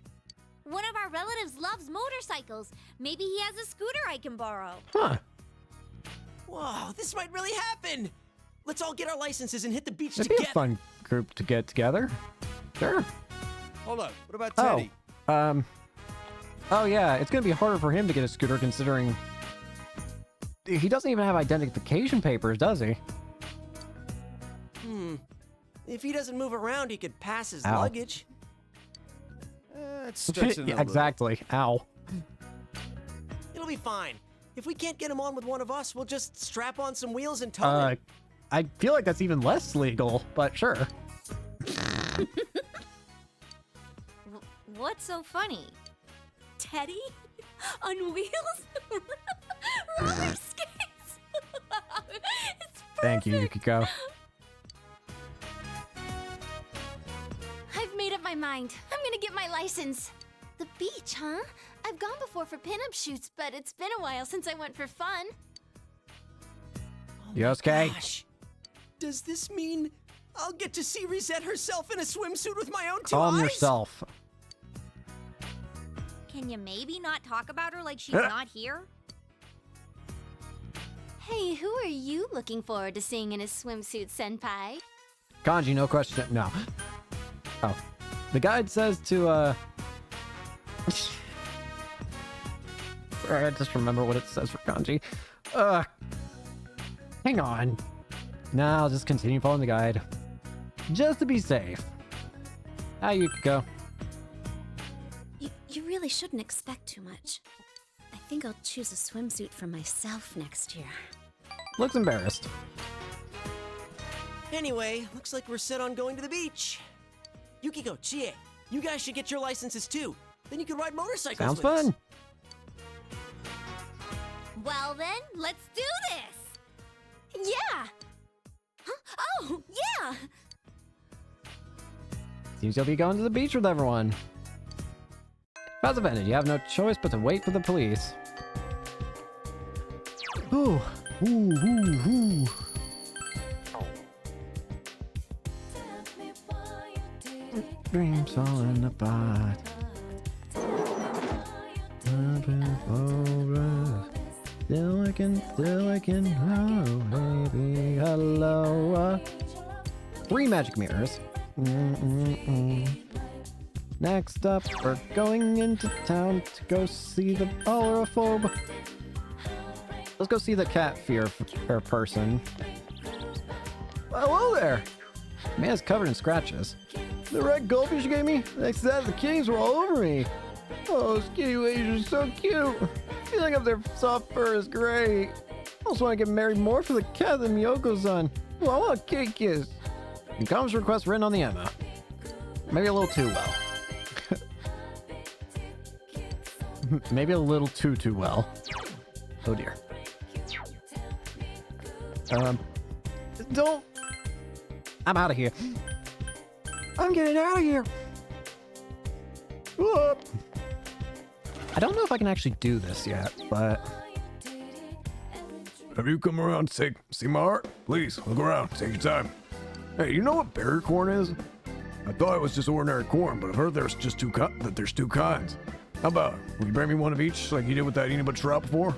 One of our relatives loves motorcycles. Maybe he has a scooter I can borrow. Huh. Whoa, this might really happen! Let's all get our licenses and hit the beach It'd be together. a fun group to get together. Sure. Hold up. What about Teddy? Oh yeah, it's gonna be harder for him to get a scooter considering he doesn't even have identification papers, does he? If he doesn't move around, he could pass his Ow. luggage. It's stretching it a Yeah, little. exactly. Ow. It'll be fine. If we can't get him on with one of us, we'll just strap on some wheels and tow him. I feel like that's even less legal, but sure. What's so funny? Teddy? On wheels? Roller skates? It's Thank you, Yukiko. I've made up my mind. I'm gonna get my license. The beach, huh? I've gone before for pinup shoots, but it's been a while since I went for fun. Yosuke? Gosh. Does this mean I'll get to see Reset herself in a swimsuit with my own two Calm eyes? yourself. Can you maybe not talk about her like she's not here? Hey, who are you looking forward to seeing in a swimsuit, Senpai? Kanji, no question. No. Oh. The guide says to, Sorry, I just remember what it says for kanji. Hang on. Nah, I'll just continue following the guide. Just to be safe. How you could go. You really shouldn't expect too much. I think I'll choose a swimsuit for myself next year. Looks embarrassed. Anyway, looks like we're set on going to the beach. Yukiko, Chie, you guys should get your licenses too. Then you can ride motorcycles Sounds with us. fun. Well then, let's do this! Yeah! Huh? Oh, yeah! Seems you'll be going to the beach with everyone. As offended, you have no choice but to wait for the police. Ooh. Ooh, ooh, ooh. Dreams falling apart. Still I can, oh, baby, hello. 3 magic mirrors. Next up, we're going into town to go see the Auraphobe. Let's go see the cat fear person. Hello there! Man's covered in scratches. The red goldfish you gave me? Next to that, the kitties were all over me. Oh, those kitty ladies are so cute. Feeling up their soft fur is great. I also want to get married more for the cat than Miyoko-san. Oh, I want a kitty kiss. And comments request written on the Emma. Maybe a little too well. Maybe a little too well. Oh dear. Don't. I'm out of here. I'm getting out of here. Whoop. I don't know if I can actually do this yet, but. Have you come around to see my art? Please, look around. Take your time. Hey, you know what berry corn is? I thought it was just ordinary corn, but I've heard there's two kinds. How about, will you bring me one of each like you did with that Inaba trout before?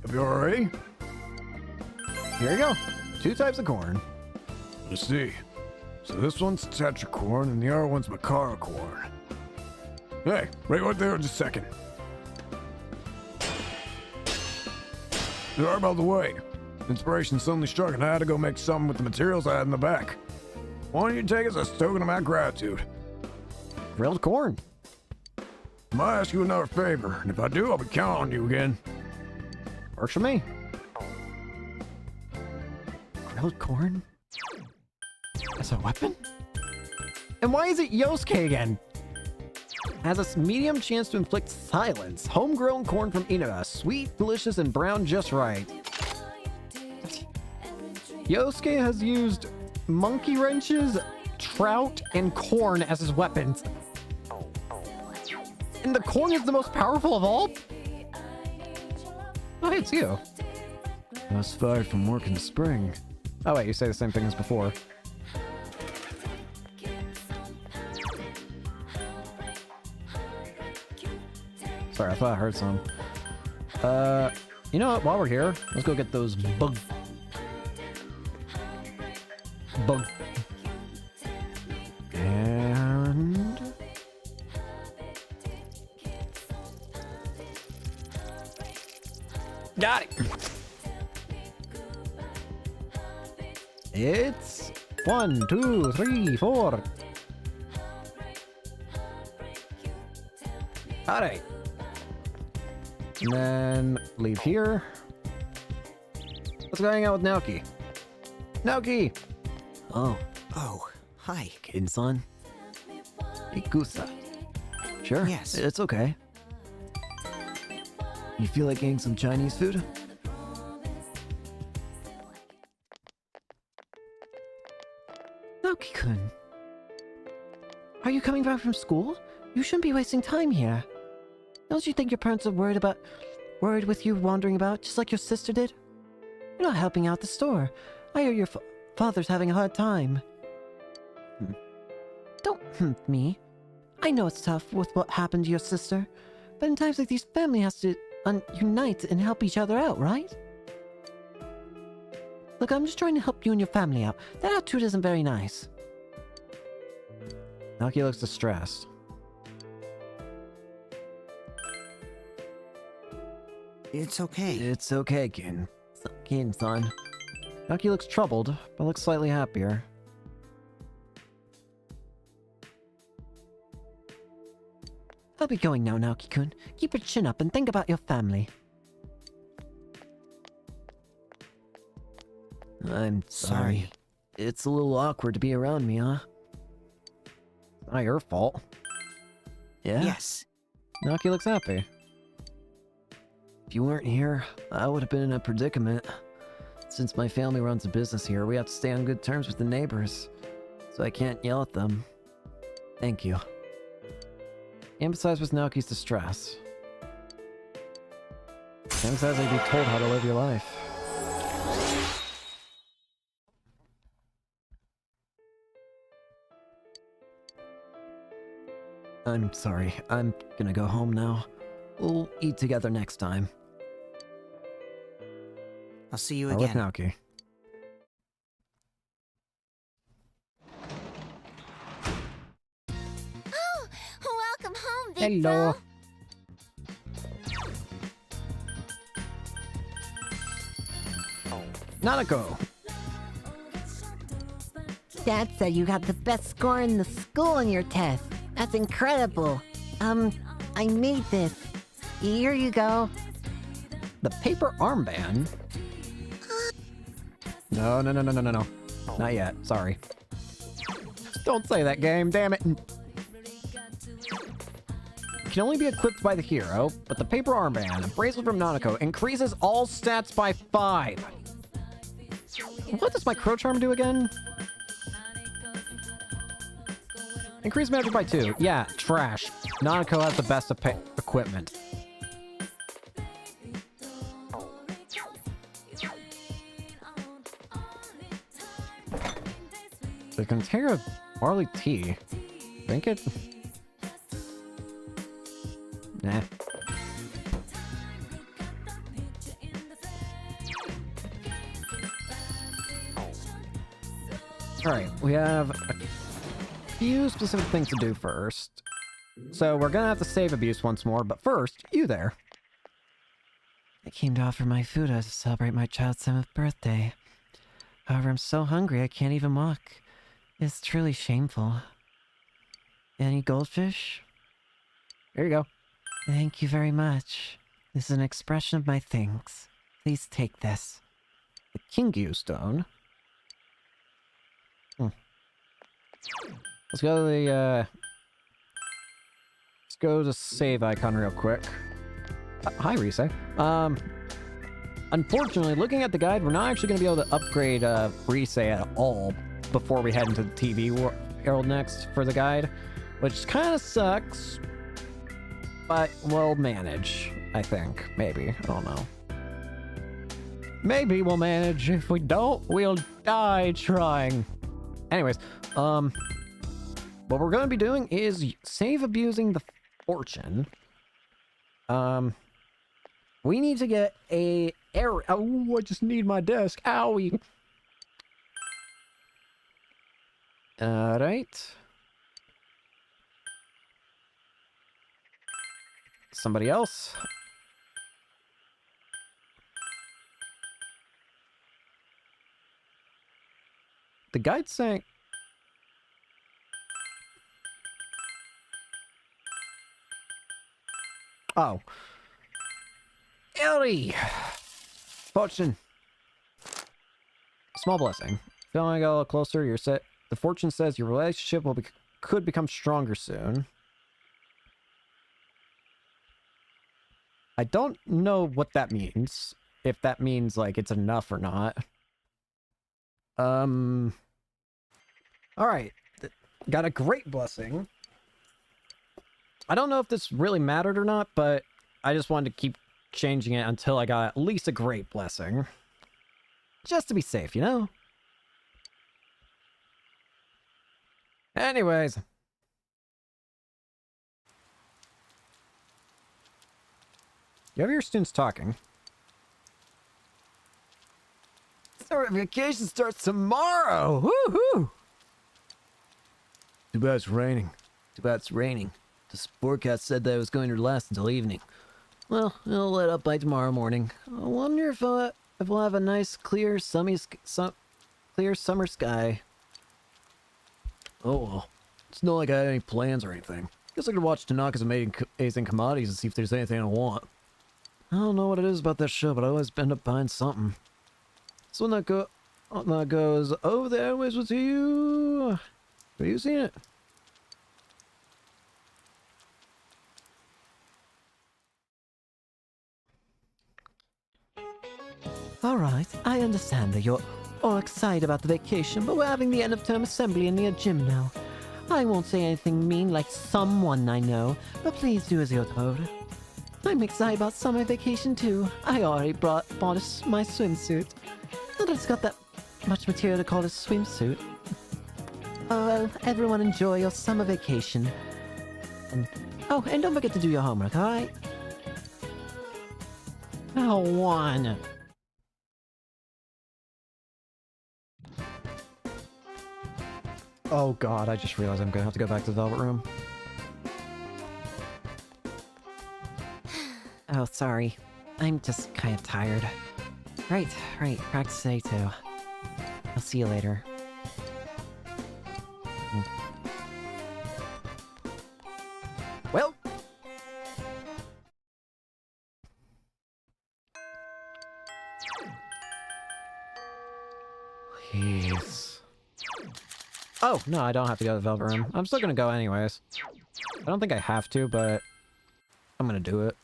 Have you already? Here you go. 2 types of corn. Let's see. So this one's Tetra corn and the other one's Makara corn. Hey, right there just a second. Sorry about the wait. Inspiration suddenly struck and I had to go make something with the materials I had in the back. Why don't you take it as a token of my gratitude? Grilled corn. I might ask you another favor, and if I do, I'll be counting on you again. Works for me. Grilled corn? As a weapon? And why is it Yosuke again? Has a medium chance to inflict silence. Homegrown corn from Inaba. Sweet, delicious, and brown just right. Yosuke has used monkey wrenches, trout, and corn as his weapons. And the corn is the most powerful of all? Oh, hey, it's you. I was fired from work in the spring. Oh wait, you say the same thing as before. Sorry, I thought I heard some. You know what? While we're here, let's go get those bug. And got it. It's 1, 2, 3, 4. All right. And then leave here. Let's go hang out with Naoki. Naoki! Oh, hi. Kin-san. Ikusa. Sure. Yes. It's okay. You feel like getting some Chinese food? Naoki-kun. Are you coming back from school? You shouldn't be wasting time here. Don't you think your parents are worried with you wandering about, just like your sister did? You're not helping out the store. I hear your father's having a hard time. Don't me. I know it's tough with what happened to your sister, but in times like these, family has to unite and help each other out, right? Look, I'm just trying to help you and your family out. That attitude isn't very nice. Naoki looks distressed. It's okay. It's okay, Kin-san. Naoki looks troubled, but looks slightly happier. I'll be going now, Naoki-kun. Keep your chin up and think about your family. I'm sorry. It's a little awkward to be around me, huh? It's not your fault. Yeah? Yes. Naoki looks happy. If you weren't here, I would have been in a predicament. Since my family runs a business here, we have to stay on good terms with the neighbors. So I can't yell at them. Thank you. Empathize with Naoki's distress. Emphasize that you'd be told how to live your life. I'm sorry. I'm gonna go home now. We'll eat together next time. I'll see you With again. Naoki. Oh, welcome home, Big Hello. Bro. Nanako. Dad said you got the best score in the school in your test. That's incredible. I made this. Here you go. The paper armband? No. Not yet. Sorry. Don't say that, game. Damn it. Can only be equipped by the hero, but the paper armband, a bracelet from Nanako, increases all stats by 5. What does my Crow Charm do again? Increase magic by 2. Yeah, trash. Nanako has the best equipment. The Cantera barley tea. Drink it? Nah. Alright, we have a few specific things to do first. So we're gonna have to save abuse once more, but first, you there. I came to offer my food to celebrate my child's 7th birthday. However, I'm so hungry I can't even walk. It's truly shameful. Any goldfish? Here you go. Thank you very much. This is an expression of my thanks. Please take this. The Kingyu Stone. Let's go to the, let's go to save icon real quick. Hi, Rise. Unfortunately, looking at the guide, we're not actually going to be able to upgrade Rise at all before we head into the TV world next for the guide, which kind of sucks, but we'll manage, I think. Maybe. I don't know. Maybe we'll manage. If we don't, we'll die trying. Anyways, what we're going to be doing is save abusing the fortune. We need to get a area. Oh, I just need my desk. Owie. Alright. Somebody else. The guide's saying... Oh. Ellie! Fortune. Small blessing. Feeling like a little closer, you're set. The fortune says your relationship could become stronger soon. I don't know what that means. If that means, like, it's enough or not. Alright. Got a great blessing. I don't know if this really mattered or not, but I just wanted to keep changing it until I got at least a great blessing. Just to be safe, you know? Anyways. You have your students talking. Summer vacation starts tomorrow! Woohoo! Too bad it's raining. Too bad it's raining. The forecast said that it was going to last until evening. Well, it'll let up by tomorrow morning. I wonder if we'll have a nice, clear, clear summer sky. Oh well. It's not like I had any plans or anything. Guess I could watch Tanaka's Amazing Commodities and see if there's anything I want. I don't know what it is about that show, but I always end up buying something. So when that goes, oh, there always was you. Have you seen it? Alright, I understand that you're all excited about the vacation, but we're having the end of term assembly in the gym now. I won't say anything mean like someone I know, but please do as you're told. I'm excited about summer vacation too. I already bought my swimsuit. Not that it's got that much material to call a swimsuit. Oh, well, everyone enjoy your summer vacation. And don't forget to do your homework, alright? Oh, one. Oh god, I just realized I'm gonna have to go back to the Velvet Room. Oh, sorry. I'm just kind of tired. Right. Practice today too. I'll see you later. Well. Jeez. Oh, no, I don't have to go to the Velvet Room. I'm still gonna go anyways. I don't think I have to, but I'm gonna do it.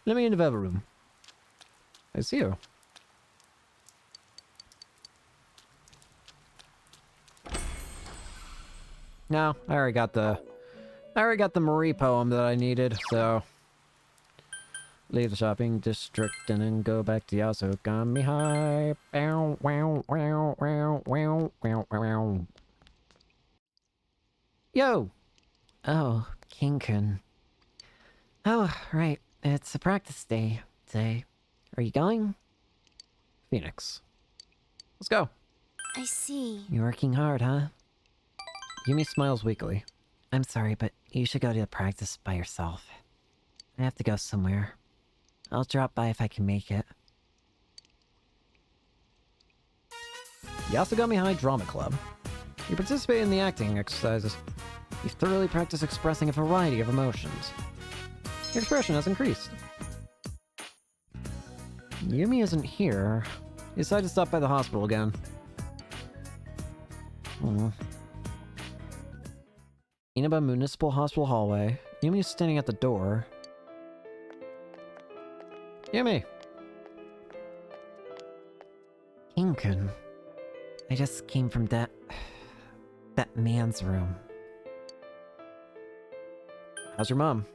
Let me in the Velvet Room. I see you. No, I already got the Marie poem that I needed, so leave the shopping district and then go back to Yasogami High. Bow, wow, wow, wow, wow, wow, wow. Yo! Oh, King-kun. Oh, right. It's a practice day today. Are you going? Phoenix. Let's go. I see. You're working hard, huh? Yumi smiles weakly. I'm sorry, but you should go to the practice by yourself. I have to go somewhere. I'll drop by if I can make it. Yasogami High Drama Club. You participate in the acting exercises. You thoroughly practice expressing a variety of emotions. Your expression has increased. Yumi isn't here. You decide to stop by the hospital again. Inaba Municipal Hospital hallway. Yumi is standing at the door. Yumi! King-kun. I just came from that man's room. How's your mom?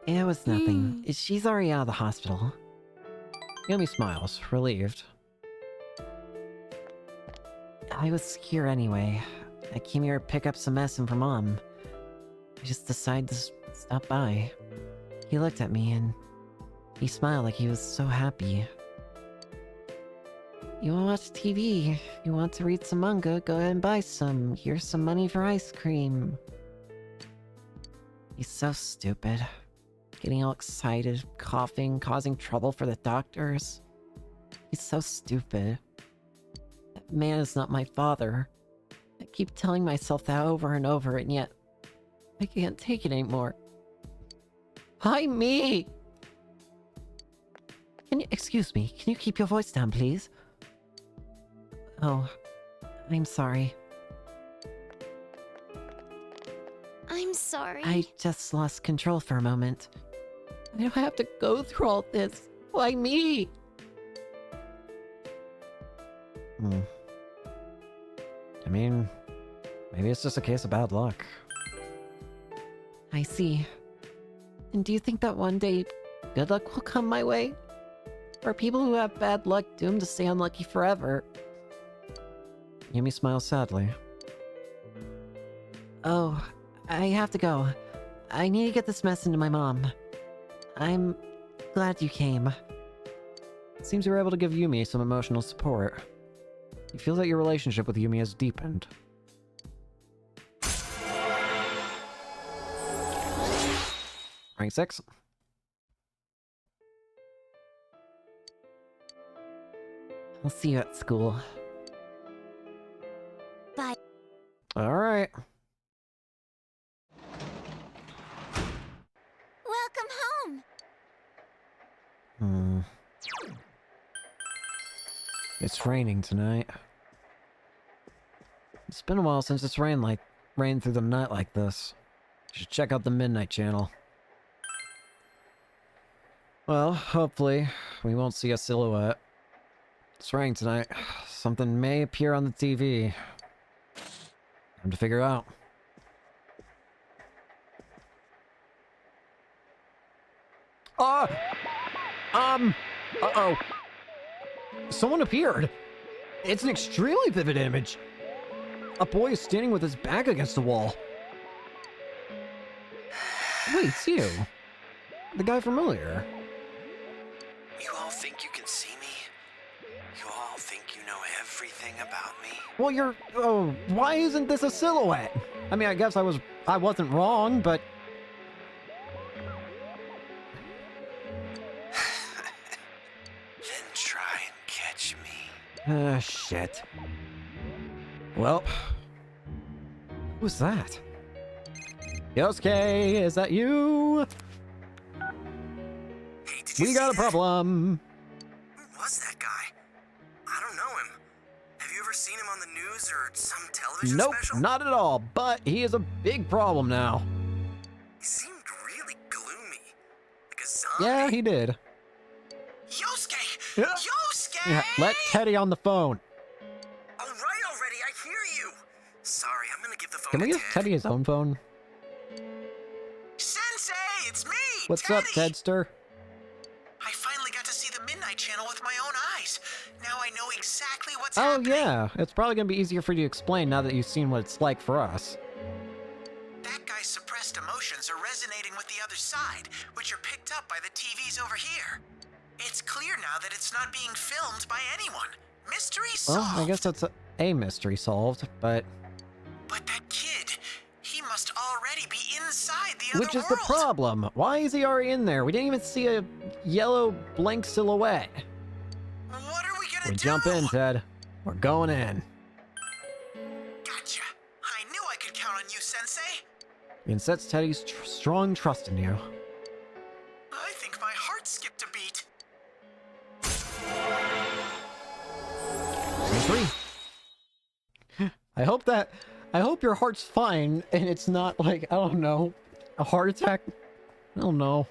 It was nothing. She's already out of the hospital. Yumi smiles, relieved. I was here anyway. I came here to pick up some medicine for Mom. I just decided to stop by. He looked at me and he smiled like he was so happy. You want to watch TV? You want to read some manga? Go ahead and buy some. Here's some money for ice cream. He's so stupid. Getting all excited, coughing, causing trouble for the doctors. He's so stupid. That man is not my father. I keep telling myself that over and over, and yet I can't take it anymore. Hi, me! Excuse me, can you keep your voice down, please? Oh, I'm sorry. I'm sorry. I just lost control for a moment. I don't have to go through all this. Why me? I mean, maybe it's just a case of bad luck. I see. And do you think that one day good luck will come my way? Or are people who have bad luck doomed to stay unlucky forever? Yumi smiles sadly. Oh, I have to go. I need to get this message to my mom. I'm glad you came. It seems you were able to give Yumi some emotional support. You feel that your relationship with Yumi has deepened. Rank 6. I'll see you at school. Bye. Alright. Welcome home. It's raining tonight. It's been a while since it's rained through the night like this. You should check out the Midnight Channel. Well, hopefully, we won't see a silhouette. It's raining tonight. Something may appear on the TV. Time to figure out. Uh-oh. Someone appeared. It's an extremely vivid image. A boy is standing with his back against the wall. Wait, it's you. The guy from earlier. You all think you can see me? You all think you know everything about me? Well, oh, why isn't this a silhouette? I mean, I guess I wasn't wrong, but... Try and catch me. Ah, shit. Well, who's that? Yosuke, is that you? Hey, did you We see got a that? problem. Who was that guy? I don't know him. Have you ever seen him on the news or some television Nope, special? not at all, but he is a big problem now. He seemed really gloomy. Like a zombie. Yeah, he did. Yosuke! Yeah. Yosuke! Yeah, let Teddy on the phone. All right already, I hear you. Sorry, I'm gonna give the phone Can we to give Teddy his own phone? Sensei, it's me, What's Teddy. up, Tedster? I finally got to see the Midnight Channel with my own eyes. Now I know exactly what's Oh, happening. yeah. It's probably going to be easier for you to explain now that you've seen what it's like for us. That guy's suppressed emotions are resonating with the other side, which are picked up by the TVs over here. It's clear now that it's not being filmed by anyone. Mystery solved. Well, I guess that's a mystery solved, but... But that kid, he must already be inside the other Which is world. the problem? Why is he already in there? We didn't even see a yellow blank silhouette. What are we gonna We do? jump in, Ted. We're going in. Gotcha. I knew I could count on you, Sensei. You can sense Teddy's strong trust in you. I think my heart skipped a beat. Three. I hope your heart's fine and it's not like, I don't know, a heart attack. I don't know.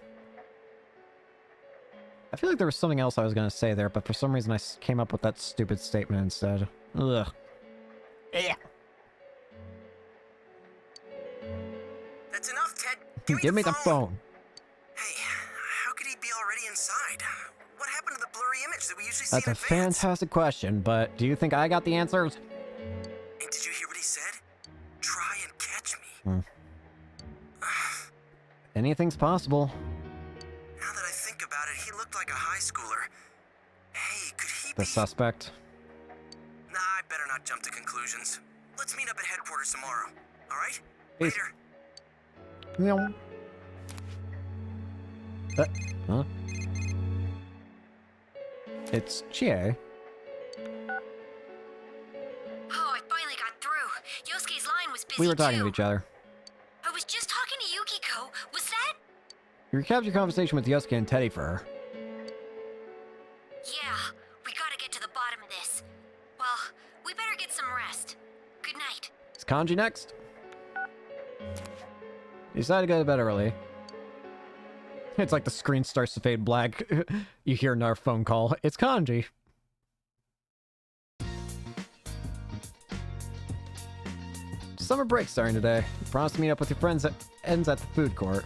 I feel like there was something else I was going to say there, but for some reason I came up with that stupid statement instead. Ugh. Yeah. That's enough, Ted. Give me the phone. Hey, how could he be already inside? What happened to the blurry image that we usually see That's in a advance? fantastic question, but do you think I got the answers? And did you hear what he said? Try and catch me. Anything's possible. Now that I think about it, he looked like a high schooler. Hey, could he The be... suspect. Nah, I better not jump to conclusions. Let's meet up at headquarters tomorrow. All right? Peace. Later. Meow. Huh? It's Chie. Oh, I finally got through. Yosuke's line was busy We were talking too. to each other. I was just talking to Yukiko. Was that? You recapped your conversation with Yosuke and Teddy for her. Yeah, we gotta get to the bottom of this. Well, we better get some rest. Good night. Is Kanji next? You decided to go to bed early. It's like the screen starts to fade black. You hear another phone call. It's Kanji. Summer break starting today. You promised to meet up with your friends that ends at the food court.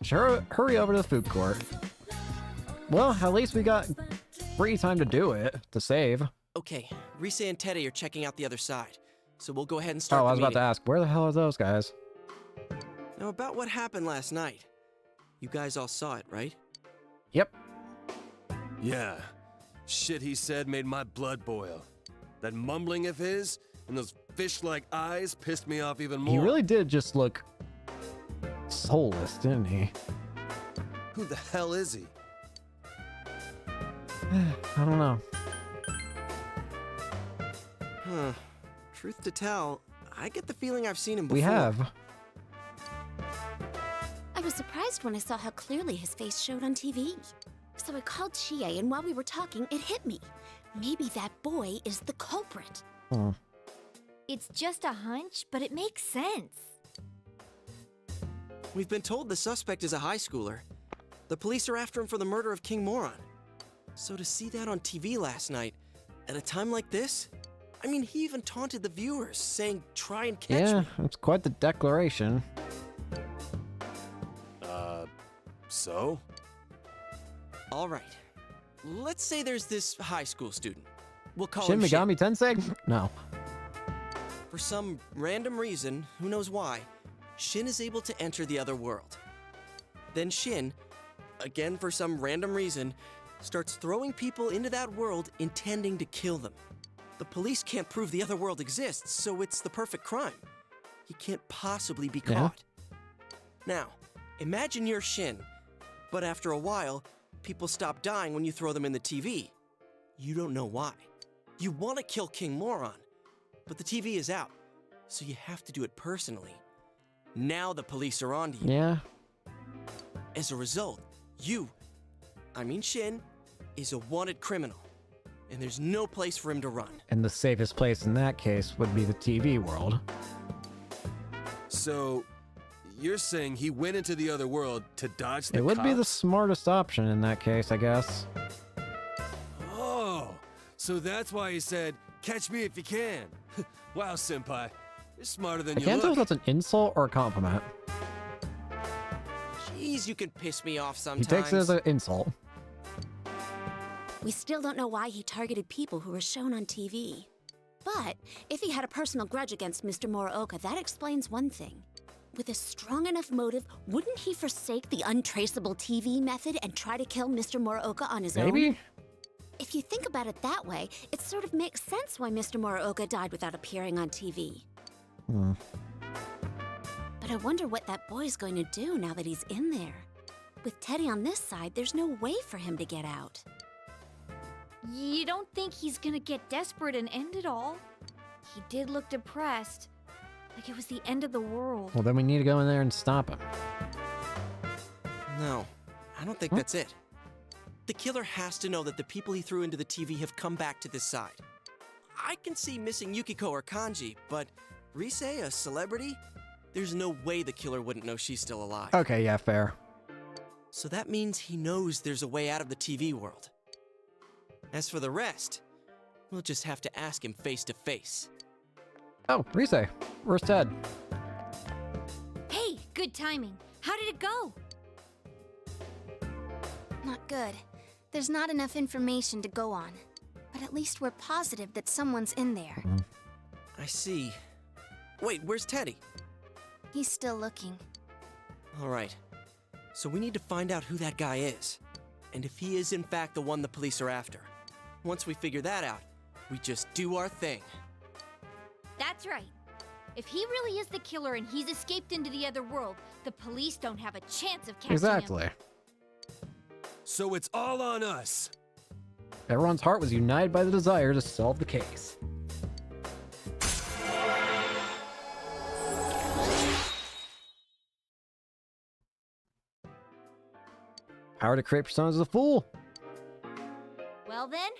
Sure, hurry over to the food court. Well, at least we got free time to do it, to save. Okay, Risa and Teddy are checking out the other side, so we'll go ahead and Oh, start I was the about to meeting. ask, where the hell are those guys? Now, about what happened last night. You guys all saw it, right? Yep. Yeah. Shit he said made my blood boil. That mumbling of his and those fish-like eyes pissed me off even more. He really did just look soulless, didn't he? Who the hell is he? I don't know. Huh. Truth to tell, I get the feeling I've seen him before. We have. I was surprised when I saw how clearly his face showed on TV. So I called Chie, and while we were talking, it hit me. Maybe that boy is the culprit. It's just a hunch, but it makes sense. We've been told the suspect is a high schooler. The police are after him for the murder of King Moron. So to see that on TV last night, at a time like this, I mean, he even taunted the viewers, saying, try and catch Yeah, me. it's quite the declaration. So? All right. Let's say there's this high school student. We'll call Shin him Shin. Megami Tensei? No. For some random reason, who knows why, Shin is able to enter the other world. Then Shin, again for some random reason, starts throwing people into that world intending to kill them. The police can't prove the other world exists, so it's the perfect crime. He can't possibly be Yeah. caught. Now, imagine you're Shin, but after a while, people stop dying when you throw them in the TV. You don't know why. You want to kill King Moron, but the TV is out, so you have to do it personally. Now the police are on to you. Yeah. As a result, Shin, is a wanted criminal, and there's no place for him to run. And the safest place in that case would be the TV world. So, you're saying he went into the other world to dodge the It would be the cops? smartest option in that case, I guess. Oh, so that's why he said, "Catch me if you can." Wow, senpai. You're smarter than I you can't tell look. if that's an insult or a compliment. Jeez, you can piss me off He sometimes. takes it as an insult. We still don't know why he targeted people who were shown on TV. But if he had a personal grudge against Mr. Muraoka, that explains one thing. With a strong enough motive, wouldn't he forsake the untraceable TV method and try to kill Mr. Muraoka on his own? Maybe? If you think about it that way, it sort of makes sense why Mr. Muraoka died without appearing on TV. But I wonder what that boy's going to do now that he's in there. With Teddy on this side, there's no way for him to get out. You don't think he's gonna get desperate and end it all? He did look depressed, like it was the end of the world. Well, then we need to go in there and stop him. No, I don't think that's it. The killer has to know that the people he threw into the TV have come back to this side. I can see missing Yukiko or Kanji, but Rise, a celebrity? There's no way the killer wouldn't know she's still alive. Okay, yeah, fair. So that means he knows there's a way out of the TV world. As for the rest, we'll just have to ask him face to face. Oh, Rise, where's Ted? Hey, good timing. How did it go? Not good. There's not enough information to go on. But at least we're positive that someone's in there. I see. Wait, where's Teddy? He's still looking. All right. So we need to find out who that guy is. And if he is in fact the one the police are after. Once we figure that out, we just do our thing. That's right. If he really is the killer and he's escaped into the other world, the police don't have a chance of catching Exactly. him. So it's all on us. Everyone's heart was united by the desire to solve the case. Power to create personas as a fool. Well then,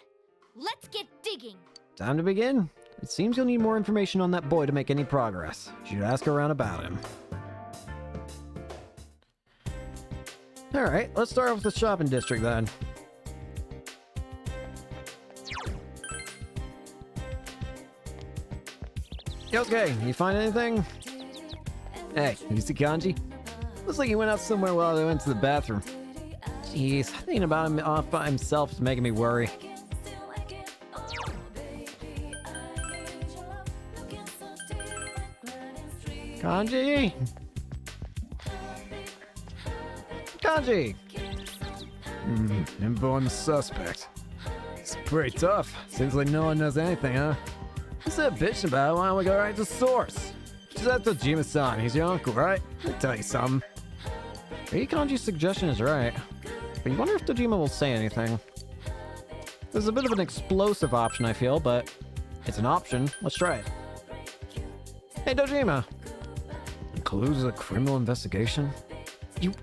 let's get digging. Time to begin. It seems you'll need more information on that boy to make any progress. You should ask around about him. Alright, let's start off with the shopping district then. Okay, you find anything? Hey, you see Kanji? Looks like he went out somewhere while I went to the bathroom. Jeez, thinking about him off by himself is making me worry. Kanji! Kanji! Info on the suspect. It's pretty tough. Seems like no one knows anything, huh? What's that bitch about? Why don't we go right to the source? Just that Dojima-san. He's your uncle, right? I'll tell you something. Maybe Kanji's suggestion is right. But you wonder if Dojima will say anything. There's a bit of an explosive option, I feel, but it's an option. Let's try it. Hey, Dojima! Clues a criminal investigation?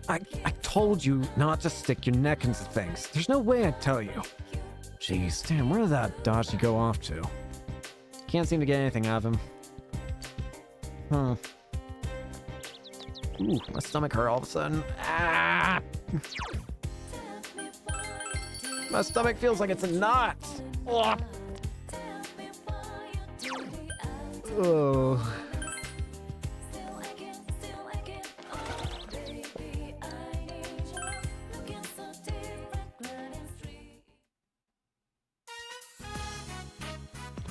I told you not to stick your neck into things. There's no way I'd tell you. Jeez, damn, where did that Dachi go off to? Can't seem to get anything out of him. Ooh, my stomach hurt all of a sudden. Ah! My stomach feels like it's a knot. Ugh. Oh.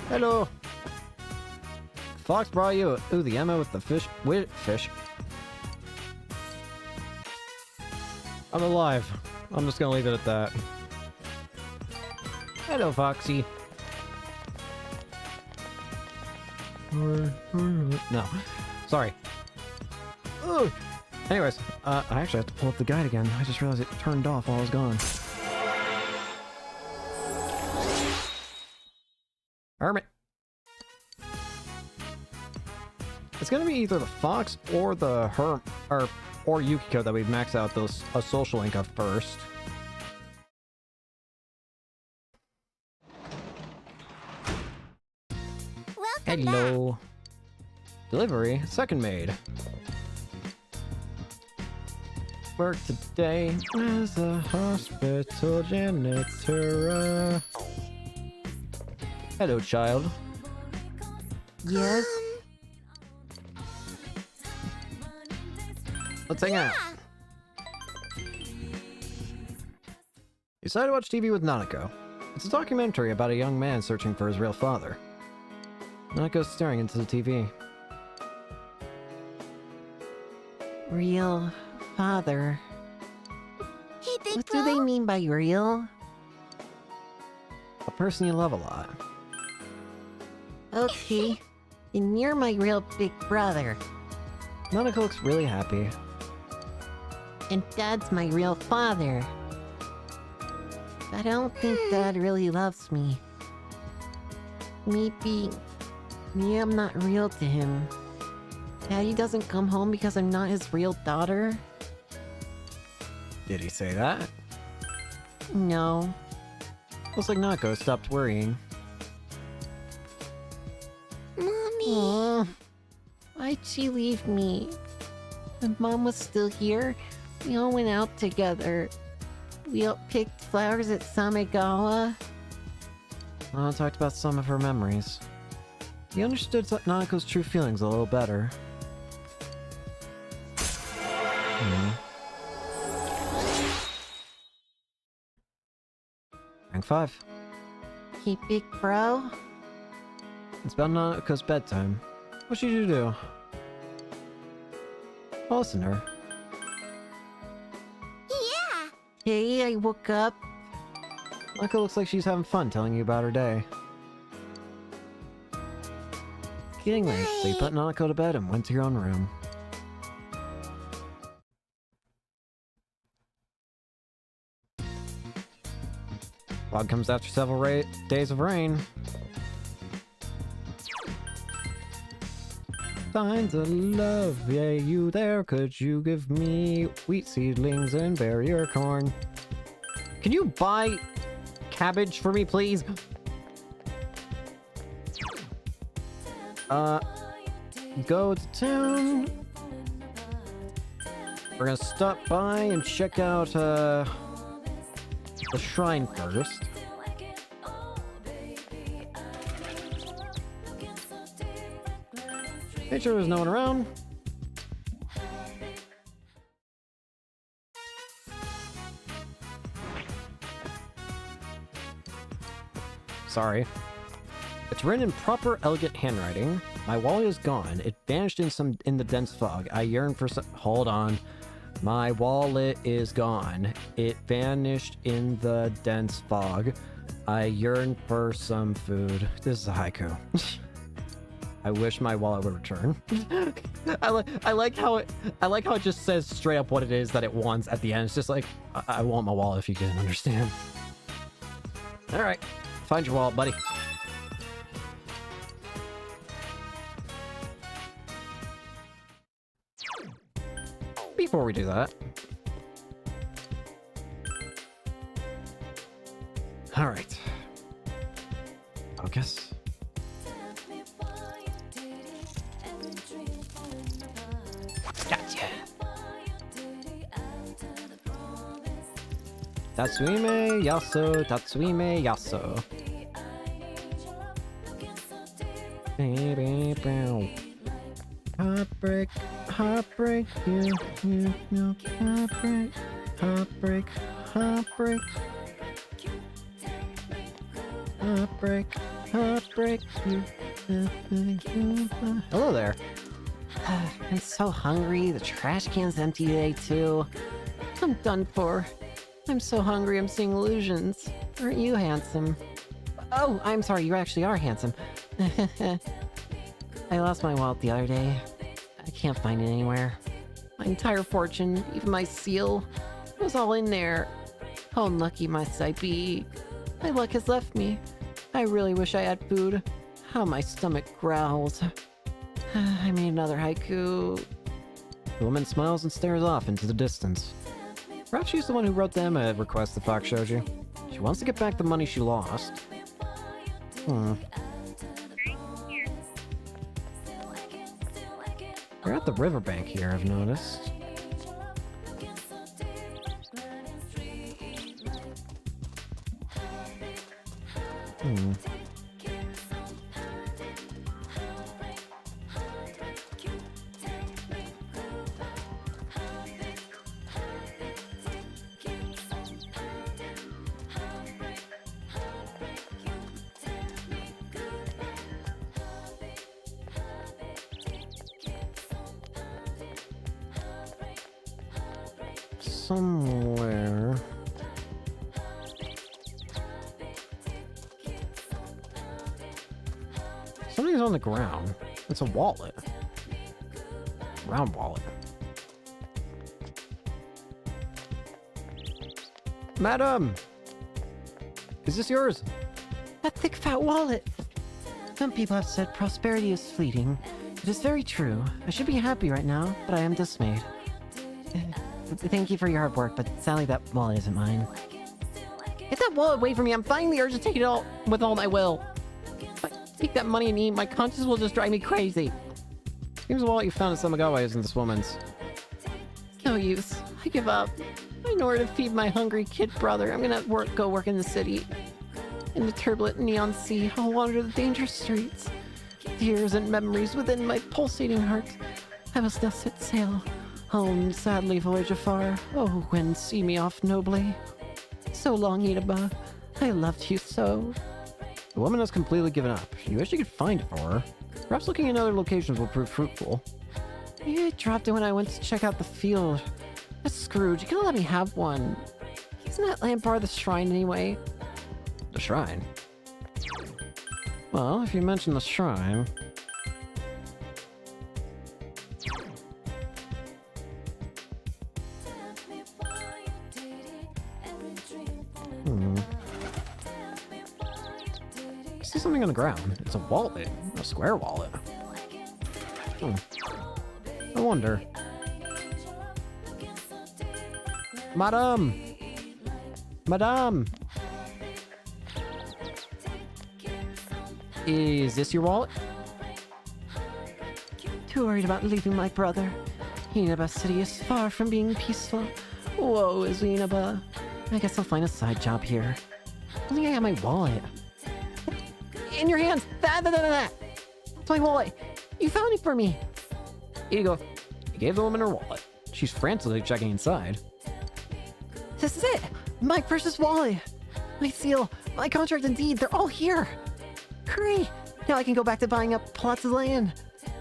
Hello. Fox brought you the ammo with the fish. Fish. I'm alive. I'm just gonna leave it at that. Hello, Foxy. No. Sorry. Ugh. Anyways, I actually have to pull up the guide again. I just realized it turned off while I was gone. Hermit. It's gonna be either the Fox or the or Yukiko that we max out those a social link of first. Welcome Hello. Delivery, second maid. Work today as a hospital janitor. Hello, child. Yes? Let's hang out. You decided to watch TV with Nanako. It's a documentary about a young man searching for his real father. Nanako's staring into the TV. Real father. Hey, big What bro. do they mean by real? A person you love a lot. Okay. And you're my real big brother. Nanako looks really happy. And Dad's my real father. But I don't think Dad really loves me. Maybe I'm not real to him. Daddy doesn't come home because I'm not his real daughter? Did he say that? No. Looks like Nanako stopped worrying. Mommy. Why'd she leave me? When Mom was still here, we all went out together. We all picked flowers at Samegawa. Nana talked about some of her memories. He understood Nanako's true feelings a little better. Rank 5. Hey, big bro. It's about Nanako's bedtime. What should you do? I'll listen to her. Yeah. Hey, I woke up. Nanako looks like she's having fun telling you about her day. Getting late, so you put Nanako to bed and went to your own room. Log comes after several days of rain. Signs of love, yeah, you there? Could you give me wheat seedlings and barrier corn? Can you buy cabbage for me, please? Go to town. We're gonna stop by and check out, the shrine first. Make sure there's no one around. Sorry. It's written in proper, elegant handwriting. My wallet is gone. It vanished in the dense fog. I yearn for some. Hold on. My wallet is gone. It vanished in the dense fog. I yearn for some food. This is a haiku. I wish my wallet would return. I like how it just says straight up what it is that it wants at the end. It's just like, I want my wallet if you didn't understand. All right, find your wallet, buddy. Before we do that, all right. Focus. Gotcha. Tatsuime Yaso, Tatsuime Yaso. Baby brown. Heartbreak, heartbreak, you know, heartbreak, heartbreak, heartbreak. Heartbreak, heartbreak, you. Hello there. I'm so hungry. The trash can's empty today, too. I'm done for. I'm so hungry I'm seeing illusions. Aren't you handsome? Oh, I'm sorry, you actually are handsome. I lost my wallet the other day. I can't find it anywhere. My entire fortune, even my seal, was all in there. How unlucky must I be? My luck has left me. I really wish I had food. How my stomach growls. I made another haiku. The woman smiles and stares off into the distance. Perhaps she's the one who wrote them a request the Fox Shoji. She wants to get back the money she lost. We're at the riverbank here, I've noticed. Somewhere. Something's on the ground. It's a wallet. Round wallet. Madam! Is this yours? That thick fat wallet. Some people have said prosperity is fleeting. It is very true. I should be happy right now, but I am dismayed. Thank you for your hard work, but sadly that wallet isn't mine. Get that wallet away from me! I'm fighting the urge to take it all with all my will. If I take that money and eat, my conscience will just drive me crazy. Seems the wallet you found in Samigawa isn't this woman's. No use. I give up. In order to feed my hungry kid brother, I'm gonna go work in the city. In the turbulent neon sea, I'll wander the dangerous streets. Tears and memories within my pulsating heart. I must now set sail. Home, sadly voyage afar. Oh, wind, see me off nobly. So long, Inaba. I loved you so. The woman has completely given up. You wish you could find it for her. Perhaps looking in other locations will prove fruitful. I dropped it when I went to check out the field. That's Scrooge. You could let me have one. Isn't that lamp part of the shrine anyway? The shrine? Well, if you mention the shrine... I see something on the ground. It's a wallet. A square wallet. I wonder. Madam! Madam! Is this your wallet? Too worried about leaving my brother. Inaba City is far from being peaceful. Woe is Inaba. I guess I'll find a side job here. Only I have my wallet. In your hands! That's my wallet! You found it for me! Here you go. I gave the woman her wallet. She's frantically checking inside. This is it! My precious wallet! My seal, my contract and deed, they're all here! Hurry! Now I can go back to buying up plots of land.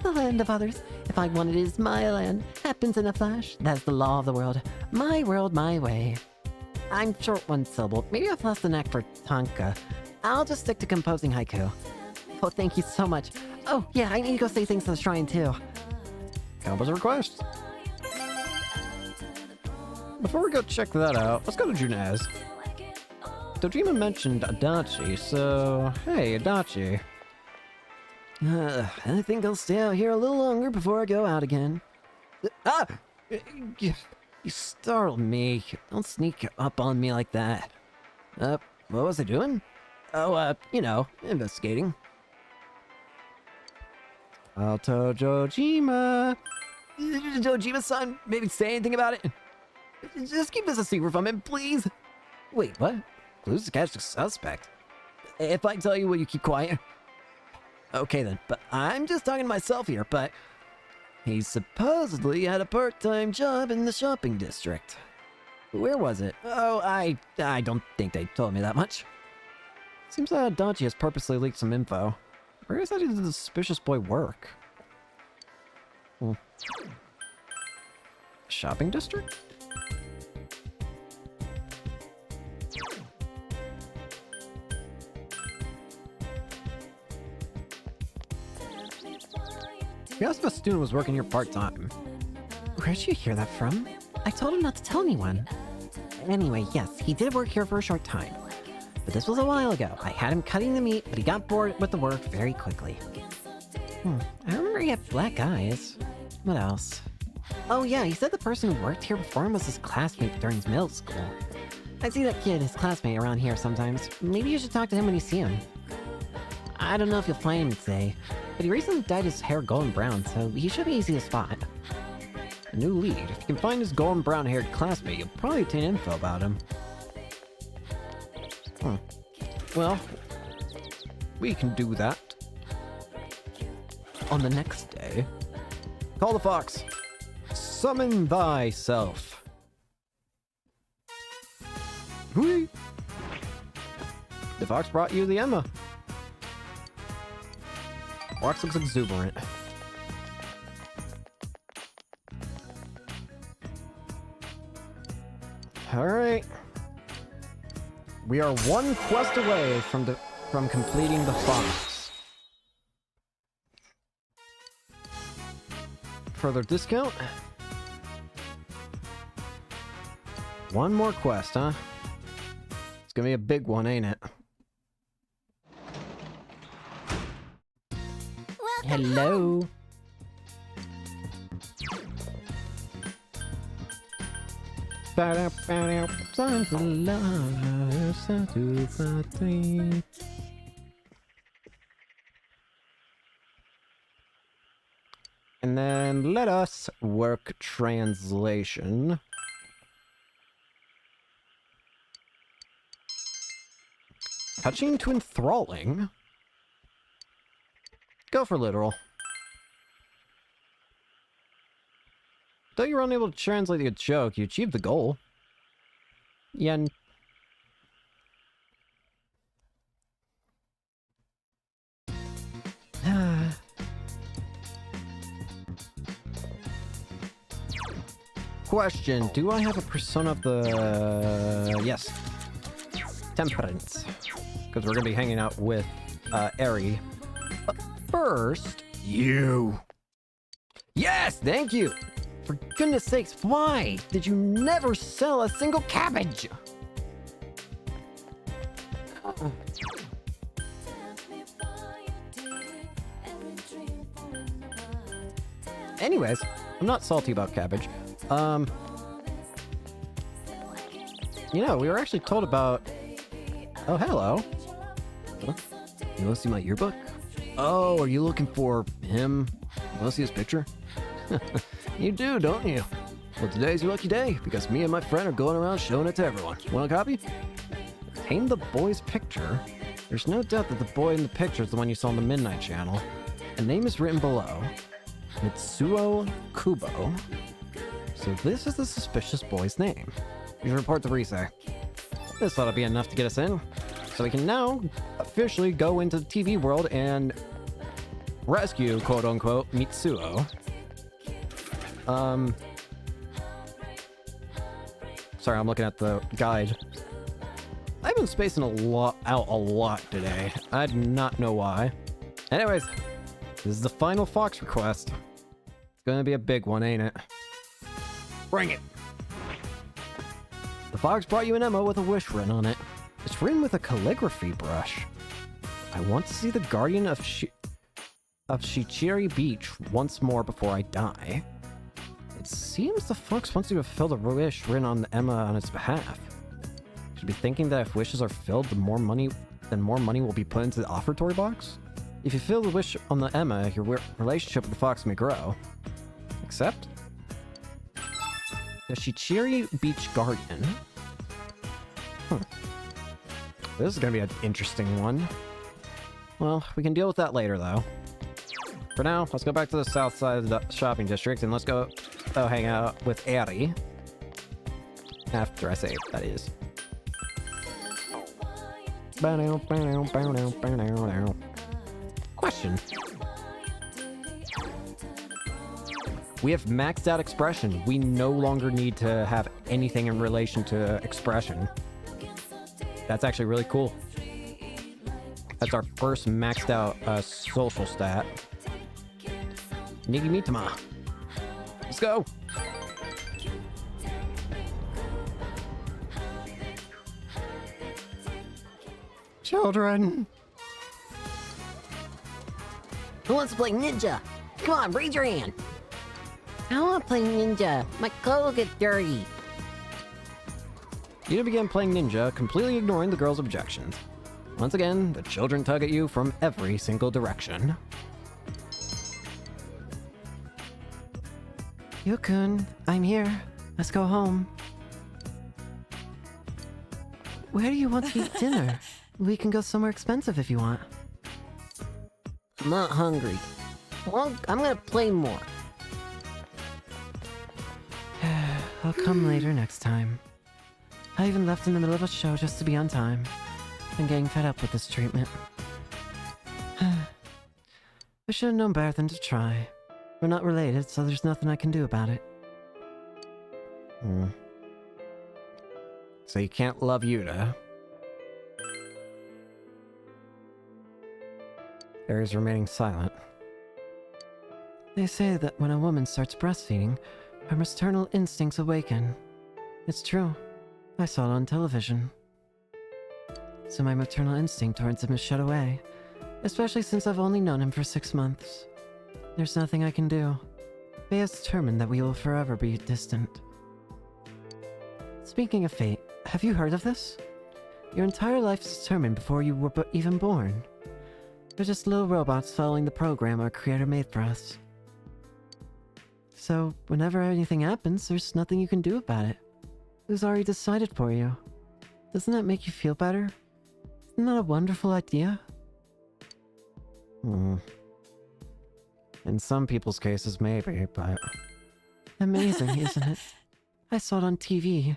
The land of others. If I want it is my land. Happens in a flash. That's the law of the world. My world, my way. I'm short one syllable. Maybe I've lost the knack for tanka. I'll just stick to composing haiku. Oh, thank you so much. Oh, yeah, I need to go say things to the shrine, too. Compo's request. Before we go check that out, let's go to Junez. Dojima mentioned Adachi, so... Hey, Adachi. I think I'll stay out here a little longer before I go out again. You startled me. Don't sneak up on me like that. What was I doing? Oh, you know, investigating. Alto Dojima. Dojima-san, maybe say anything about it? Just keep this a secret from him, please. Wait, what? Clues to catch the suspect? If I tell you, will you keep quiet? Okay then, but I'm just talking to myself here, but... He supposedly had a part-time job in the shopping district. Where was it? Oh, I don't think they told me that much. Seems that Adachi has purposely leaked some info. Where is that the suspicious boy work? Shopping district? We asked if a student was working here part-time. Where'd you hear that from? I told him not to tell anyone. Anyway, yes, he did work here for a short time. But this was a while ago. I had him cutting the meat, but he got bored with the work very quickly. I remember he had black eyes. What else? Oh yeah, he said the person who worked here before him was his classmate during his middle school. I see that kid, his classmate, around here sometimes. Maybe you should talk to him when you see him. I don't know if you'll find him today, but he recently dyed his hair golden brown, so he should be easy to spot. A new lead. If you can find his golden brown-haired classmate, you'll probably obtain info about him. Well, we can do that. On the next day, call the fox. Summon thyself. Whee! The fox brought you the Emma. Fox looks exuberant. Alright. We are one quest away from completing the fox. Further discount? One more quest, huh? It's gonna be a big one, ain't it? Hello. Time for love, and then let us work translation. Touching to enthralling. Go for literal. Though you were unable to translate a joke, you achieved the goal. Yen. Question, do I have a persona of the... yes. Temperance. Because we're going to be hanging out with Eri. But first, you. Yes, thank you. For goodness sakes, why did you never sell a single cabbage? Anyways, I'm not salty about cabbage. You know, we were actually told about... Oh, hello. Huh? You want to see my yearbook? Oh, are you looking for him? You want to see his picture? You do, don't you? Well, today's your lucky day, because me and my friend are going around showing it to everyone. Want a copy? Obtain the boy's picture. There's no doubt that the boy in the picture is the one you saw on the Midnight Channel. The name is written below. Mitsuo Kubo. So this is the suspicious boy's name. You should report to Rise. This ought to be enough to get us in. So we can now officially go into the TV world and rescue, quote-unquote, Mitsuo. Sorry, I'm looking at the guide. I've been spacing out a lot today. I do not know why. Anyways, this is the final Fox request. It's gonna be a big one, ain't it? Bring it! The Fox brought you an Emma with a wish written on it. It's written with a calligraphy brush. I want to see the guardian of Shichiri Beach once more before I die. It seems the Fox wants you to fulfill the wish written on the Emma on its behalf. You should be thinking that if wishes are filled, then more money will be put into the offertory box. If you fill the wish on the Emma, your relationship with the Fox may grow. Accept? The Shichiri Beach Guardian. This is gonna be an interesting one. Well, we can deal with that later, though. For now, let's go back to the south side of the shopping district, and let's go hang out with Eri. After I save, that is. Question. We have maxed out expression. We no longer need to have anything in relation to expression. That's actually really cool. That's our first maxed out social stat. Nigi Mitama. Let's go. Children. Who wants to play ninja? Come on, raise your hand. I want to play ninja. My clothes will get dirty. You begin playing ninja, completely ignoring the girl's objections. Once again, the children tug at you from every single direction. Yukun, I'm here. Let's go home. Where do you want to eat dinner? We can go somewhere expensive if you want. I'm not hungry. Well, I'm gonna play more. I'll come later next time. I even left in the middle of a show just to be on time. I'm getting fed up with this treatment. I should have known better than to try. We're not related, so there's nothing I can do about it. So you can't love Yuta. Aries remaining silent. They say that when a woman starts breastfeeding, her maternal instincts awaken. It's true. I saw it on television. So my maternal instinct towards him is shut away, especially since I've only known him for 6 months. There's nothing I can do. Fate has determined that we will forever be distant. Speaking of fate, have you heard of this? Your entire life is determined before you were even born. We're just little robots following the program our creator made for us. So, whenever anything happens, there's nothing you can do about it. It was already decided for you. Doesn't that make you feel better? Isn't that a wonderful idea? In some people's cases, maybe, but... Amazing, isn't it? I saw it on TV.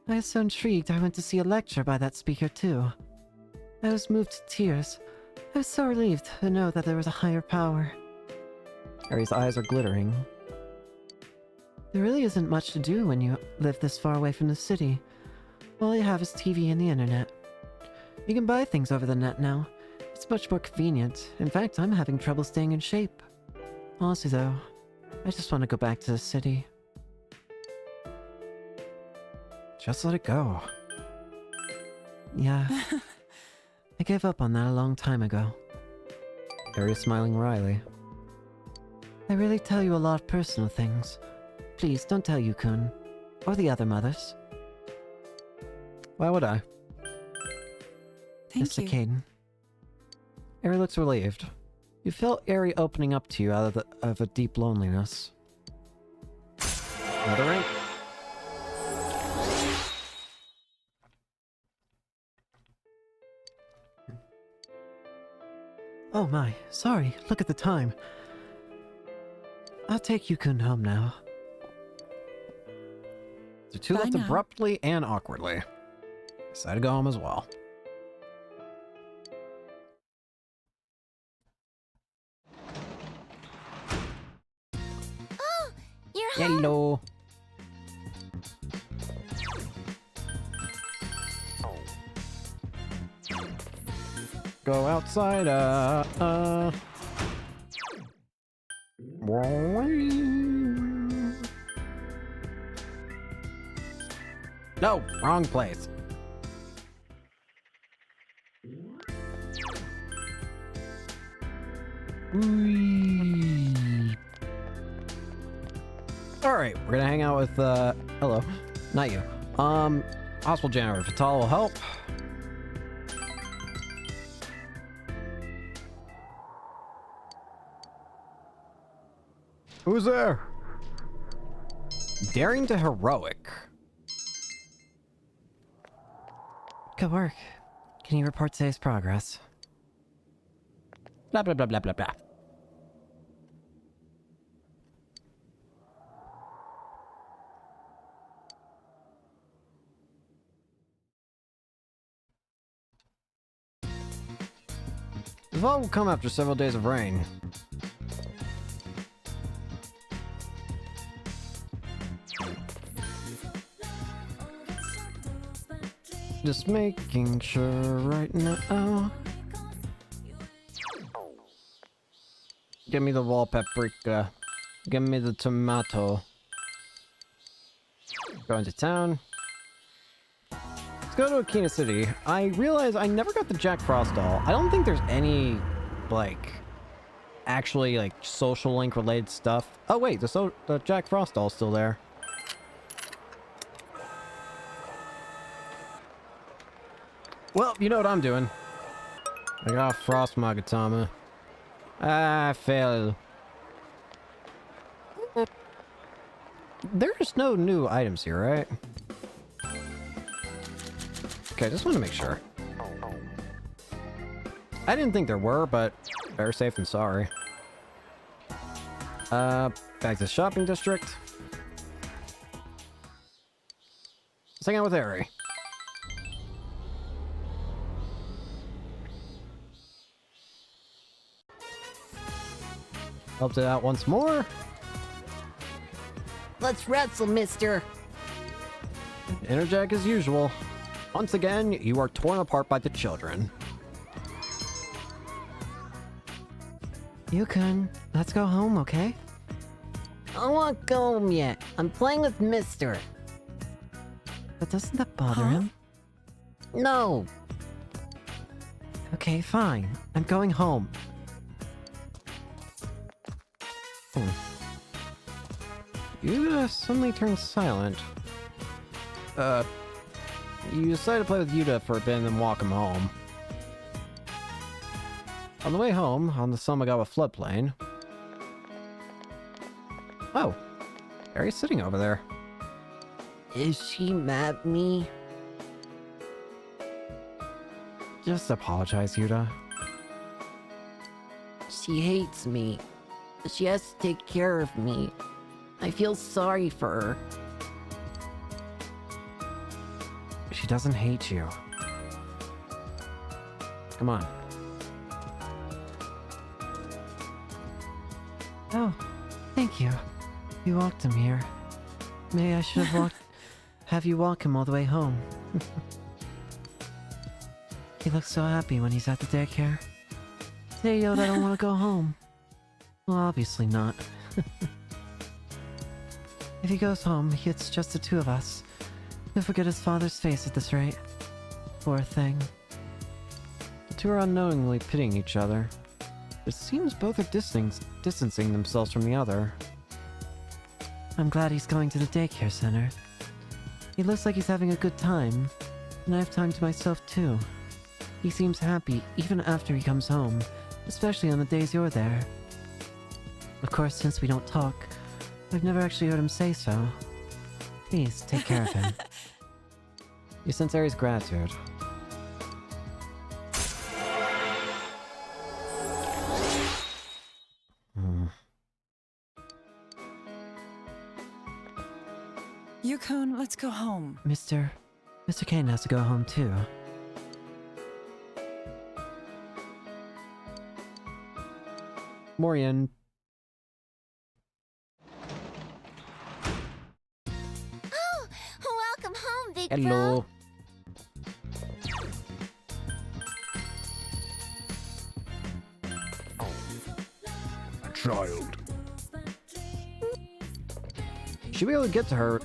I was so intrigued I went to see a lecture by that speaker too. I was moved to tears. I was so relieved to know that there was a higher power. Harry's eyes are glittering. There really isn't much to do when you live this far away from the city. All you have is TV and the internet. You can buy things over the net now. It's much more convenient. In fact, I'm having trouble staying in shape. Honestly though, I just want to go back to the city. Just let it go. Yeah. I gave up on that a long time ago. Harry is smiling wryly. I really tell you a lot of personal things. Please don't tell Yukun. Or the other mothers. Why would I? Mr. Caden. Harry looks relieved. You felt Harry opening up to you out of a deep loneliness. Another rank? Oh my, sorry, look at the time. I'll take Yukun home now. The two left abruptly and awkwardly. Decided to go home as well. Oh, you're home. Hello. Go outside, No, wrong place. Alright, we're gonna hang out with, hello. Not you. Hospital janitor, Fatal will help. Who's there? Daring to heroic. Good work. Can you report today's progress? Blah, blah, blah, blah, blah, blah. The fall will come after several days of rain. Just making sure right now. Give me the wall paprika. Give me the tomato. Going to town. Let's go to Akina City. I realize I never got the Jack Frost doll. I don't think there's any, like, actually, like, social link related stuff. Oh, wait, the Jack Frost doll's still there. Well, you know what I'm doing. I got Frost Magatama. I failed. There's no new items here, right? Okay, I just want to make sure. I didn't think there were, but better safe than sorry. Back to the shopping district. Let's hang out with Eri. Helped it out once more. Let's wrestle, mister. Interjack as usual. Once again, you are torn apart by the children. Yukon, let's go home, okay? I don't want to go home yet. I'm playing with Mister. But doesn't that bother him? No. Okay, fine. I'm going home. Yuta suddenly turns silent. You decide to play with Yuta for a bit and then walk him home. On the way home, on the Samagawa floodplain... Oh! Eri's sitting over there. Is she mad at me? Just apologize, Yuta. She hates me. She has to take care of me. I feel sorry for her. She doesn't hate you. Come on. Oh, thank you. You walked him here. Maybe I should have have you walk him all the way home. He looks so happy when he's at the daycare. Say, Yoda, I don't want to go home. Well, obviously not. If he goes home, it's just the two of us. He'll forget his father's face at this rate. Poor thing. The two are unknowingly pitying each other. It seems both are distancing themselves from the other. I'm glad he's going to the daycare center. He looks like he's having a good time, and I have time to myself too. He seems happy even after he comes home, especially on the days you're there. Of course, since we don't talk, I've never actually heard him say so. Please, take care of him. You sense Eri's gratitude. Yukon, let's go home. Mr. Kane has to go home too. Morian. Oh, welcome home, big Hello. Child. You should be able to get her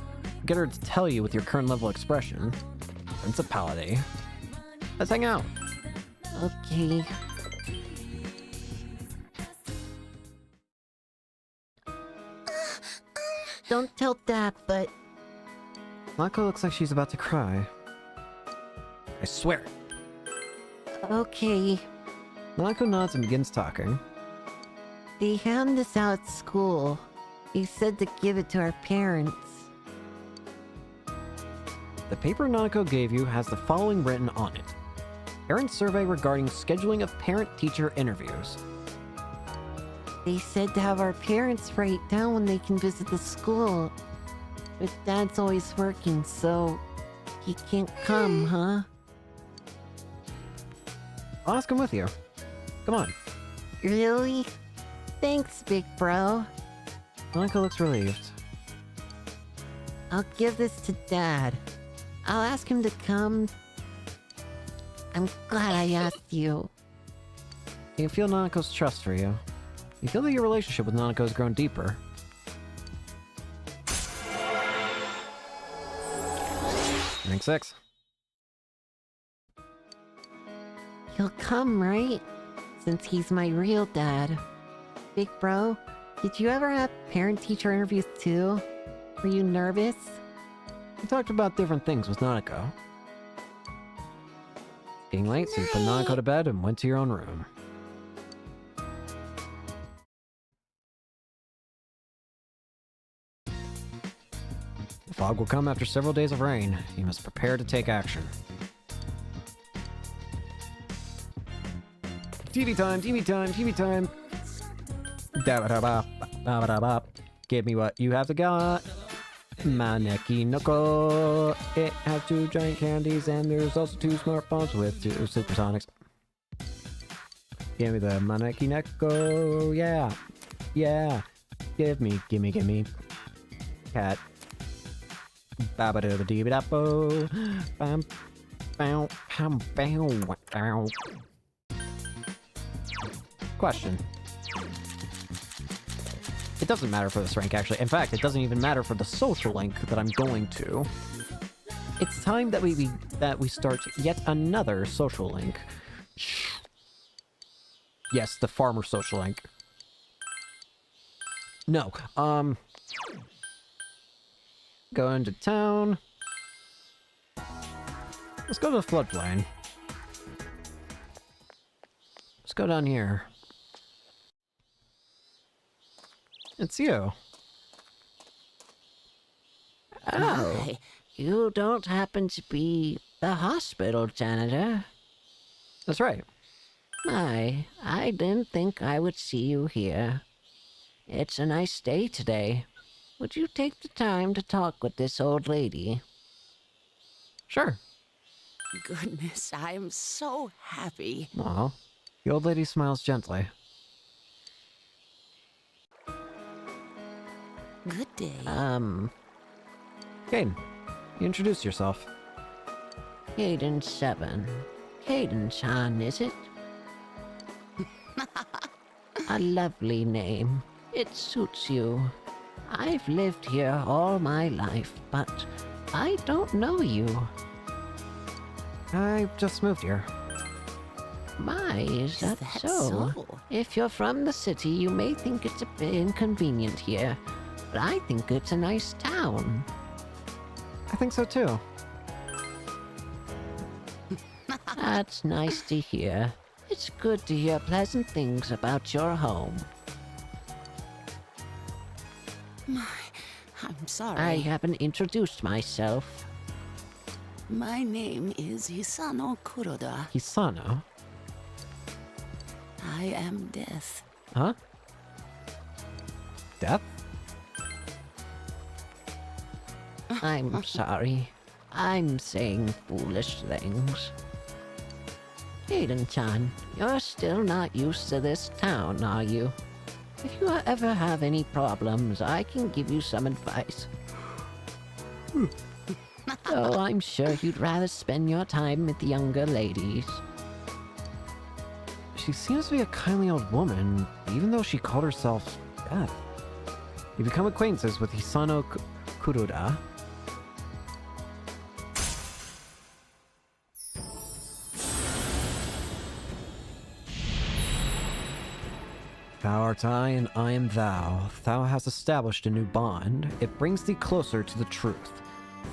to tell you with your current level of expression. Principality. Let's hang out. Okay. Don't tell Dad, but... Nako looks like she's about to cry. I swear. Okay. Nako nods and begins talking. They hand this out at school. He said to give it to our parents. The paper Nanako gave you has the following written on it. Parent survey regarding scheduling of parent-teacher interviews. They said to have our parents write down when they can visit the school. But Dad's always working, so he can't come, huh? I'll ask him with you. Come on. Really? Thanks, big bro. Nanako looks relieved. I'll give this to Dad. I'll ask him to come. I'm glad I asked you. You can feel Nanako's trust for you. You feel that your relationship with Nanako has grown deeper. Rank 6. He'll come, right? Since he's my real dad. Big bro, did you ever have parent-teacher interviews too? Were you nervous? We talked about different things with Nanako. Getting late, so you put Nanako to bed and went to your own room. The fog will come after several days of rain. You must prepare to take action. TV time, TV time, TV time. Da-ba-da-ba, give me what you have to got. Maneki Noko. It has 2 giant candies and there's also 2 smartphones with 2 supersonics. Give me the Maneki Neko. Yeah. Yeah. Gimme. Cat. Ba-ba-da-ba-dee-ba-da-bo. Bam. Bow. Bam. Bow. Bow. Question. It doesn't matter for this rank, actually. In fact, it doesn't even matter for the social link that I'm going to. It's time that we start yet another social link. Yes, the farmer social link. No, go into town. Let's go to the floodplain. Let's go down here. It's you. Oh, you don't happen to be the hospital janitor? That's right. My, I didn't think I would see you here. It's a nice day today. Would you take the time to talk with this old lady? Sure. Goodness, I am so happy. Aw. The old lady smiles gently. Good day. Caden, you introduce yourself. Caden 7. Caden-chan, is it? A lovely name. It suits you. I've lived here all my life, but I don't know you. I just moved here. My, is that so? If you're from the city, you may think it's a bit inconvenient here, but I think it's a nice town. I think so too. That's nice to hear. It's good to hear pleasant things about your home. I'm sorry. I haven't introduced myself. My name is Hisano Kuroda. Hisano? I am Death. Huh? Death? I'm sorry. I'm saying foolish things. Caden-chan, you're still not used to this town, are you? If you ever have any problems, I can give you some advice. Though I'm sure you'd rather spend your time with younger ladies. She seems to be a kindly old woman, even though she called herself Death. You become acquaintances with Hisano Kuroda. Thou art I, and I am thou. Thou hast established a new bond. It brings thee closer to the truth.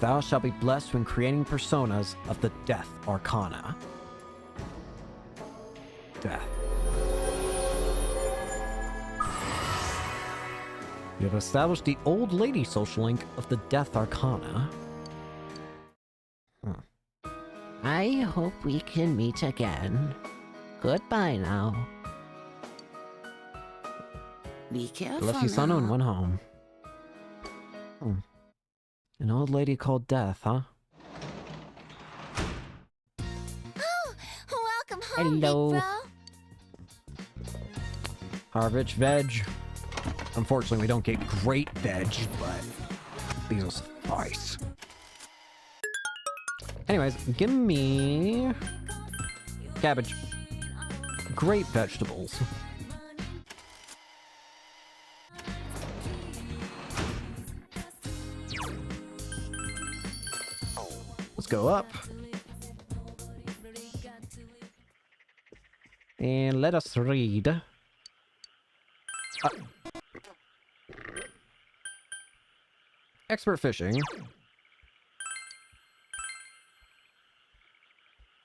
Thou shalt be blessed when creating personas of the Death Arcana. Death. You have established the old lady social link of the Death Arcana. I hope we can meet again. Goodbye now. Be careful Left Hisano and now. went home. An old lady called Death, huh? Oh, welcome home, Hello. big bro. Harvich veg. Unfortunately, we don't get great veg, but these will suffice. Anyways, give me cabbage. Great vegetables. Let's go up. And let us read. Expert fishing.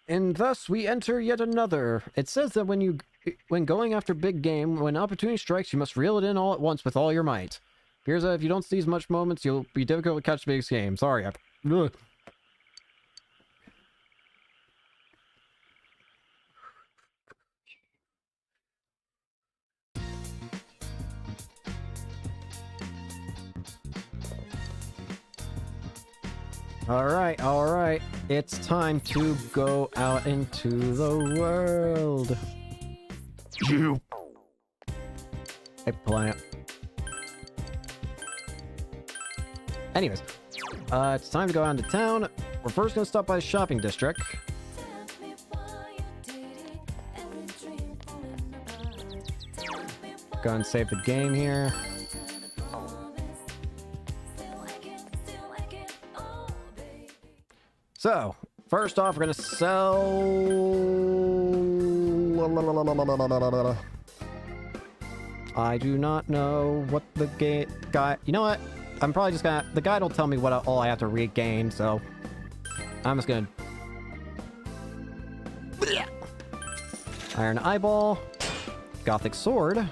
And thus we enter yet another. It says that when going after big game, when opportunity strikes, you must reel it in all at once with all your might. Here's if you don't seize much moments, you'll be difficult to catch the biggest game. Sorry. Ugh. Alright. It's time to go out into the world. You. Hey, Planet. Anyways, it's time to go out into town. We're first gonna stop by the shopping district. Go and save the game here. So, first off, we're gonna sell... I do not know what the guy... You know what? I'm probably just gonna... The guide will tell me what all I have to regain, so... I'm just gonna... Iron Eyeball. Gothic Sword.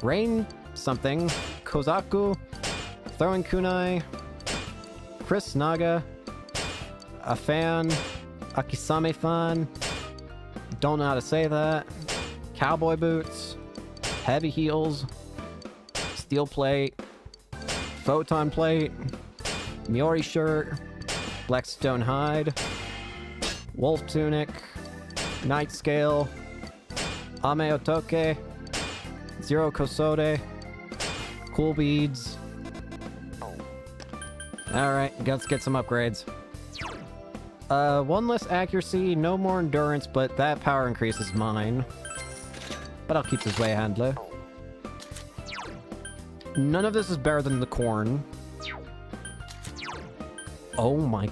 Rain something. Kozaku. Throwing Kunai. Chris Naga. A fan. Akisame fan. Don't know how to say that. Cowboy boots. Heavy heels. Steel plate. Photon plate. Miori shirt. Blackstone hide. Wolf tunic. Night scale. Ame otoke. Zero kosode. Cool beads. Alright, let's get some upgrades. One less accuracy, no more endurance, but that power increase is mine. But I'll keep this way handler. None of this is better than the corn. Oh my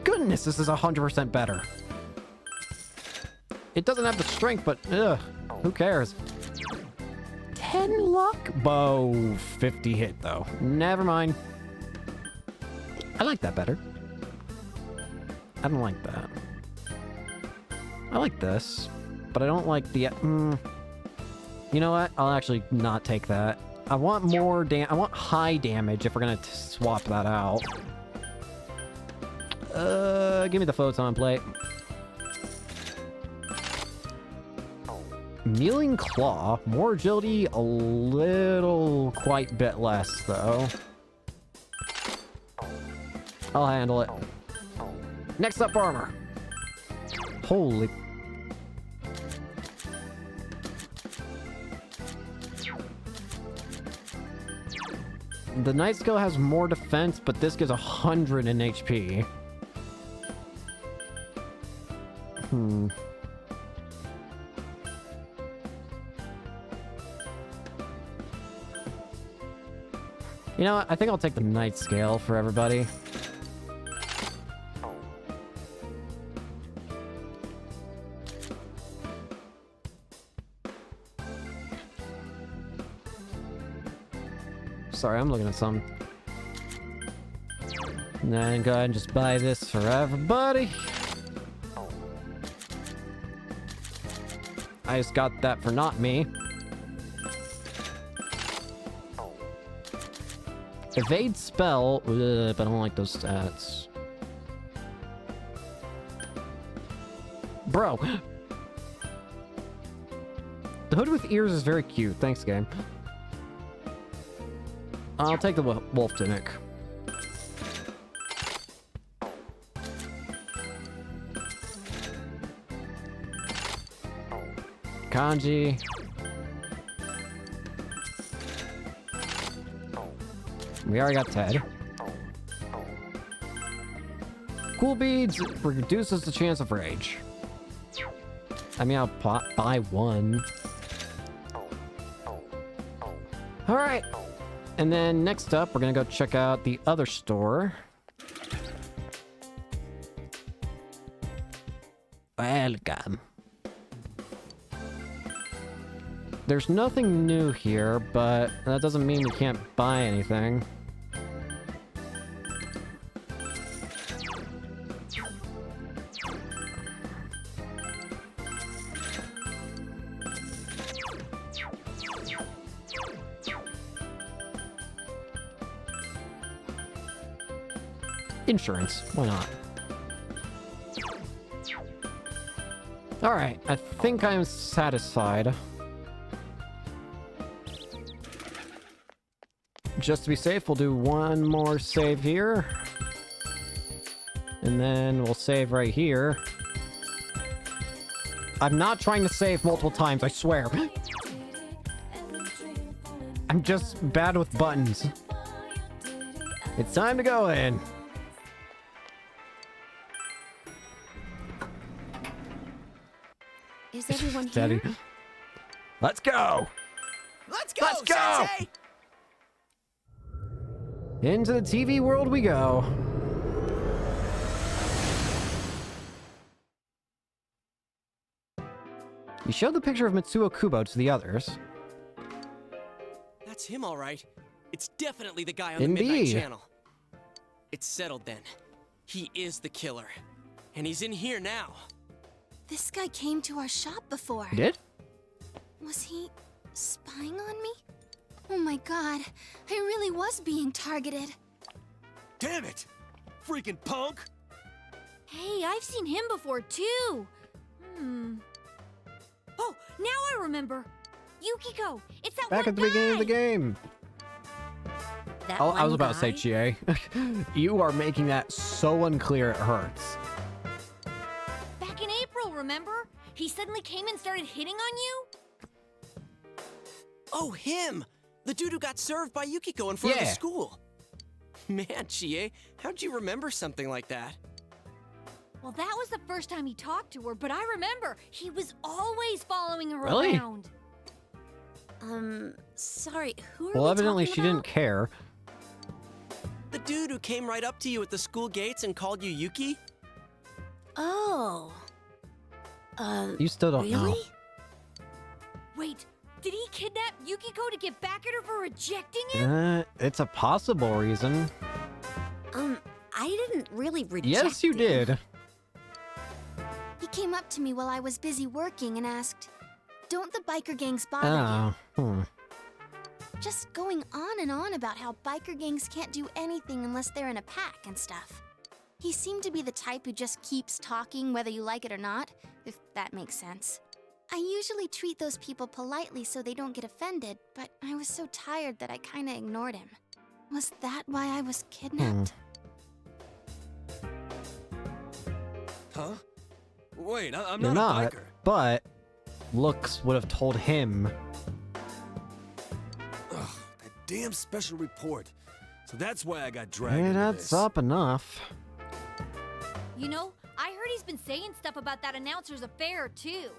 goodness, this is 100% better. It doesn't have the strength, but ugh, who cares? 10 luck? Bow, 50 hit though. Never mind. I like that better. I don't like that. I like this, but I don't like the... You know what? I'll actually not take that. I want more I want high damage if we're gonna swap that out. Give me the photon plate. Kneeling Claw. More agility, a little quite bit less though. I'll handle it. Next up, armor. Holy... The Night Skill has more defense, but this gives 100 in HP. You know what? I think I'll take the Night Scale for everybody. Sorry, I'm looking at some. And then go ahead and just buy this for everybody. I just got that for not me. Evade spell, but I don't like those stats. Bro! The hood with ears is very cute. Thanks, game. I'll take the wolf tunic. Kanji. We already got Ted. Cool beads reduces the chance of rage. I mean, I'll buy one. Alright. And then next up, we're gonna go check out the other store. Welcome. There's nothing new here, but that doesn't mean we can't buy anything. Insurance, why not? Alright, I think I'm satisfied. Just to be safe, we'll do one more save here. And then we'll save right here. I'm not trying to save multiple times, I swear. I'm just bad with buttons. It's time to go in. Is everyone Daddy. here? Let's go! Let's go, Let's go! Sensei! Into the TV world we go. You showed the picture of Mitsuo Kubo to the others. That's him, all right. It's definitely the guy on the Indeed. Midnight Channel. It's settled then. He is the killer. And he's in here now. This guy came to our shop before. You did? Was he spying on me? Oh my god, I really was being targeted. Damn it! Freaking punk! Hey, I've seen him before too. Oh, now I remember. Yukiko, it's that Back one at the beginning of the guy. game. Oh, I was about to say, Chie. You are making that so unclear it hurts. Back in April, remember? He suddenly came and started hitting on you? Oh, him! The dude who got served by Yukiko in front of the Yeah. school. Man, Chie, how'd you remember something like that? Well, that was the first time he talked to her, but I remember he was always following her Really? around. Sorry, who are Well, we evidently talking she about? didn't care. The dude who came right up to you at the school gates and called you Yuki? Oh. You still don't really? know. Wait, did he kidnap Yukiko to get back at her for rejecting him? It's a possible reason. I didn't really reject Yes, you him. did. He came up to me while I was busy working and asked, "Don't the biker gangs bother you?" Just going on and on about how biker gangs can't do anything unless they're in a pack and stuff. He seemed to be the type who just keeps talking whether you like it or not, if that makes sense. I usually treat those people politely so they don't get offended, but I was so tired that I kinda ignored him. Was that why I was kidnapped? Huh? Wait, I'm You're not a not, biker. but looks would have told him. Ugh, that damn special report. So that's why I got dragged It into adds this. up enough. You know, I heard he's been saying stuff about that announcer's affair, too.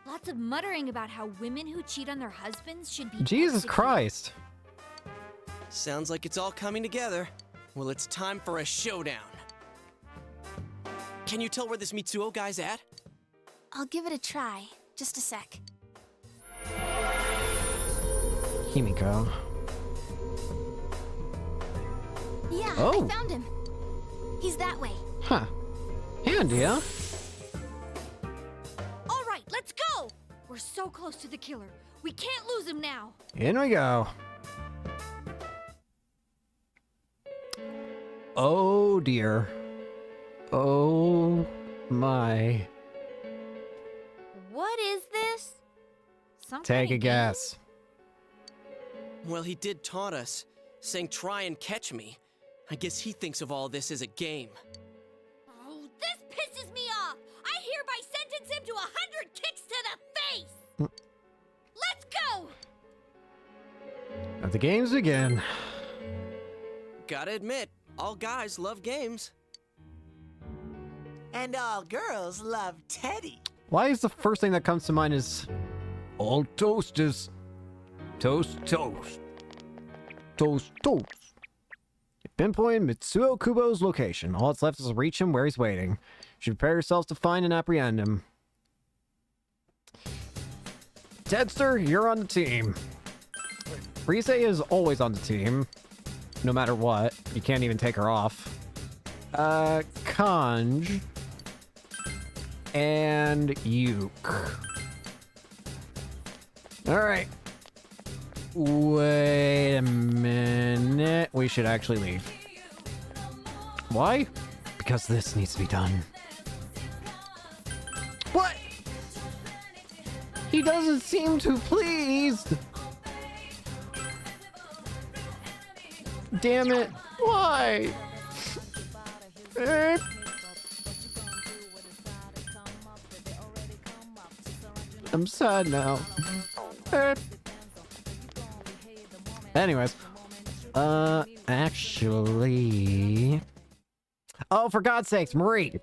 Lots of muttering about how women who cheat on their husbands should be Jesus executed. Christ. Sounds like it's all coming together. Well, it's time for a showdown. Can you tell where this Mitsuo guy's at? I'll give it a try. Just a sec. Himiko. Yeah, Oh. I found him. He's that way. Huh. Handy, huh? All right, let's go! We're so close to the killer. We can't lose him now. In we go. Oh dear. Oh my. What is this? Some Take kind a of guess. Well, he did taunt us, saying try and catch me. I guess he thinks of all this as a game. Oh, this pisses me off! I hereby sentence him to 100 kicks to the face! Let's go! Let the games begin. Gotta admit, all guys love games. And all girls love Teddy. Why is the first thing that comes to mind is all toasters. Toast, toast. Toast, toast. Pinpoint Mitsuo Kubo's location. All that's left is to reach him where he's waiting. You should prepare yourselves to find and apprehend him. Tedster, you're on the team. Rise is always on the team, no matter what. You can't even take her off. Kanj and Yuke. All right. Wait a minute. We should actually leave. Why? Because this needs to be done. What? He doesn't seem too pleased. Damn it. Why? I'm sad now. Anyways. Actually... Oh, for God's sakes, Marie!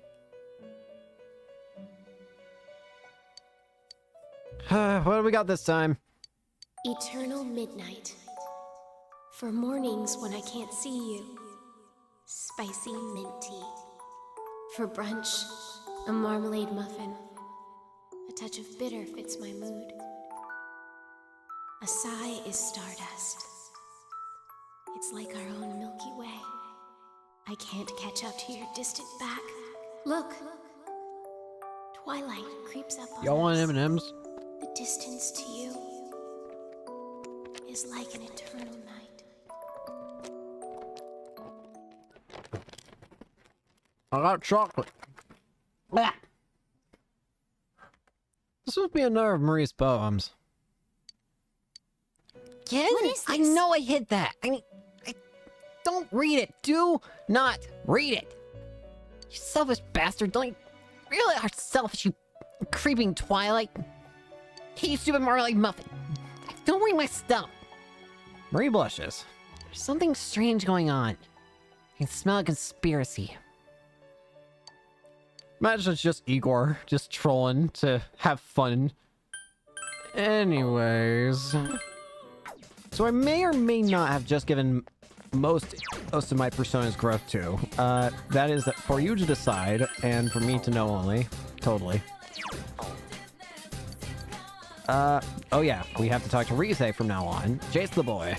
What do we got this time? Eternal midnight. For mornings when I can't see you. Spicy mint tea. For brunch, a marmalade muffin. A touch of bitter fits my mood. A sigh is stardust. It's like our own Milky Way. I can't catch up to your distant back. Look! Twilight creeps up on Y'all want us. M&Ms? The distance to you is like an eternal night. I got chocolate. Blah. This must be another of Marie's poems. Ken? I know I hid that. I don't read it. Do not read it. You selfish bastard. Don't you really are selfish, you creeping Twilight. Hey, you stupid marmalade muffin. Don't read my stuff. Marie blushes. There's something strange going on. I can smell a conspiracy. Imagine it's just Igor, just trolling to have fun. Anyways. So I may or may not have just given most of my persona's growth to. That is for you to decide, and for me to know only. Totally. Oh yeah, we have to talk to Rise from now on. Chase the boy.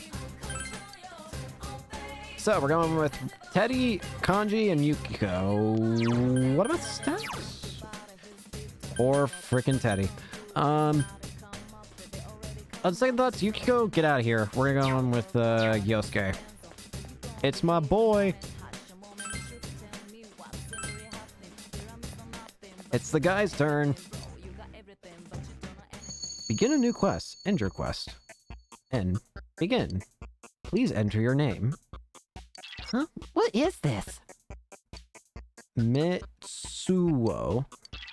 So we're going with Teddy, Kanji, and Yukiko. What about stats? Or frickin' Teddy. On second thoughts, Yukiko, get out of here. We're going with Yosuke. It's my boy. It's the guy's turn. Begin a new quest. End your quest. And begin. Please enter your name. Huh? What is this? Mitsuo.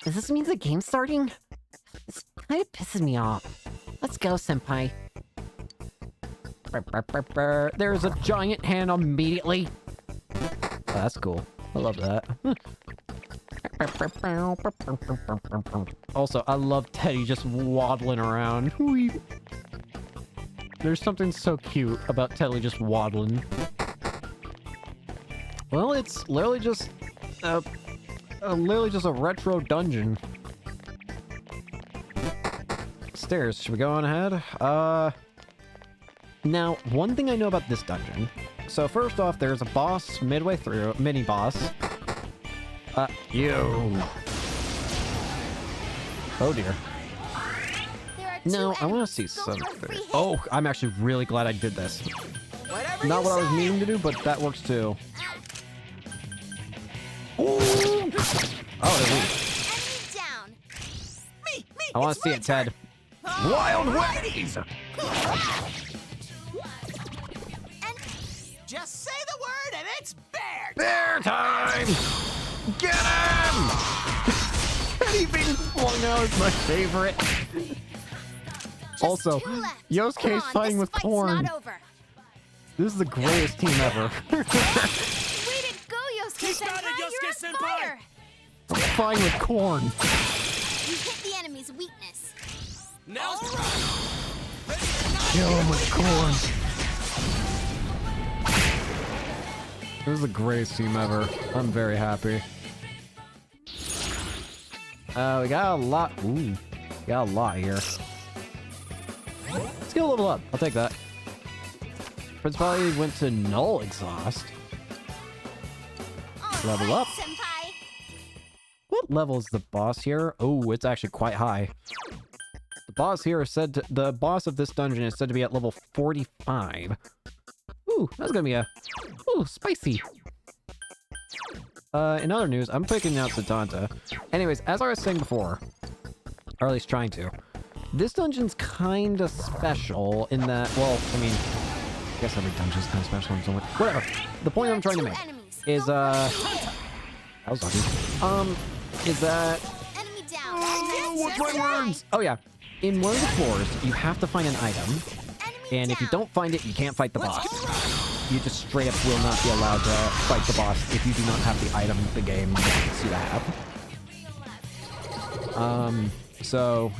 Does this mean the game's starting? This kind of pisses me off. Let's go, senpai. There's a giant hand immediately. Oh, that's cool. I love that. Also, I love Teddy just waddling around. There's something so cute about Teddy just waddling. Well, it's literally just a retro dungeon. Stairs. Should we go on ahead? Now, one thing I know about this dungeon. So first off, there's a boss midway through, mini boss. You. Oh dear. No, I want to see something. Oh, I'm actually really glad I did this. Not what I was meaning to do, but that works too. Ooh. Oh, they're weak. I want to see it, Ted. Wild Whiteys! Just say the word and it's bear! Bear time! Get him! Teddy being flung out is my favorite. Also, Yosuke's fighting with Korn. This is the greatest team ever. Way to go, Yosuke Senpai! You're on fire! I'm fighting with Korn. You hit the enemy's weakness. Now Kill him with Korn. This is the greatest team ever. I'm very happy. We got a lot. Ooh, got a lot here. Skill level up. I'll take that. Prince probably went to null exhaust. Level up. Senpai. What level is the boss here? Oh, it's actually quite high. The boss here is said to, the boss of this dungeon is said to be at level 45. Ooh, that's gonna be a... Ooh, spicy. In other news, I'm picking out Satanta. Anyways, as I was saying before, or at least trying to, this dungeon's kinda special in that, well, I mean, I guess every dungeon's kinda special in some way. Whatever. The point I'm trying to make is, I was lucky. Is that... Enemy down. What's my words? Oh yeah. In one of the floors, you have to find an item, and if you don't find it, you can't fight the boss. You just straight up will not be allowed to fight the boss if you do not have the item the game wants you to have. So,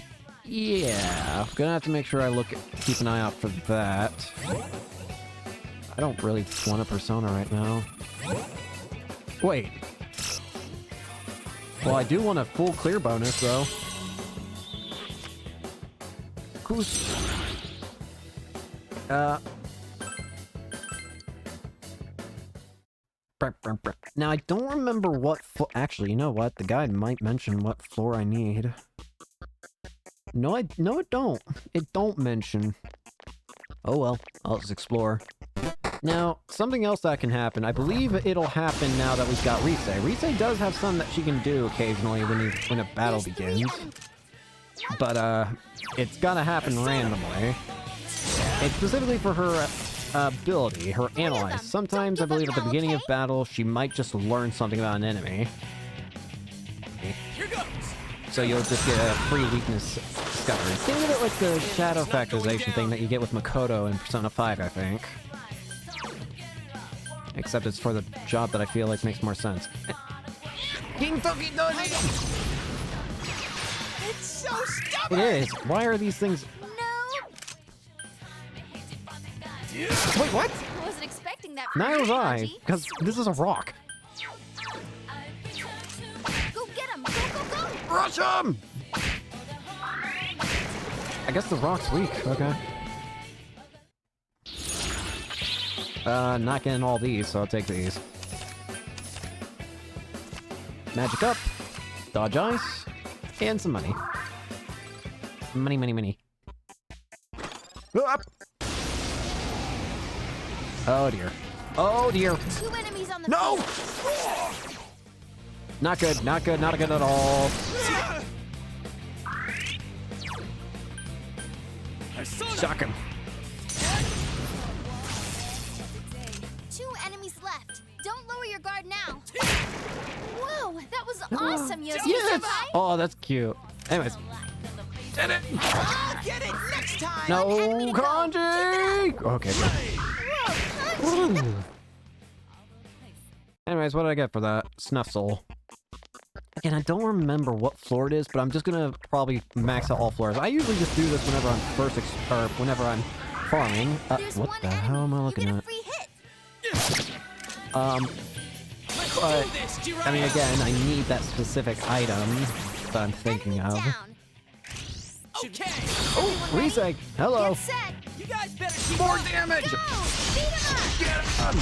yeah, I'm gonna have to make sure I keep an eye out for that. I don't really want a persona right now. Wait. Well, I do want a full clear bonus, though. Who's... Now, I don't remember what actually, you know what? The guide might mention what floor I need. No, it don't. It don't mention. Oh well, I'll just explore. Now, something else that can happen. I believe it'll happen now that we've got Rise. Rise does have something that she can do occasionally when a battle begins. But, it's gotta happen randomly. It's specifically for her ability, her Analyze. Sometimes, I believe at the beginning of battle, she might just learn something about an enemy. Here goes. So you'll just get a free weakness discovery. Think of it like the shadow factorization thing that you get with Makoto in Persona 5, I think. Except it's for the job that I feel like makes more sense. It's so stubborn. It is. Why are these things... Wait, what? I wasn't expecting that. From Neither was you, I, Haji. because this is a rock. Go get him! Go, go, go! Rush him! I guess the rock's weak. Okay. Not getting all these, so I'll take these. Magic up, dodge ice, and some money. Money, money, money. Up! Oh dear. Oh dear. 2 enemies on the No! field. Not good, not good, not good at all. Shock him. 2 enemies left. Don't lower your guard now. Whoa, that was awesome, Yoshi. Yes! Senpai. Oh, that's cute. Anyways. Did it! I'll get it next time. No, Kanji! Okay, good. Whoa, Kanji. Anyways, what did I get for that? Snuff Soul. Again, I don't remember what floor it is, but I'm just gonna probably max out all floors. I usually just do this whenever I'm whenever I'm farming. What the hell am I looking at? But, I mean, again, I need that specific item that I'm thinking of. Okay. Oh, Rise! Hello! Get set. You guys better keep More up. damage! Go. Beat him up. Get him!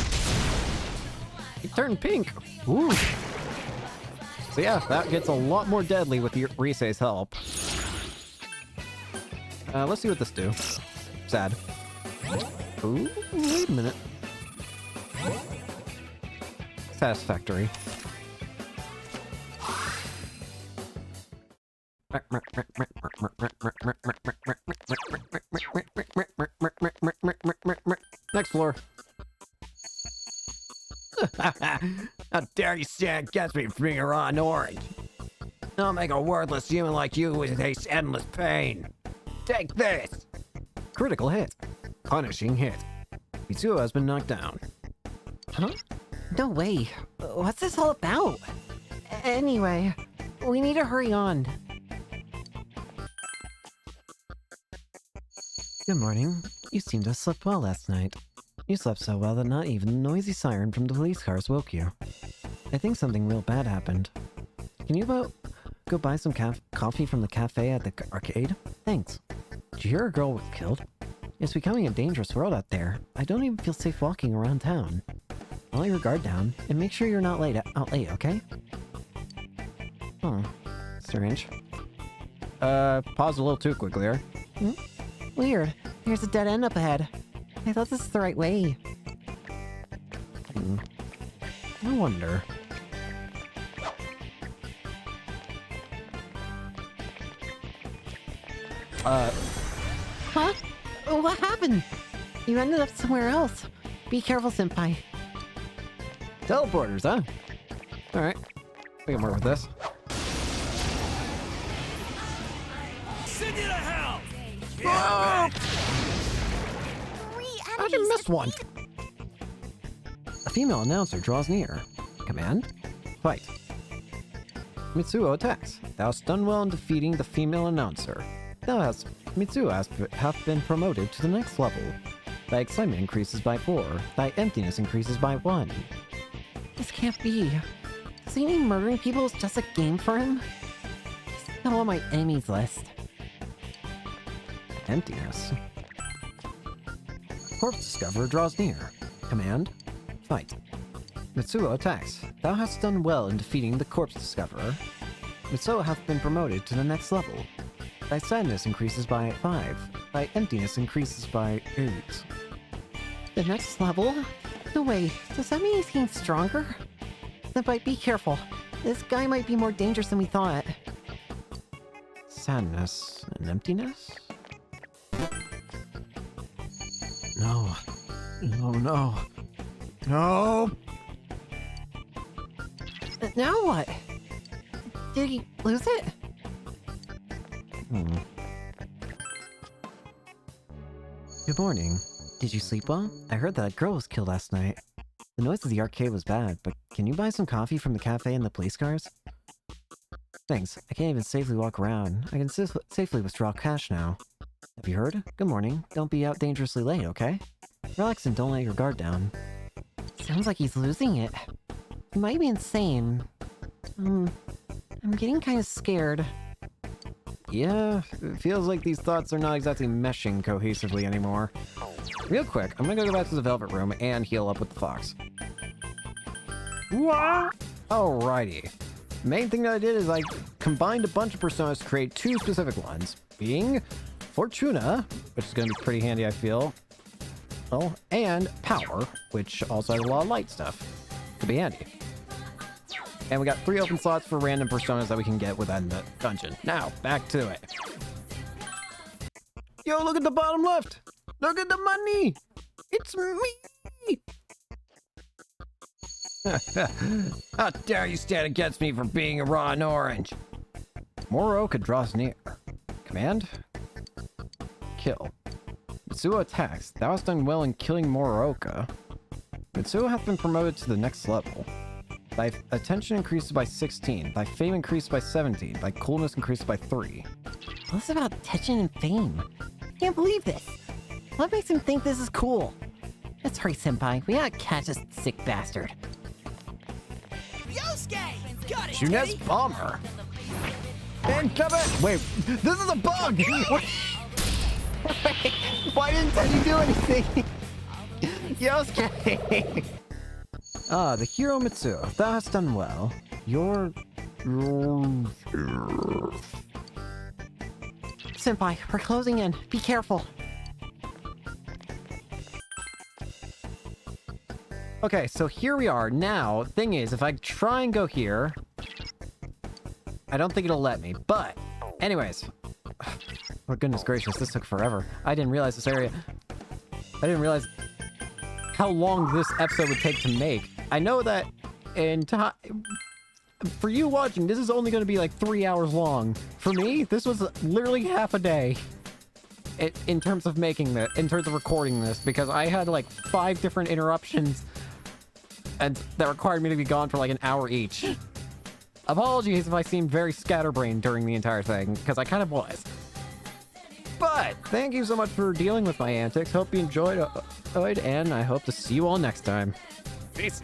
He turned pink. Ooh. So yeah, that gets a lot more deadly with Rise's help. Let's see what this do. Sad. Ooh, wait a minute. Satisfactory. Next floor. How dare you stand against me for being a raw orange? I'll make a worthless human like you taste endless pain. Take this! Critical hit. Punishing hit. Mitsuo has been knocked down. Huh? No way. What's this all about? Anyway, we need to hurry on. Good morning. You seem to have slept well last night. You slept so well that not even the noisy siren from the police cars woke you. I think something real bad happened. Can you go buy some coffee from the cafe at the arcade? Thanks. Did you hear a girl was killed? It's becoming a dangerous world out there. I don't even feel safe walking around town. I'll let your guard down, and make sure you're not out late, okay? Strange. Paused a little too quickly there. Weird. There's a dead end up ahead. I thought this is the right way. I wonder. Huh? What happened? You ended up somewhere else. Be careful, Senpai. Teleporters, huh? Alright. We can work with this. Send you to hell! Oh! I just missed one. A female announcer draws near. Command? Fight. Mitsuo attacks. Thou hast done well in defeating the female announcer. Mitsuo hath been promoted to the next level. Thy excitement increases by 4. Thy emptiness increases by 1. This can't be. Does he mean murdering people is just a game for him? He's not on my enemies list. Emptiness. Corpse Discoverer draws near. Command? Fight. Mitsuo attacks. Thou hast done well in defeating the Corpse Discoverer. Mitsuo hath been promoted to the next level. Thy sadness increases by 5. Thy emptiness increases by 8. The next level? No way. Does that mean he's getting stronger? Senpai, be careful. This guy might be more dangerous than we thought. Sadness and emptiness? No. No, no. No! Now what? Did he lose it? Good morning. Did you sleep well? I heard that girl was killed last night. The noise of the arcade was bad, but can you buy some coffee from the cafe and the police cars? Thanks. I can't even safely walk around. I can safely withdraw cash now. Have you heard? Good morning. Don't be out dangerously late, okay? Relax and don't let your guard down. Sounds like he's losing it. He might be insane. I'm getting kind of scared. Yeah, it feels like these thoughts are not exactly meshing cohesively anymore. Real quick, I'm gonna go back to the Velvet Room and heal up with the fox. What? Alrighty. Main thing that I did is I combined a bunch of personas to create 2 specific ones, being Fortuna, which is gonna be pretty handy, I feel. Well, and Power, which also has a lot of light stuff. Could be handy. And we got 3 open slots for random personas that we can get within the dungeon. Now, back to it. Yo, look at the bottom left! Look at the money! It's me! How dare you stand against me for being a raw and orange? Moroka draws near. Command? Kill. Mitsuo attacks. Thou hast done well in killing Moroka. Mitsuo hath been promoted to the next level. Thy attention increases by 16. Thy fame increases by 17. Thy coolness increases by 3. What's about attention and fame? I can't believe this. What makes him think this is cool? Let's hurry, Senpai. We gotta catch this sick bastard. Yosuke! Got it, Junes Teddy! Bomber! Incoming! Wait, this is a bug! Why didn't Teddy do anything? Yosuke! Ah, the hero Mitsuo. Thou hast done well. Senpai, we're closing in. Be careful. Okay, so here we are. Now, thing is, if I try and go here, I don't think it'll let me. But, anyways. Oh, goodness gracious, this took forever. I didn't realize this area. I didn't realize how long this episode would take to make. I know that in time, for you watching, this is only going to be like 3 hours long. For me, this was literally half a day in terms of making this, in terms of recording this, because I had like 5 different interruptions and that required me to be gone for like an hour each. Apologies if I seemed very scatterbrained during the entire thing, because I kind of was. But thank you so much for dealing with my antics. Hope you enjoyed, and I hope to see you all next time. Peace.